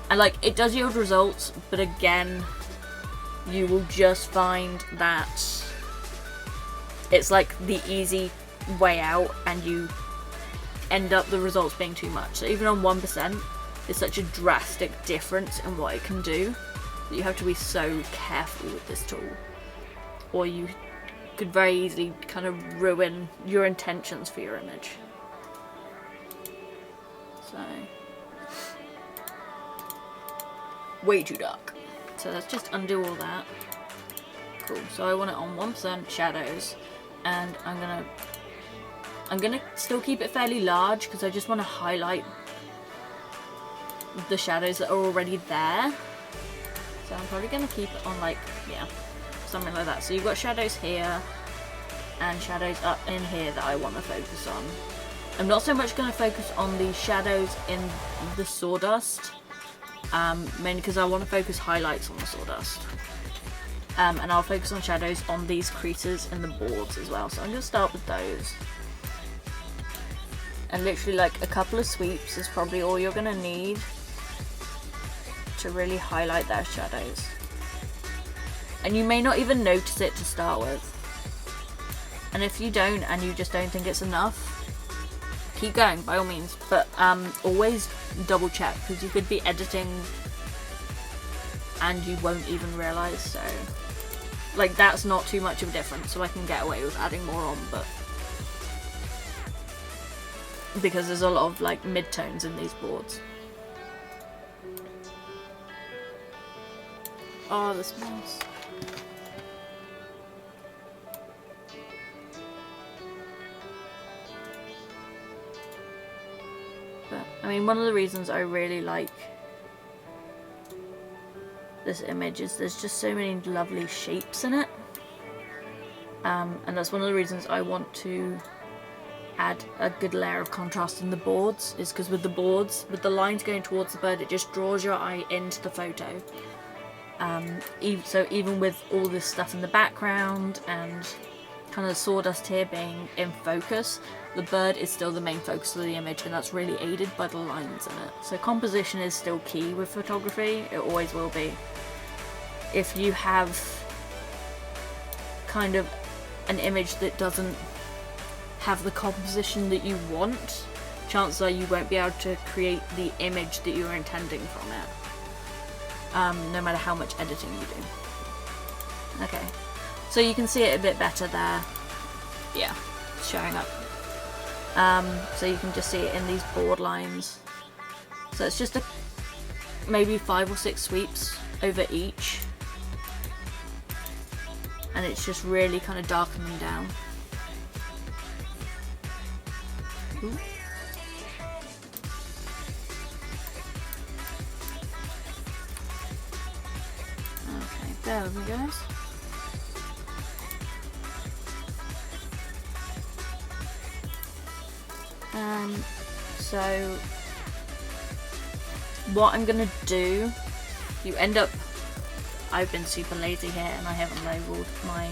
And like, it does yield results, but again, you will just find that it's like the easy way out, and you end up the results being too much. So even on 1%, it's such a drastic difference in what it can do that you have to be so careful with this tool, or you could very easily kind of ruin your intentions for your image. So, way too dark. So let's just undo all that. Cool. So I want it on 1% shadows, and I'm gonna still keep it fairly large because I just want to highlight the shadows that are already there. So I'm probably gonna keep it on like, yeah, something like that. So you've got shadows here and shadows up in here that I want to focus on. I'm not so much going to focus on the shadows in the sawdust, mainly because I want to focus highlights on the sawdust. and I'll focus on shadows on these creases in the boards as well. So I'm going to start with those. And literally like a couple of sweeps is probably all you're going to need to really highlight those shadows. And you may not even notice it to start with. And if you don't, and you just don't think it's enough, keep going by all means. But always double check, because you could be editing and you won't even realise. So like that's not too much of a difference, so I can get away with adding more on, but because there's a lot of like mid-tones in these boards. Oh, this smells. But I mean, one of the reasons I really like this image is there's just so many lovely shapes in it, and that's one of the reasons I want to add a good layer of contrast in the boards, is because with the boards, with the lines going towards the bird, it just draws your eye into the photo. So even with all this stuff in the background and kind of sawdust here being in focus, the bird is still the main focus of the image, and that's really aided by the lines in it. So composition is still key with photography, it always will be. If you have kind of an image that doesn't have the composition that you want, chances are you won't be able to create the image that you're intending from it, no matter how much editing you do. Okay, so you can see it a bit better there. Yeah, it's showing up. So you can just see it in these board lines. So it's just maybe 5 or 6 sweeps over each, and it's just really kind of darkening down. Ooh. Okay, bear with me guys. So what I'm gonna do, you end up, I've been super lazy here and I haven't labelled my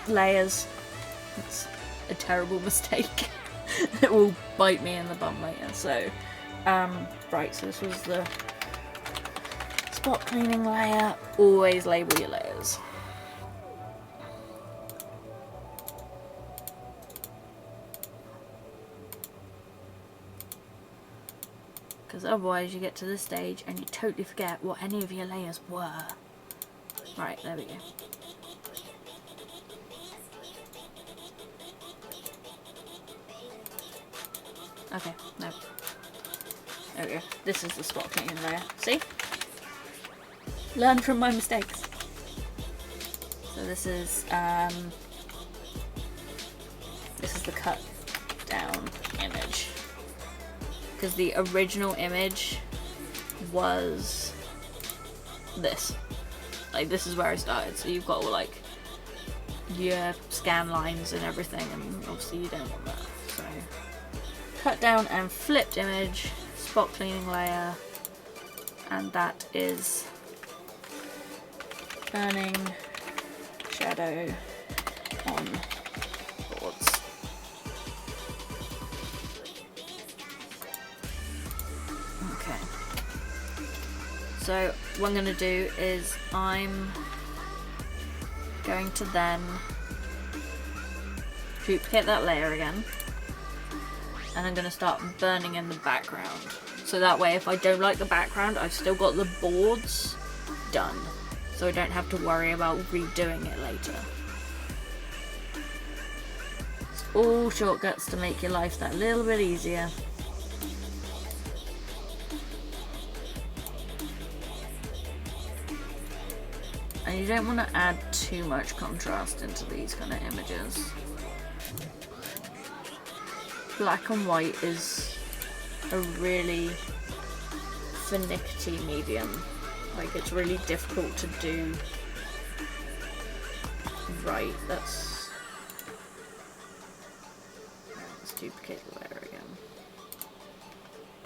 layers. It's a terrible mistake. It will bite me in the bum later. So right, so this was the spot cleaning layer. Always label your layers. Because otherwise you get to this stage and you totally forget what any of your layers were. Right, there we go. Okay, no. There we go. This is the spot cleaning layer. See? Learn from my mistakes. So this is the cut down image. Because the original image was this. Like, this is where I started. So you've got all like your scan lines and everything, and obviously you don't want that. So cut down and flipped image, spot cleaning layer, and that is burning shadow on boards. Okay. So what I'm going to do is I'm going to then duplicate that layer again, and I'm going to start burning in the background. So that way if I don't like the background, I've still got the boards done. So I don't have to worry about redoing it later. It's all shortcuts to make your life that little bit easier. And you don't want to add too much contrast into these kind of images. Black and white is a really finicky medium. Like, it's really difficult to do right. Let's duplicate the layer again.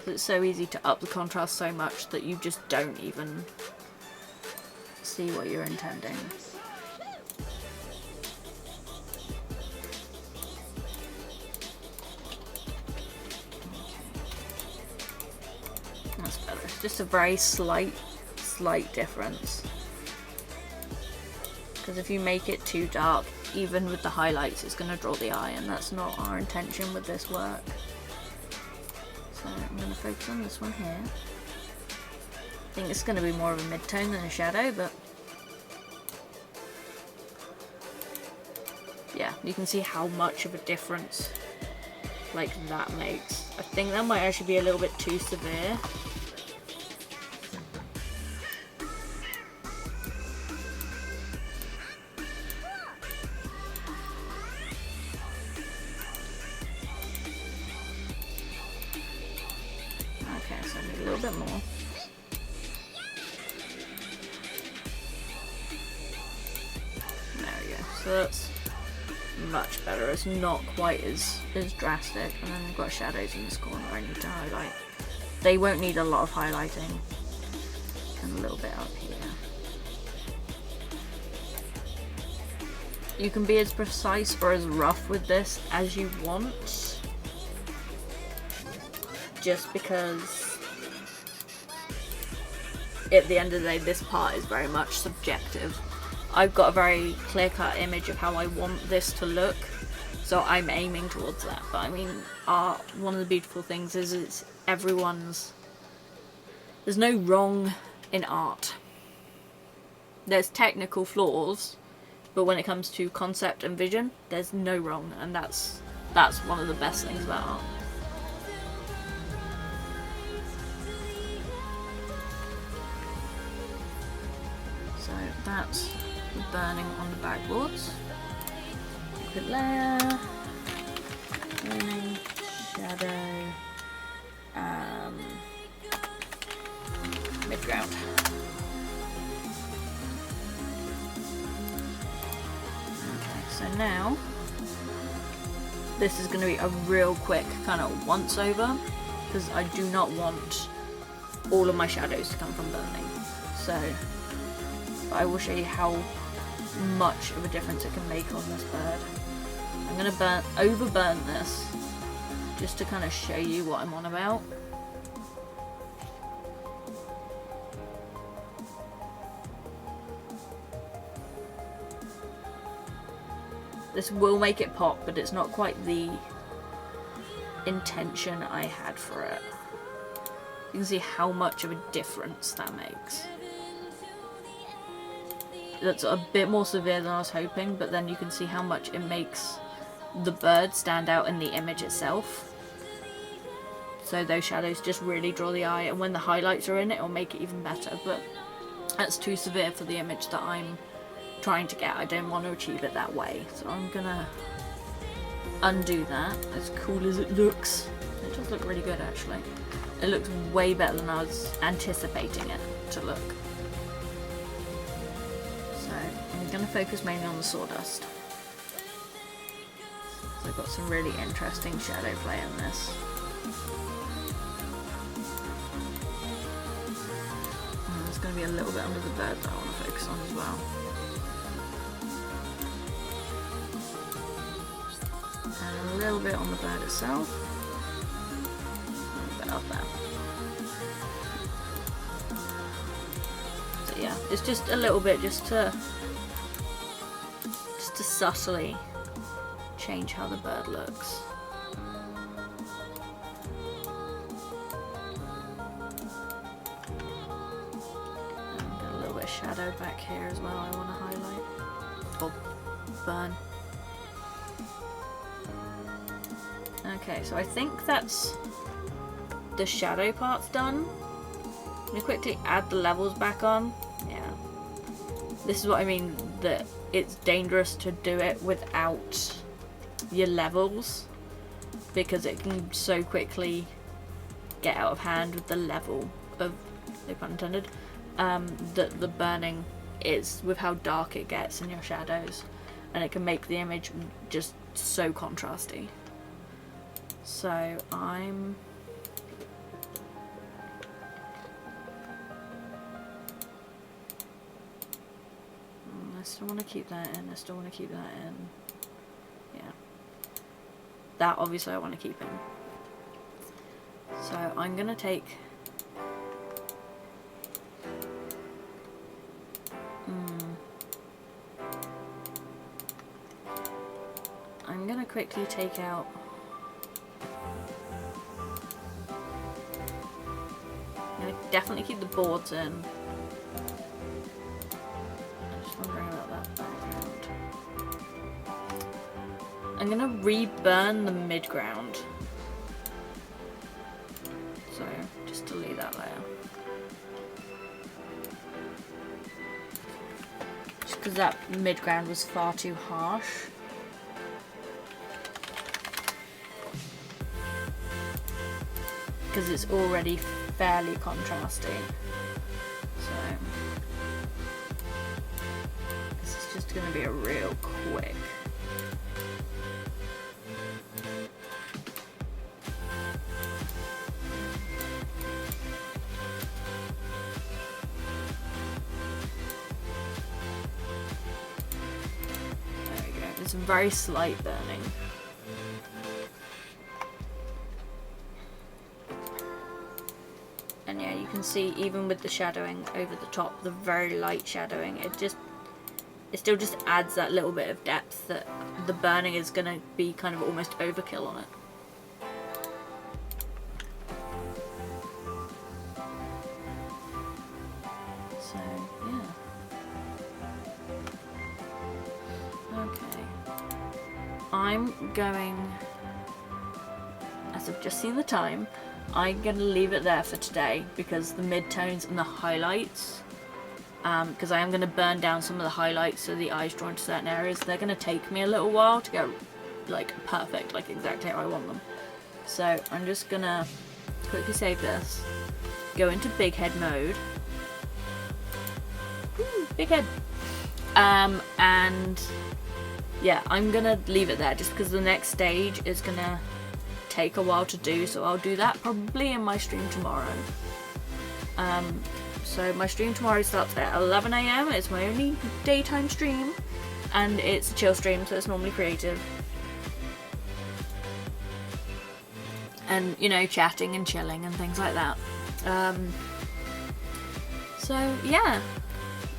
Because it's so easy to up the contrast so much that you just don't even see what you're intending. That's better. It's just a very slight difference. Because if you make it too dark, even with the highlights, it's going to draw the eye, and that's not our intention with this work. So I'm going to focus on this one here. I think it's going to be more of a mid-tone than a shadow, but yeah, you can see how much of a difference like that makes. I think that might actually be a little bit too severe. Okay, so I need a little bit more. There we go. So that's much better. It's not quite as drastic. And then we've got shadows in this corner I need to highlight. They won't need a lot of highlighting. And a little bit up here. You can be as precise or as rough with this as you want. Just because at the end of the day, this part is very much subjective. I've got a very clear-cut image of how I want this to look, so I'm aiming towards that. But I mean, art, one of the beautiful things is it's everyone's... There's no wrong in art. There's technical flaws, but when it comes to concept and vision, there's no wrong, and that's one of the best things about art. So that's burning on the backboards. Liquid layer, burning, shadow, mid-ground. Okay, so now this is going to be a real quick kind of once over, because I do not want all of my shadows to come from burning. So I will show you how much of a difference it can make on this bird. I'm going to overburn this just to kind of show you what I'm on about. This will make it pop, but it's not quite the intention I had for it. You can see how much of a difference that makes. That's a bit more severe than I was hoping, but then you can see how much it makes the bird stand out in the image itself. So those shadows just really draw the eye, and when the highlights are in it, it'll make it even better, but that's too severe for the image that I'm trying to get. I don't want to achieve it that way, so I'm gonna undo that. As cool as it looks, it does look really good actually. It looks way better than I was anticipating it to look. I'm going to focus mainly on the sawdust. So I've got some really interesting shadow play in this. And there's going to be a little bit under the bird that I want to focus on as well. And a little bit on the bird itself. A little bit up there. So yeah, it's just a little bit just to subtly change how the bird looks. And got a little bit of shadow back here as well I want to highlight. Or burn. Okay, so I think that's the shadow part's done. I'm going to quickly add the levels back on. Yeah. This is what I mean, that it's dangerous to do it without your levels, because it can so quickly get out of hand with the level of, no pun intended, that the burning is with how dark it gets in your shadows, and it can make the image just so contrasty. So I'm still want to keep that in. I still want to keep that in. Yeah. That obviously I want to keep in. So I'm going to take... I'm going to quickly take out... I'm going to definitely keep the boards in. I'm just wondering about that background. I'm going to re-burn the mid-ground. So, just delete that layer. Just because that mid-ground was far too harsh. Because it's already fairly contrasty. So, this is just going to be a real quick. There we go. It's very slight burning. And yeah, you can see even with the shadowing over the top, the very light shadowing, it still just adds that little bit of depth that the burning is going to be kind of almost overkill on it. So, yeah. Okay. I'm going, as I've just seen the time, I'm going to leave it there for today because the mid-tones and the highlights, because I am going to burn down some of the highlights so the eyes drawn to certain areas, they're going to take me a little while to get like perfect, like exactly how I want them. So I'm just going to quickly save this, go into big head mode, big head, and yeah, I'm going to leave it there just because the next stage is going to take a while to do, so I'll do that probably in my stream tomorrow. So my stream tomorrow starts at 11 AM, it's my only daytime stream, and it's a chill stream, so it's normally creative. And, you know, chatting and chilling and things like that. So yeah,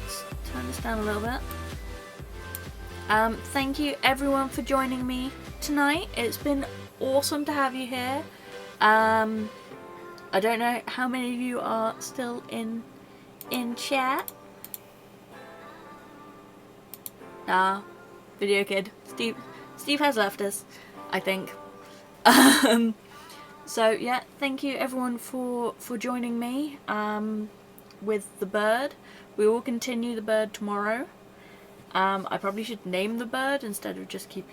let's turn this down a little bit. Thank you everyone for joining me tonight. It's been awesome to have you here. I don't know how many of you are still in chat. Video Kid. Steve has left us, I think. So yeah, thank you everyone for joining me with the bird. We will continue the bird tomorrow. I probably should name the bird instead of just keep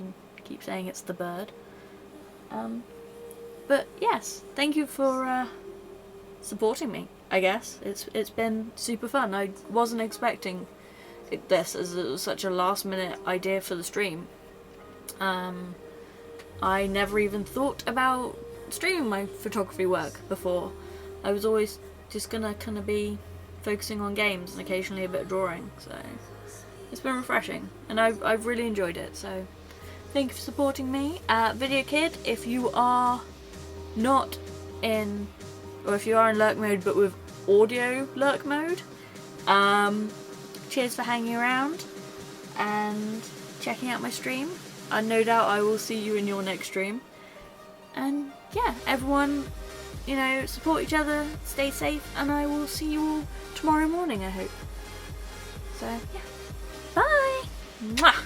saying it's the bird. But yes, thank you for supporting me, I guess. It's been super fun. I wasn't expecting this as such a last minute idea for the stream. I never even thought about streaming my photography work before. I was always just gonna kind of be focusing on games and occasionally a bit of drawing, so it's been refreshing and I've really enjoyed it. So thank you for supporting me. Video Kid, if you are not in, or if you are in lurk mode but with audio lurk mode, cheers for hanging around and checking out my stream. And no doubt I will see you in your next stream. And yeah, everyone, you know, support each other, stay safe, and I will see you all tomorrow morning, I hope. So yeah, bye! Mwah!